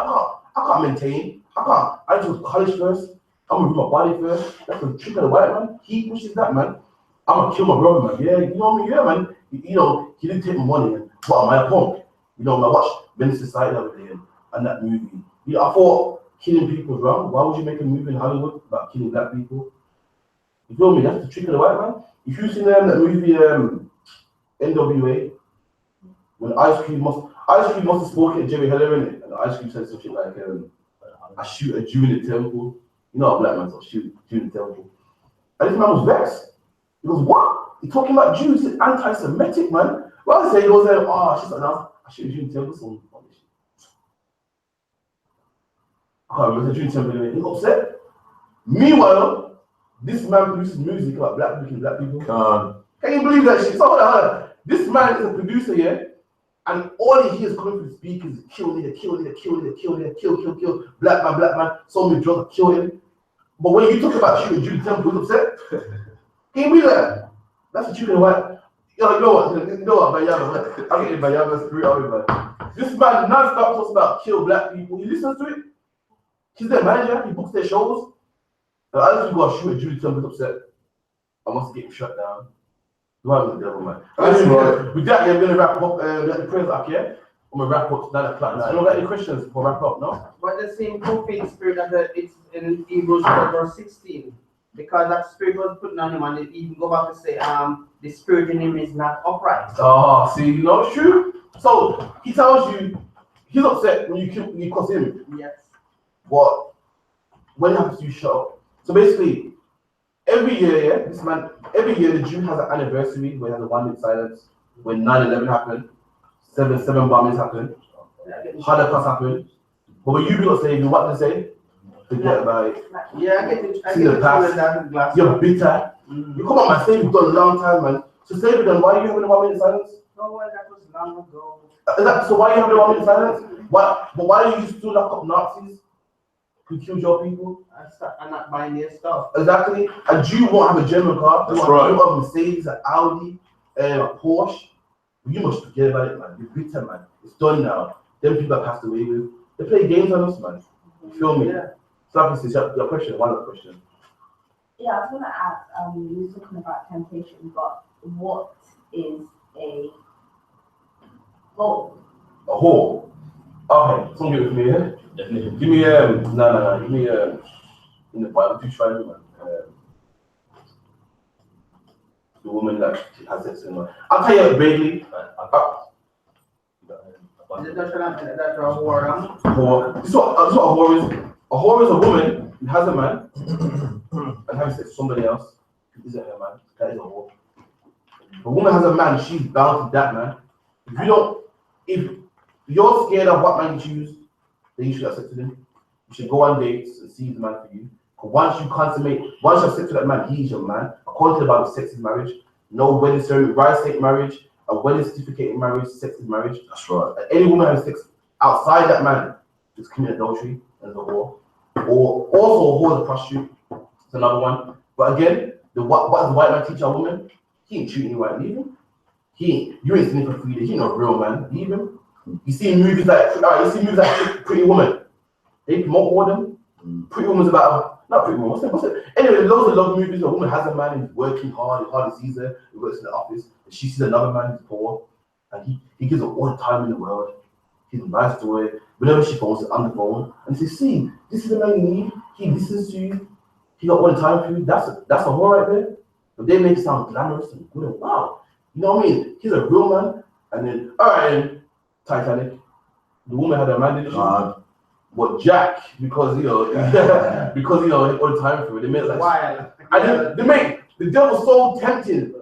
can't maintain. I just go to college first. I'm gonna do my body first. That's the trick of the white man. He pushes that, man. I'm gonna kill my brother, man. Yeah, you know what I mean? Yeah, man. You know, he didn't take my money, and what am I a punk? You know, I watched Menace Society the other day and that movie. You know, I thought killing people was wrong. Why would you make a movie in Hollywood about killing black people? You feel me? That's the trick of the white man. If you've seen that movie NWA, when I.S.U.P.K must have spoken to Jerry Heller in it, and I.S.U.P said some shit like, I shoot a Jew in the temple. You know, a black man, so shoot a Jew in the temple. And this man was vexed. He goes, what? You're talking about Jews? It's anti-Semitic, man. Well, I say, he goes, she's like, no, I shoot a Jew in the temple. So, I can't remember the Jew in the temple. He's upset. Meanwhile, this man produces music about black people and black people. Can you believe that shit? So, this man is a producer, yeah? And all he hears coming from the speakers is kill, black man, so many drugs, kill him. But when you talk about shooting Jew in the temple, he's upset. Can you believe that? That's the truth of what. You know what, Bayama, I'm getting Bayama spirit out of it. This man non-stop talks about kill black people. He listens to it. He's their manager, he books their shows. And I just go shoot a Jew in the temple, upset. I must get him shut down. Do I have the devil, man?
That's right.
With that, we're going to wrap up the prayers up, yeah? I'm going to wrap up 9 o'clock. I don't got any questions before wrap up, no?
But the same prophetic spirit that it's in Hebrews verse 16, because that spirit was put on him, and it even go back to say, the spirit in him is not upright.
Oh, see, you know, it's true. So he tells you he's upset when you cuss him.
Yes.
But when it happens to you, shut up. So basically, every year, the Jew has an anniversary where he has a 1 minute silence when 9/11 happened. seven bombings happened, Holocaust happened. But when you do not say, what they say? Forget about it.
Yeah, I get it. I
See
get
the
it.
past. You're bitter. You come on, man. Say we've done a long time, man. So say with them, why are you having a 1 minute silence?
No, well, that was long ago.
So why are you having a 1 minute silence? Why do you still lock up Nazis who killed your people?
I'm not buying their stuff.
Exactly. And you won't have a German car.
That's
you
right.
You have a Mercedes, an Audi, a Porsche. You must forget about it, man. You're bitter, man. It's done now. Them people that passed away with, they play games on us, man. You feel me?
Yeah.
So obviously, your question, one other question.
Yeah, I was gonna ask, you were talking about temptation, but what is a goal?
A whore. Okay, someone give it to me, yeah?
Definition.
Give me no. Give me in the Bible, you try woman. The woman that has sex in her. I'll tell you vaguely.
Is it that that's a whore?
Whore. This is what a whore is. A whore is a woman who has a man and having sex with somebody else who isn't her man. That is a whore. If a woman has a man, she's bound to that man. If you're scared of what man you choose, then you should have sex with him. You should go on dates and see the man for you. Because once you have sex with that man, he's your man. According to the Bible, sex is marriage. No wedding ceremony, rights ain't marriage. A wedding certificate in marriage, sex is marriage.
That's right.
And any woman having sex outside that man is committing adultery as a whore. Or also a whore is a prostitute. It's another one. But again, what does the white man teach our woman? He ain't treating you right, leave him. You ain't seen him for 3 days. He not a real man, leave him. You see movies like Pretty Woman. They promote all them. Pretty Woman's about not Pretty Woman. What's it? Anyway, loads of love movies. A woman has a man who's working hard. He hardly sees her. He works in the office, and she sees another man who's poor, and he gives her all the time in the world. He's nice to her. Whenever she phones her on the phone, and says, "See, this is the man you need. He listens to you. He got all the time for you." That's a whore right there. But they make it sound glamorous and good and wow. You know what I mean? He's a real man. And then, all right, Titanic. The woman had a man, didn't she? But Jack, because all the time for it, they made it like
Wild.
and then the devil's so tempting.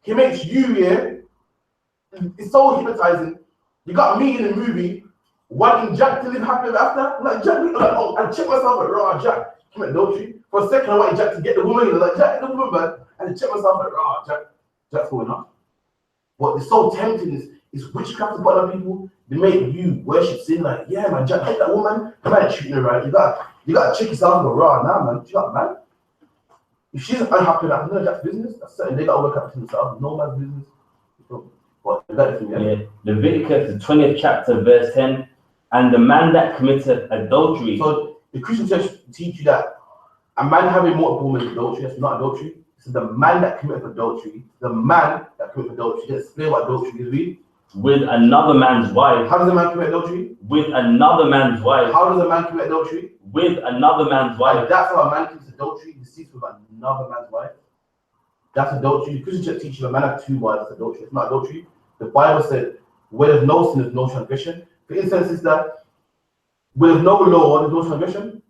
He makes you, it's so hypnotizing. You got me in the movie wanting Jack to live happily after. Like Jack, I check myself at raw Jack, commit adultery. For a second, I wanted Jack to get the woman, like Jack, get the woman, man. And I check myself at raw Jack's going up. But it's so tempting. It's witchcraft to put on people. They make you worship sin. Like, yeah, man, Jack, take that woman. You might treating her right. You got to check yourself and go raw now, man. You got man. If she's unhappy, that's none of Jack's business. That's certain. They got to work out for themselves. No man's business. But
yeah. Leviticus, the 20th chapter, verse 10. And the man that committed adultery.
So the Christian church teach you that a man having multiple women is adultery. That's not adultery. So the man that committed adultery, They explain what adultery is, read.
With another man's wife.
How does a man commit adultery?
With another man's wife.
How does a man commit adultery?
With another man's wife.
And that's how a man commits adultery. He sleeps with another man's wife. That's adultery. The Christian church teaches a man has 2 wives. That's adultery. It's not adultery. The Bible said, where there's no sin, there's no transgression. For instance, is that where there's no law, there's no transgression.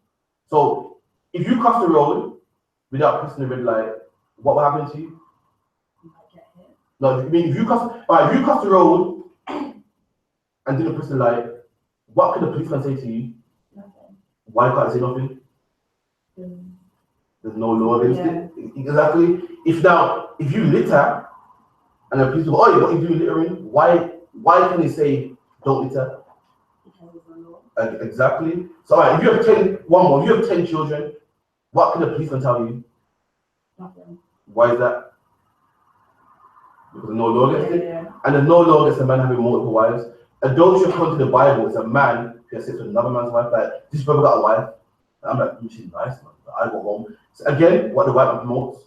So if you cross the road without pressing the red light, what will happen to you? No, I mean, if you cross the road and didn't press the light, what could the policeman say to you?
Nothing.
Why can't I say nothing? There's no law against it. Exactly. If you litter and the police go, oh, what are you doing littering? Why can they say don't litter?
Because of the law.
Exactly. So if you have 10 children, what can the policeman tell you?
Nothing.
Why is that? Because there's no law against it.
Yeah.
And there's no law against a man having multiple wives. Adultery according to the Bible is a man who has sex with another man's wife. Like, this brother got a wife. And I'm like, she's nice, man. I go home. So again, what the white man promotes.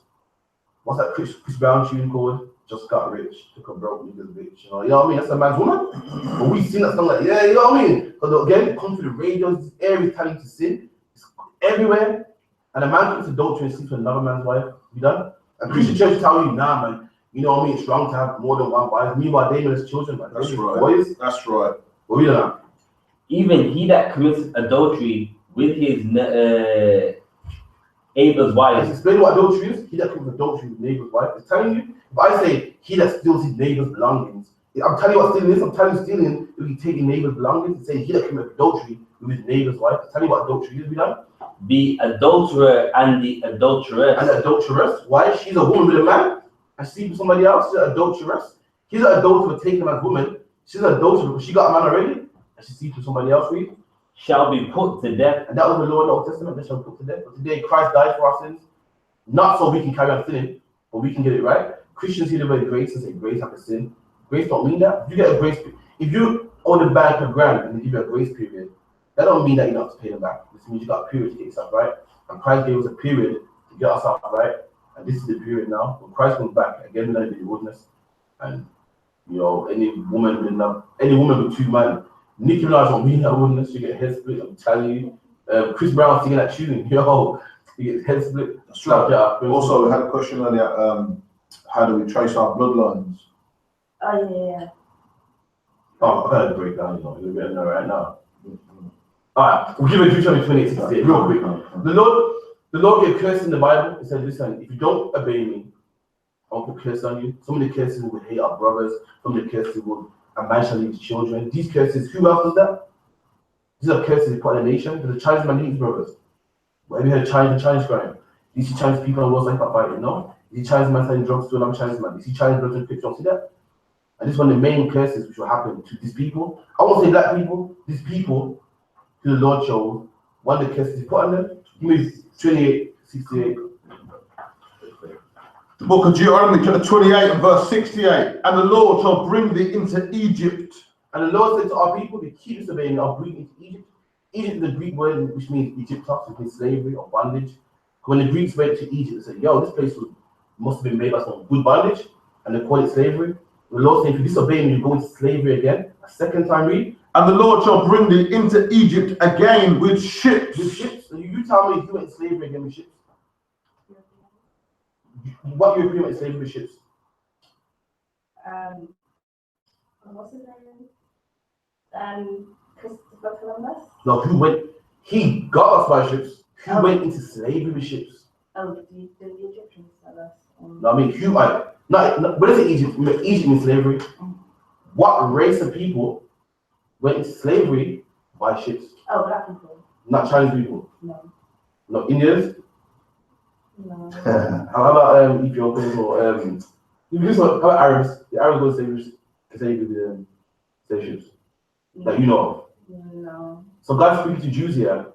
What's that Chris Brown tune called? Just got rich, took a broke nigga's bitch. You know what I mean? That's a man's woman. But we sing that song like, yeah, you know what I mean? Because again, it comes through the radio, this area is telling you to sin. It's everywhere. And a man commits adultery and sleeps with another man's wife. You done? And Christian church tell you, nah, man. You know what I mean? It's wrong to have more than one wife. Meanwhile, they know his children, man.
That's right.
Boys.
That's right.
But we don't know.
Even he that commits adultery with his neighbor's wife.
Explain what adultery is. He that commits adultery with neighbor's wife. It's telling you. If I say he that steals his neighbor's belongings, I'm telling you what stealing is. I'm telling you stealing if you take your neighbor's belongings and say he that commit adultery with his neighbor's wife. I'm telling you what adultery is, you know?
The adulterer and the adulteress.
And the adulteress, why? She's a woman with a man and sleep with somebody else. She's an adulteress. He's an adulterer taken as woman. She's an adulterer because she got a man already and she sleeps with somebody else. Read.
Shall be put to death.
And that was the law in the Old Testament. They shall be put to death. But today Christ died for our sins, not so we can carry on sinning, but we can get it right. Christians hear the word grace and say grace after sin. Grace don't mean that. If you get a grace, if you owe the bank a grand and they give you a grace period, that don't mean that you don't have to pay them back. This means you got a period to get yourself right. And Christ gave us a period to get ourselves right. And this is the period now. When Christ comes back, again, we're going to be the witness. And you know, any woman with 2 men, Nicki Minaj won't be that witness. You get a head split. I'm telling you. Chris Brown singing that tune. Yo, you get head split.
That's right. Also, we had a question earlier. How do we trace our bloodlines?
Oh yeah.
Oh, I gotta break down. You know, you're getting there right now. All right, we'll give it Deuteronomy 28:68 real quick. The Lord gave curse in the Bible. He said, "Listen, if you don't obey me, I'll put curse on you." Some of the curses would hate our brothers. Some of the curses would a man shall leave his children. These curses, who else does that? These are curses put in the nation. Because the Chinese man hates his brothers. Have you heard Chinese crime? You see Chinese people on the roads like that fighting, no? You see Chinese man selling drugs to another Chinese man. You see Chinese brothers in pictures, see that? And this is one of the main curses which will happen to these people. I won't say black people, these people who the Lord chose. One of the curses he put on them. Give me 28:68.
The book of Deuteronomy, chapter 28 and verse 68. And the Lord shall bring thee into Egypt.
And the Lord said to our people, they keep disobeying, I'll bring you into Egypt. Egypt is the Greek word which means Egyptos, which means slavery or bondage. When the Greeks went to Egypt, they said, yo, this place must have been made by some good bondage, and they call it slavery. The Lord said, if you disobey me, you go into slavery again. A second time, read.
And the Lord shall bring thee into Egypt again with ships.
With ships. So you tell me if you went into slavery again with ships. What European went into slavery with ships?
What's his name? Christopher Columbus?
No, who went? He got us by ships. Who went into slavery with ships?
Oh, did the Egyptians tell us?
No, I mean, who? What is it? Egypt? Egypt means slavery. What race of people went into slavery by ships?
Oh, black people.
Not Chinese people.
No.
No, Indians.
No.
How about Ethiopians or how about Arabs? The Arabs go to slavery with slave ships that you know of.
No.
So God's speaking to Jews here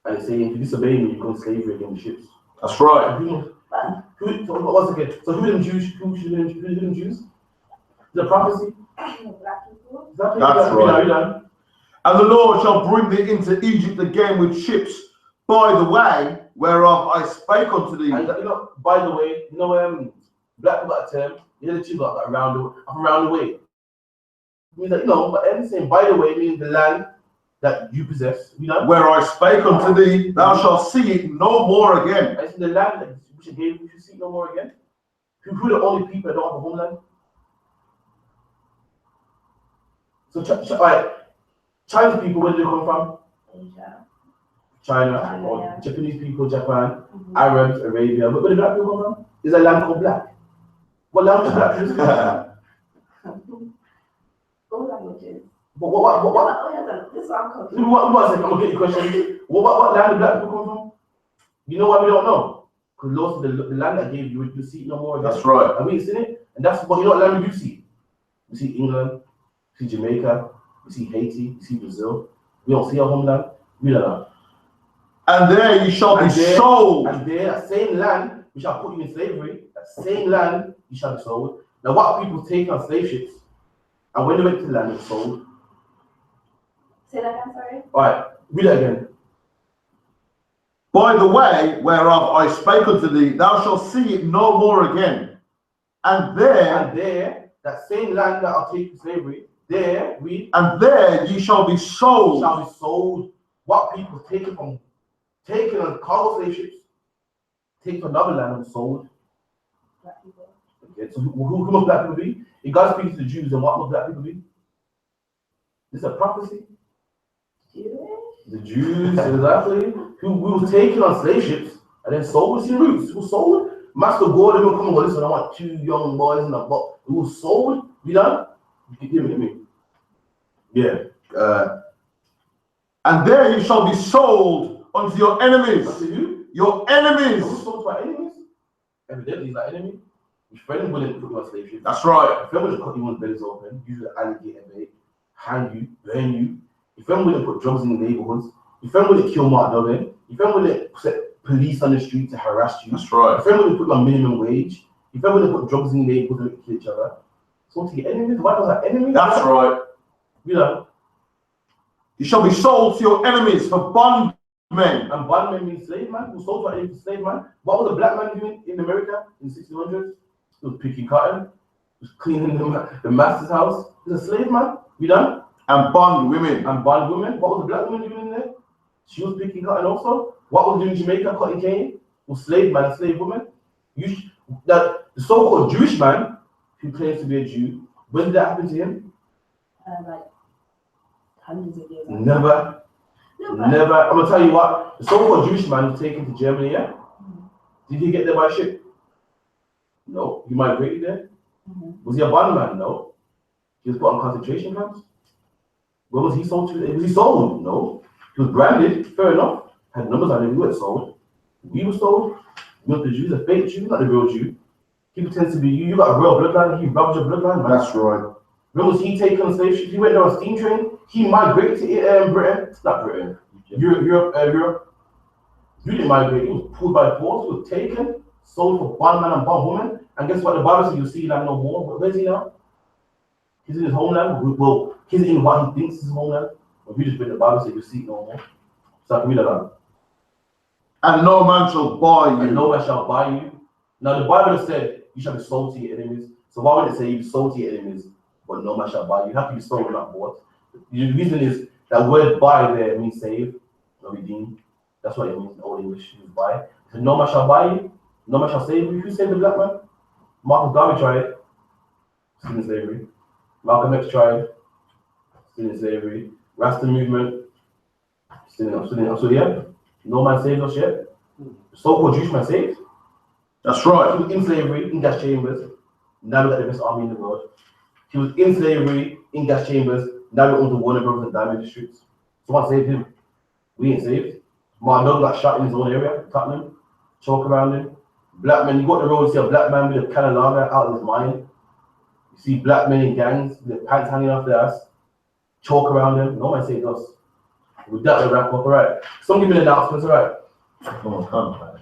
and he's saying, if you disobey me, you go into slavery again with ships.
That's right.
Once again, so who are them Jews? Who are them Jews? The prophecy?
Black people.
That's
right. And the Lord shall bring thee into Egypt again with ships, by the way whereof I spake unto thee.
And by the way, black people got a term. The Jews got that around the way. Means that but I'm saying by the way means the land that you possess.
Where I spake unto thee, thou shalt see it no more again.
I said the land that which I gave you, you see it no more again. Who are the only people that don't have a homeland? So Chinese people, where do they come from?
Asia.
China, or
yeah.
Japanese people, Japan, Arabs, Arabia. Where do black people come from? There's a land called black. What language is black?
All languages.
What?
This is what I'm confused.
I'm gonna get your question. What land do black people come from? You know why we don't know? Because the land I gave you, you see it no more again.
That's right.
And we ain't seen it. And that's what what land we do see. We see England, we see Jamaica, we see Haiti, we see Brazil. We don't see our homeland. We don't know.
And there you shall be sold.
And there, that same land, we shall put you in slavery. That same land, you shall be sold. Now, what people take on slave ships, and when they went to the land, they were sold.
Say that again, sorry.
All right, read it again.
By the way whereof I spake unto thee, thou shalt see it no more again. And there, that same land that I'll take to slavery, there, read. And there ye shall be sold.
Shall be sold. What people taken on cargo slave ships, taken from another land and sold.
Black people.
Okay, so who must black people be? If God speaks to the Jews, then what must black people be? This is a prophecy.
Jewish?
The Jews, exactly. Who were taken on slave ships and then sold. See roots. Who sold? Master Gordon will come and go, listen, I want 2 young boys in a boat. Who sold? Give me. Yeah.
And there you shall be sold unto your enemies.
Unto you?
Your enemies.
Who sold to our enemies? Evidently, he's our enemy. Your friend wouldn't put you on slave ship.
That's right.
Your friend wouldn't cut you on bellies open, use an alligator bait, hang you, burn you. Your friend wouldn't put drugs in the neighborhoods. Your friend wouldn't kill Mark Duggan. Your friend wouldn't set police on the street to harass you.
That's right.
Your friend wouldn't put you on minimum wage. Your friend wouldn't put drugs in the neighborhoods and kill each other. So to your enemies, why was our enemy?
That's right.
You know.
You shall be sold to your enemies for bondmen.
And bondmen means slave man. Who sold to our enemies slave man? What was a black man doing in America in the 1600s? He was picking cotton. He was cleaning the master's house. He's a slave man. You done?
And bond women.
And bond women. What was the black woman doing in there? She was picking cotton also. What was doing in Jamaica? Cotton cane. Was slave man and slave woman. That the so-called Jewish man who claims to be a Jew. When did that happen to him?
Like hundreds of years.
Never. Never. I'm gonna tell you what. The so-called Jewish man was taken to Germany. Yeah. Did he get there by ship? No. He migrated there. Was he a bondman? No. He was put on concentration camps. When was he sold to? Was he sold? No. He was branded. Fair enough. Had numbers on him. We weren't sold. We were sold. You know, the Jew, the fake Jew, not the real Jew. He pretends to be you. You got a real bloodline. He robbed your bloodline, man.
That's right.
When was he taken on slave ships? He went there on a steam train. He migrated to Britain. Not Britain. Europe. You didn't migrate. He was pulled by force. He was taken, sold for bondman and bondwoman. And guess what? The Bible says you'll see him no more. Where's he now? He's in his homeland. Well, he's in what he thinks is his homeland. But we just read the Bible says you'll see it no more. So I can read that out.
And no man shall buy you.
And no man shall buy you. Now the Bible has said you shall be sold to your enemies. So why would it say you be sold to your enemies, but no man shall buy you? You have to be sold, not bought. The reason is that word buy there means save, or redeem. That's what it means in Old English. Means buy. So no man shall buy you. No man shall save you. Who saved the black man? Marcus Garvey tried, still in slavery. Malcolm X tried, still in slavery. Rasta movement, still in. So yeah, no man saved us yet. The so-called Jewish man saved.
That's right.
He was in slavery, in gas chambers. Now we got the best army in the world. He was in slavery, in gas chambers. Now we own the Warner Brothers and Diamond Districts. Someone saved him. We ain't saved. Martin Dog got shot in his own area, Tottenham. Choke around him. Black men, you go up the road, you see a black man with a can of lager out of his mind. You see black men in gangs with their pants hanging off their ass. Choke around them. No man saved us. With that, we wrap up, all right? Some give me the announcements, all right?
Come on.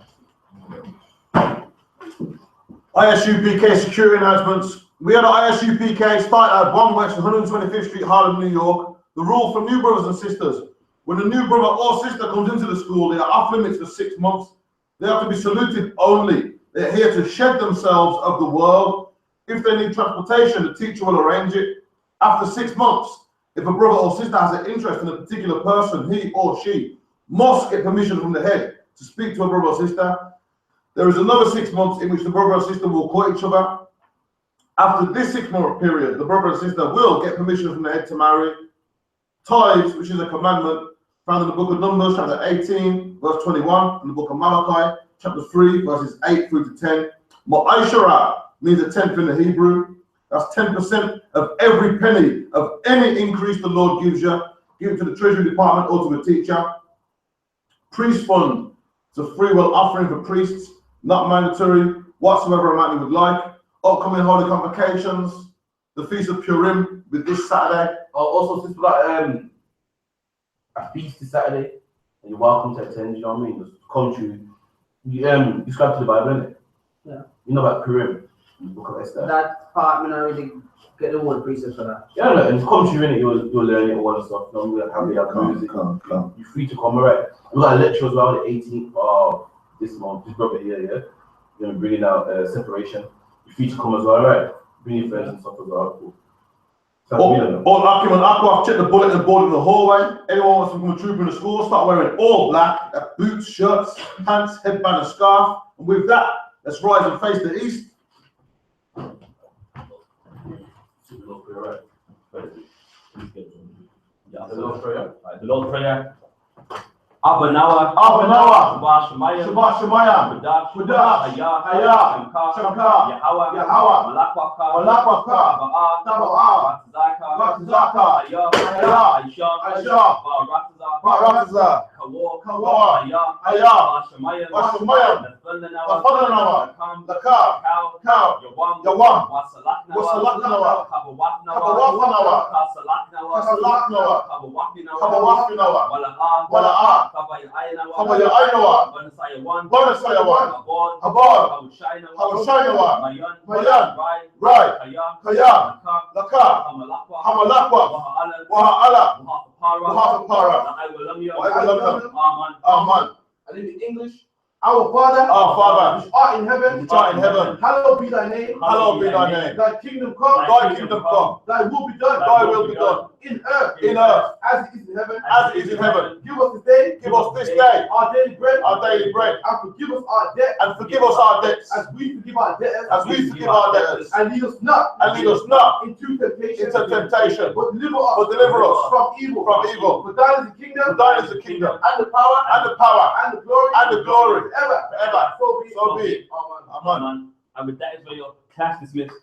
I.S.U.P.K security announcements. We had an I.S.U.P.K started at 1 West 125th Street, Harlem, New York. The rule for new brothers and sisters: when a new brother or sister comes into the school, they are off limits for 6 months. They have to be saluted only. They're here to shed themselves of the world. If they need transportation, the teacher will arrange it. After 6 months, if a brother or sister has an interest in a particular person, he or she must get permission from the head to speak to a brother or sister. There is another 6 months in which the brother or sister will court each other. After this 6 month period, the brother and sister will get permission from the head to marry. Tithes, which is a commandment, found in the book of Numbers, chapter 18, verse 21, and the book of Malachi, chapter 3, verses 8 through to 10. Ma'ashara means a tenth in the Hebrew. That's 10% of every penny of any increase the Lord gives you. Give it to the Treasury Department or to a teacher. Priest fund, it's a free will offering for priests, not mandatory, whatsoever amount you would like. Upcoming holy convocations, the Feast of Purim with this Saturday.
Also, since we got a feast this Saturday, and you're welcome to attend, you know what I mean? Just come to you subscribe to the Bible, innit?
Yeah.
You know about Purim, the book of Esther.
That part, I really get the whole precepts for that.
Yeah, no, and come to you, innit? You'll learn it all and stuff. You know, we'll have the music.
Come.
You're free to come, alright? We got a lecture as well, the 18th of this month. This brother here, yeah? We're gonna bring out separation. You're free to come as well, alright? Bring your friends and stuff as well. Cool.
All Akim and Aqua, check the bulletin board in the hallway. Anyone wants to become a trooper in the school, start wearing all black, boots, shirts, pants, headband, and scarf. And with that, let's rise and face the east.
The Lord's Prayer. Abanawa,
Abanawa,
Shabbat
Shabbat Shemayim,
Shadash,
Shadash,
Hayah,
Shankar,
Yahweh,
Malakwaka, Taba'a, Ratazaka, Hayah, I.S.U.P.K, Barataza, Kawa, Hayah, Washamayim, Nafalanawa, Lakar, Cow, Yawam, Wasalaknawa, Kabawafnawa, Kasalaknawa, Kabawafnawa, Wala'a, Kabayainawa, Bonasayawan, Abad, Hawashainawa, Mayan, Rai, Kaya, Laka, Hamalakwa, Waha'ala, Wahapara, Aman.
And in English, our Father, which art in heaven, hallowed be thy name.
Hallowed be thy name.
Thy kingdom come.
Thy kingdom come.
Thy will be done.
Thy will be done.
In earth.
As
it is in heaven.
As it is in heaven.
Give us this day. Our daily bread. And forgive us our debts. As we forgive our debtors. And lead us not into temptation. But deliver us from evil. For thine is the kingdom. And the power. And the glory. Forever. So be it. Amen.
And with that is where your class dismissed.